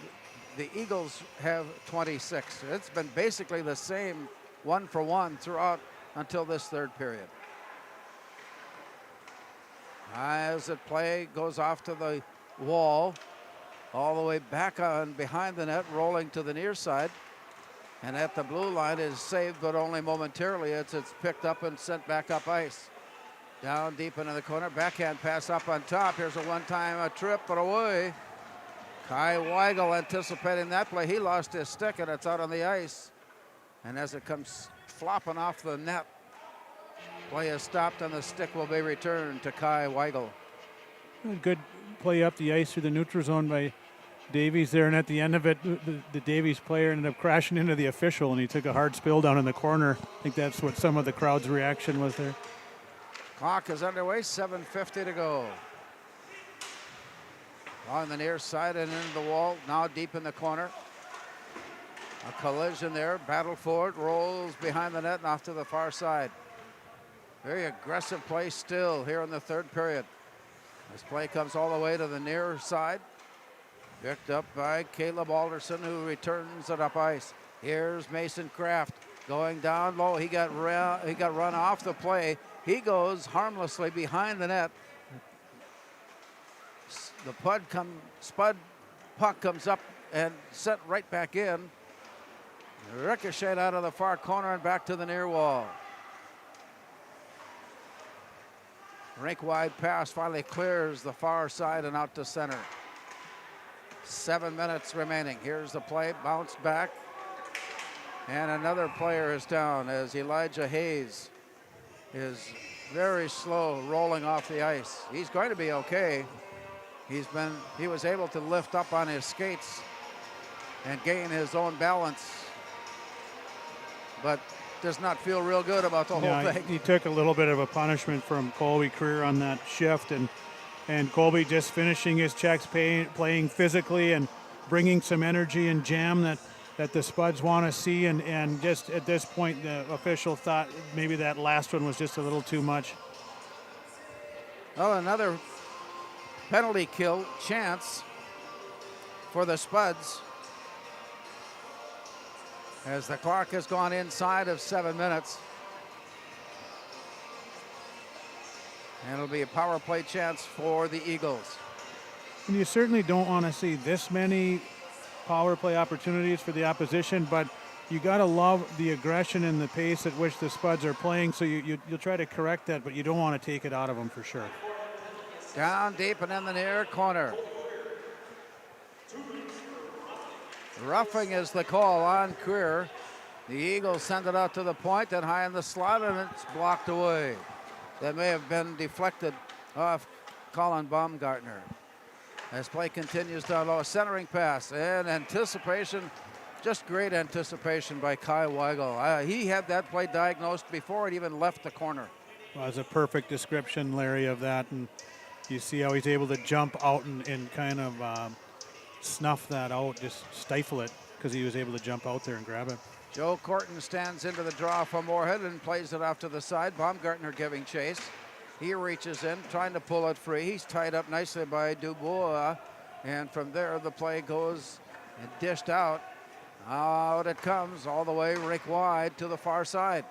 Speaker 9: the Eagles have 26. It's been basically the same 1-for-1 throughout until this third period. As the play goes off to the wall, all the way back on behind the net, rolling to the near side. And at the blue line is saved, but only momentarily. It's picked up and sent back up ice. Down deep into the corner, backhand pass up on top. Here's a one-time trip, but away. Kai Weigel anticipating that play. He lost his stick, and it's out on the ice. And as it comes flopping off the net, play is stopped, and the stick will be returned to Kai Weigel.
Speaker 10: Good play up the ice through the neutral zone by Davies there, and at the end of it, the Davies player ended up crashing into the official, and he took a hard spill down in the corner. I think that's what some of the crowd's reaction was there.
Speaker 9: Clock is underway, 7:50 to go. On the near side and into the wall, now deep in the corner. A collision there, battle for it, rolls behind the net and off to the far side. Very aggressive play still here in the third period. This play comes all the way to the near side. Picked up by Caleb Alderson, who returns it up ice. Here's Mason Kraft going down low. He got run off the play. He goes harmlessly behind the net. The Spud puck comes up and sent right back in. Ricocheted out of the far corner and back to the near wall. Rink-wide pass finally clears the far side and out to center. 7 minutes remaining. Here's the play, bounced back. And another player is down as Elijah Hayes is very slow rolling off the ice. He's going to be okay. He was able to lift up on his skates and gain his own balance, but does not feel real good about the whole thing.
Speaker 10: He took a little bit of a punishment from Colby Creer on that shift, and Colby just finishing his checks, playing physically and bringing some energy and jam that the Spuds want to see, and just at this point the official thought maybe that last one was just a little too much.
Speaker 9: Well, another penalty kill chance for the Spuds as the clock has gone inside of 7 minutes. And it'll be a power play chance for the Eagles.
Speaker 10: And you certainly don't want to see this many power play opportunities for the opposition, but you got to love the aggression and the pace at which the Spuds are playing, so you'll try to correct that, but you don't want to take it out of them for sure.
Speaker 9: Down deep and in the near corner. Roughing is the call on Creer. The Eagles send it out to the point and high in the slot, and it's blocked away. That may have been deflected off Colin Baumgartner. As play continues down low, centering pass and anticipation, just great anticipation by Kai Weigel. He had that play diagnosed before it even left the corner.
Speaker 10: Well, it's a perfect description, Larry, of that, and you see how he's able to jump out and kind of snuff that out, just stifle it, because he was able to jump out there and grab it.
Speaker 9: Joe Corton stands into the draw for Moorhead and plays it off to the side. Baumgartner giving chase. He reaches in, trying to pull it free. He's tied up nicely by Dubois. And from there, the play goes and dished out. Out it comes all the way rink wide to the far side.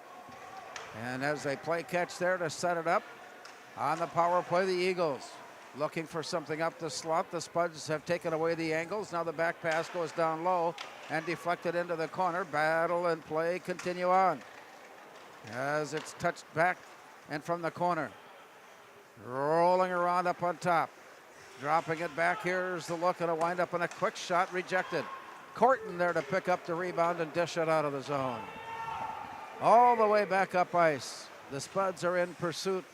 Speaker 9: And as they play catch there to set it up, on the power play, the Eagles looking for something up the slot. The Spuds have taken away the angles. Now the back pass goes down low and deflected into the corner. Battle and play continue on as it's touched back and from the corner. Rolling around up on top. Dropping it back. Here's the look, and a wind up and a quick shot rejected. Corton there to pick up the rebound and dish it out of the zone. All the way back up ice. The Spuds are in pursuit.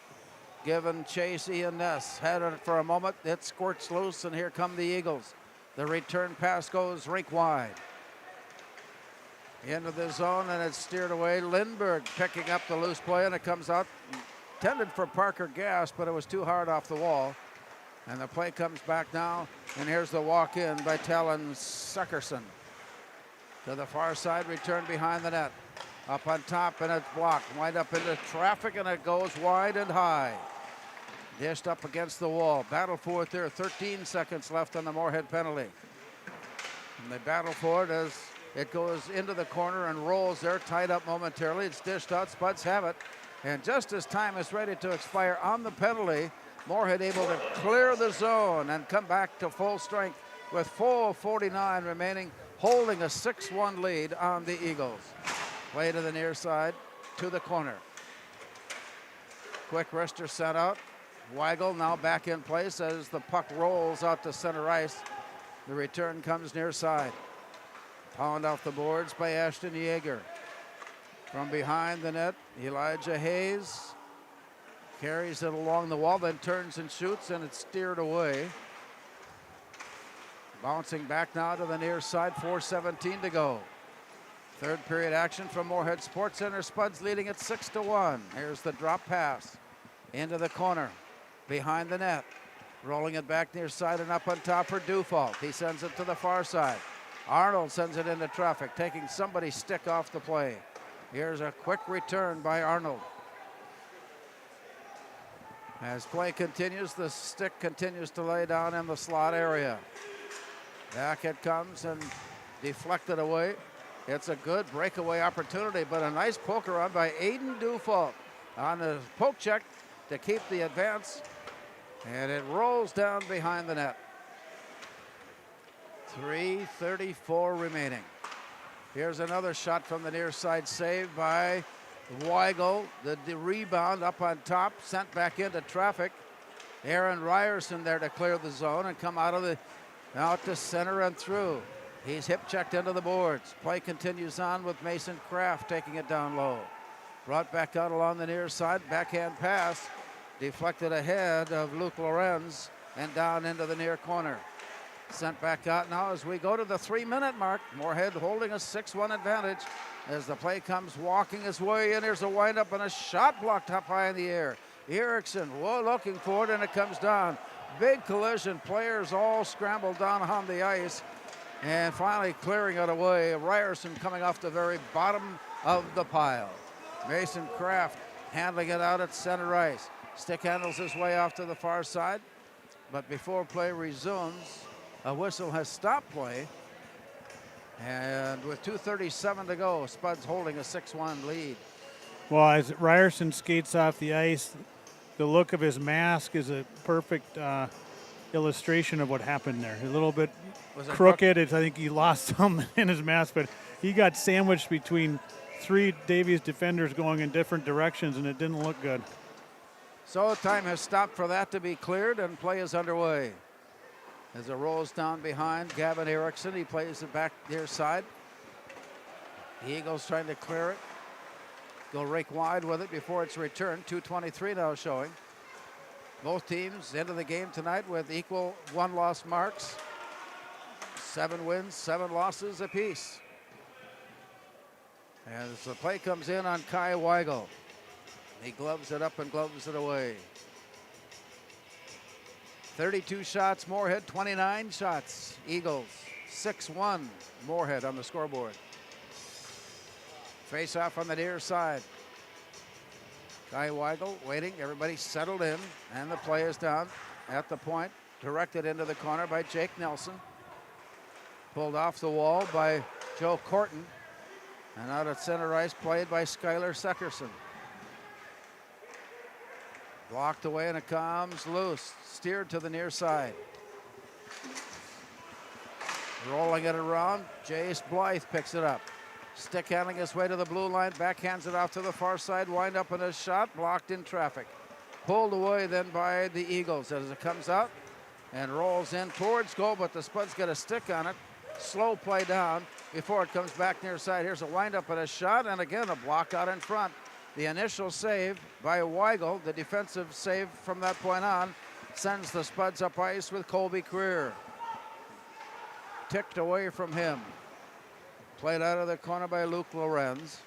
Speaker 9: Given chase, Ian Ness had it for a moment. It squirts loose, and here come the Eagles. The return pass goes rink wide. Into the zone, and it's steered away. Lindbergh picking up the loose play, and it comes out. Intended for Parker Gass, but it was too hard off the wall. And the play comes back now, and here's the walk-in by Talon Suckerson. To the far side, return behind the net. Up on top, and it's blocked. Wind up into traffic, and it goes wide and high. Dished up against the wall. Battle for it there. 13 seconds left on the Moorhead penalty. And they battle for it as It goes into the corner and rolls there, tied up momentarily. It's dished out. Spuds have it. And just as time is ready to expire on the penalty, Moorhead able to clear the zone and come back to full strength with 4:49 remaining, holding a 6-1 lead on the Eagles. Play to the near side, to the corner. Quick wrister sent out. Weigel now back in place as the puck rolls out to center ice. The return comes near side. Pound off the boards by Ashton Yeager. From behind the net, Elijah Hayes carries it along the wall, then turns and shoots, and it's steered away. Bouncing back now to the near side, 4:17 to go. Third period action from Moorhead Sports Center. Spuds leading at 6-1. Here's the drop pass into the corner, behind the net. Rolling it back near side and up on top for Dufault. He sends it to the far side. Arnold sends it into traffic, taking somebody's stick off the play. Here's a quick return by Arnold. As play continues, the stick continues to lay down in the slot area. Back it comes and deflected away. It's a good breakaway opportunity, but a nice poker on by Aiden Dufault on the poke check to keep the advance, and it rolls down behind the net. 3:34 remaining. Here's another shot from the near side, saved by Weigel. The rebound up on top, sent back into traffic. Aaron Ryerson there to clear the zone and come out to center and through. He's hip checked into the boards. Play continues on with Mason Kraft taking it down low. Brought back out along the near side, backhand pass, deflected ahead of Luke Lorenz and down into the near corner. Sent back out now as we go to the 3-minute mark. Moorhead holding a 6-1 advantage as the play comes walking his way in. Here's a windup and a shot blocked up high in the air. Erickson, looking for it, and it comes down. Big collision. Players all scrambled down on the ice and finally clearing it away. Ryerson coming off the very bottom of the pile. Mason Kraft handling it out at center ice. Stick handles his way off to the far side, but before play resumes, a whistle has stopped play, and with 2:37 to go, Spuds holding a 6-1 lead.
Speaker 10: Well, as Ryerson skates off the ice, the look of his mask is a perfect illustration of what happened there. A little bit crooked. I think he lost some in his mask, but he got sandwiched between 3 Davies defenders going in different directions, and it didn't look good.
Speaker 9: So time has stopped for that to be cleared, and play is underway. As it rolls down behind Gavin Erickson, he plays it back near side. The Eagles trying to clear it. Go rake wide with it before it's returned. 2:23 now showing. Both teams into the game tonight with equal 1-loss marks. 7 wins, 7 losses apiece. As the play comes in on Kai Weigel. He gloves it up and gloves it away. 32 shots, Moorhead, 29 shots. Eagles, 6-1, Moorhead on the scoreboard. Face off on the near side. Kai Weigel waiting, everybody settled in, and the play is down at the point. Directed into the corner by Jake Nelson. Pulled off the wall by Joe Corton. And out at center ice, played by Skylar Seckerson. Blocked away and it comes loose. Steered to the near side. Rolling it around, Jace Blythe picks it up. Stick handling his way to the blue line, backhands it off to the far side, wind up in a shot, blocked in traffic. Pulled away then by the Eagles as it comes out and rolls in towards goal, but the Spuds get a stick on it. Slow play down before it comes back near side. Here's a wind up and a shot, and again a block out in front. The initial save by Weigel, the defensive save from that point on, sends the Spuds up ice with Colby Creer. Ticked away from him. Played out of the corner by Luke Lorenz.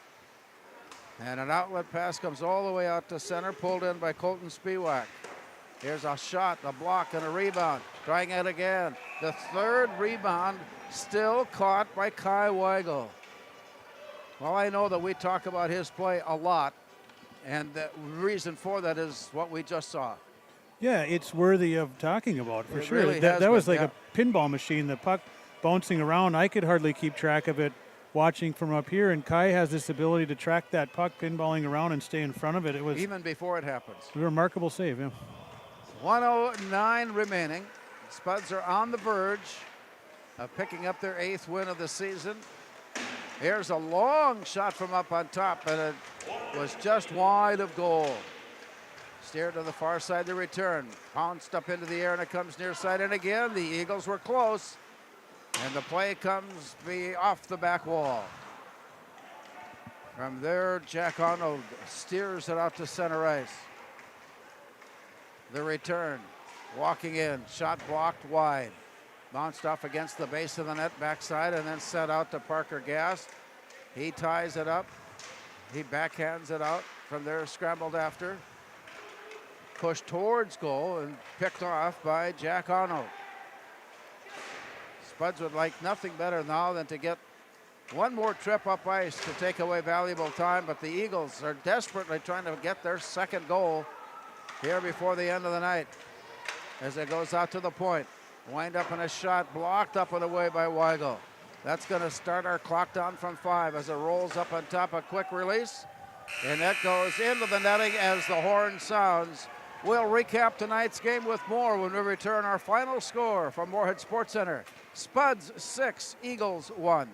Speaker 9: And an outlet pass comes all the way out to center, pulled in by Colton Spiewak. Here's a shot, a block, and a rebound. Trying it again. The third rebound still caught by Kai Weigel. Well, I know that we talk about his play a lot, and the reason for that is what we just saw.
Speaker 10: Yeah, it's worthy of talking about for sure.
Speaker 9: Really
Speaker 10: that was like a pinball machine, the puck bouncing around. I could hardly keep track of it watching from up here, and Kai has this ability to track that puck pinballing around and stay in front of it. It was
Speaker 9: even before it happens.
Speaker 10: A remarkable save, yeah.
Speaker 9: 1:09 remaining. Spuds are on the verge of picking up their 8th win of the season. Here's a long shot from up on top, and it was just wide of goal. Steered to the far side, the return. Pounced up into the air, and it comes near side. And again, the Eagles were close. And the play comes off the back wall. From there, Jack Arnold steers it out to center ice. The return, walking in, shot blocked wide. Bounced off against the base of the net, backside, and then sent out to Parker Gast. He ties it up. He backhands it out. From there, scrambled after. Pushed towards goal and picked off by Jack Arnold. Spuds would like nothing better now than to get one more trip up ice to take away valuable time, but the Eagles are desperately trying to get their second goal here before the end of the night. As it goes out to the point, wind up in a shot, blocked up and away by Weigel. That's going to start our clock down from 5 as it rolls up on top, a quick release, and that goes into the netting as the horn sounds. We'll recap tonight's game with more when we return. Our final score from Moorhead Sports Center. Spuds 6, Eagles 1.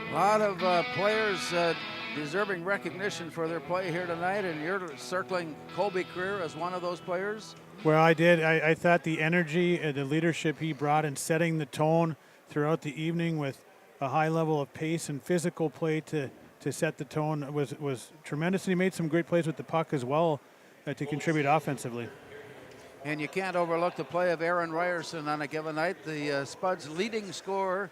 Speaker 9: A lot of players deserving recognition for their play here tonight, and you're circling Colby Creer as one of those players.
Speaker 10: Well, I did. I thought the energy and the leadership he brought in setting the tone throughout the evening with a high level of pace and physical play to set the tone was tremendous. And he made some great plays with the puck as well to contribute offensively.
Speaker 9: And you can't overlook the play of Aaron Ryerson on a given night. The Spuds' leading scorer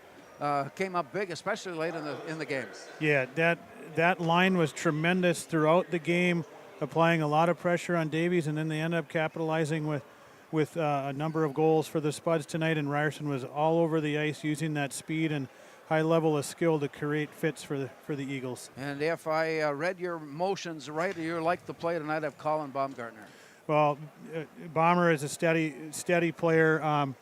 Speaker 9: came up big, especially late in the game.
Speaker 10: Yeah, that line was tremendous throughout the game, applying a lot of pressure on Davies, and then they end up capitalizing with a number of goals for the Spuds tonight. And Ryerson was all over the ice, using that speed and high level of skill to create fits for the Eagles.
Speaker 9: And if I read your motions right, you like the play tonight of Colin Baumgartner.
Speaker 10: Well, Bomber is a steady player.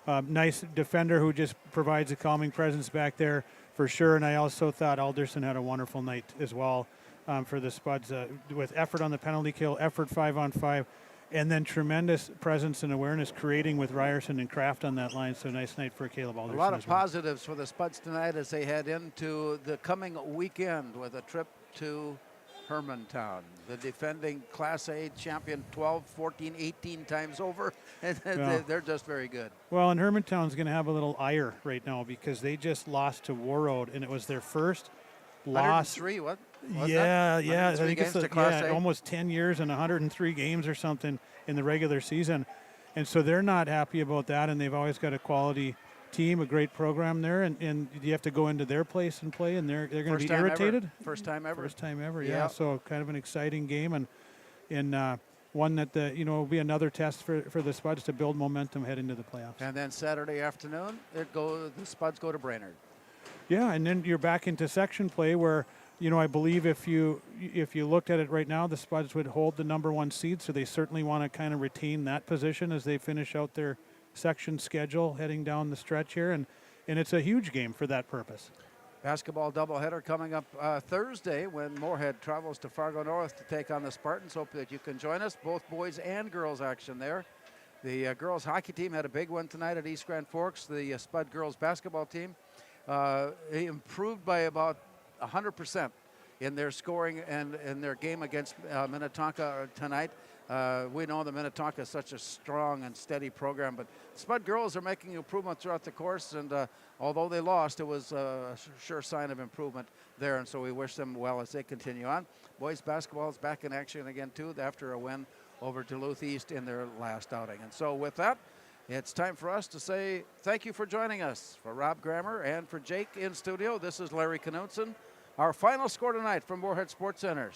Speaker 10: Nice defender who just provides a calming presence back there for sure. And I also thought Alderson had a wonderful night as well for the Spuds with effort on the penalty kill, effort 5-on-5, and then tremendous presence and awareness creating with Ryerson and Kraft on that line. So nice night for Caleb Alderson.
Speaker 9: A lot of positives for the Spuds tonight as they head into the coming weekend with a trip to Hermantown, the defending Class A champion 12, 14, 18 times over. And they're just very good.
Speaker 10: Well, and Hermantown's going to have a little ire right now because they just lost to Warroad, and it was their first loss.
Speaker 9: 103, what?
Speaker 10: Yeah. I think
Speaker 9: it's
Speaker 10: almost 10 years and 103 games or something in the regular season. And so they're not happy about that, and they've always got a quality team, a great program there, and you have to go into their place and play, and they're going to be irritated.
Speaker 9: First time ever.
Speaker 10: First time ever, yeah. So kind of an exciting game, and one that will be another test for the Spuds to build momentum heading to the playoffs.
Speaker 9: And then Saturday afternoon, the Spuds go to Brainerd.
Speaker 10: Yeah, and then you're back into section play where, I believe if you looked at it right now, the Spuds would hold the number 1 seed, so they certainly want to kind of retain that position as they finish out their section schedule heading down the stretch here, and it's a huge game for that purpose.
Speaker 9: Basketball doubleheader coming up Thursday when Moorhead travels to Fargo North to take on the Spartans. Hope that you can join us. Both boys and girls action there. The girls hockey team had a big one tonight at East Grand Forks. The Spud girls basketball team improved by about 100% in their scoring and in their game against Minnetonka tonight. We know that Minnetonka is such a strong and steady program, but Spud girls are making improvement throughout the course, and although they lost, it was a sure sign of improvement there, and so we wish them well as they continue on. Boys basketball is back in action again, too, after a win over Duluth East in their last outing. And so with that, it's time for us to say thank you for joining us. For Rob Grammer and for Jake in studio, this is Larry Knutson. Our final score tonight from Moorhead Sports Center.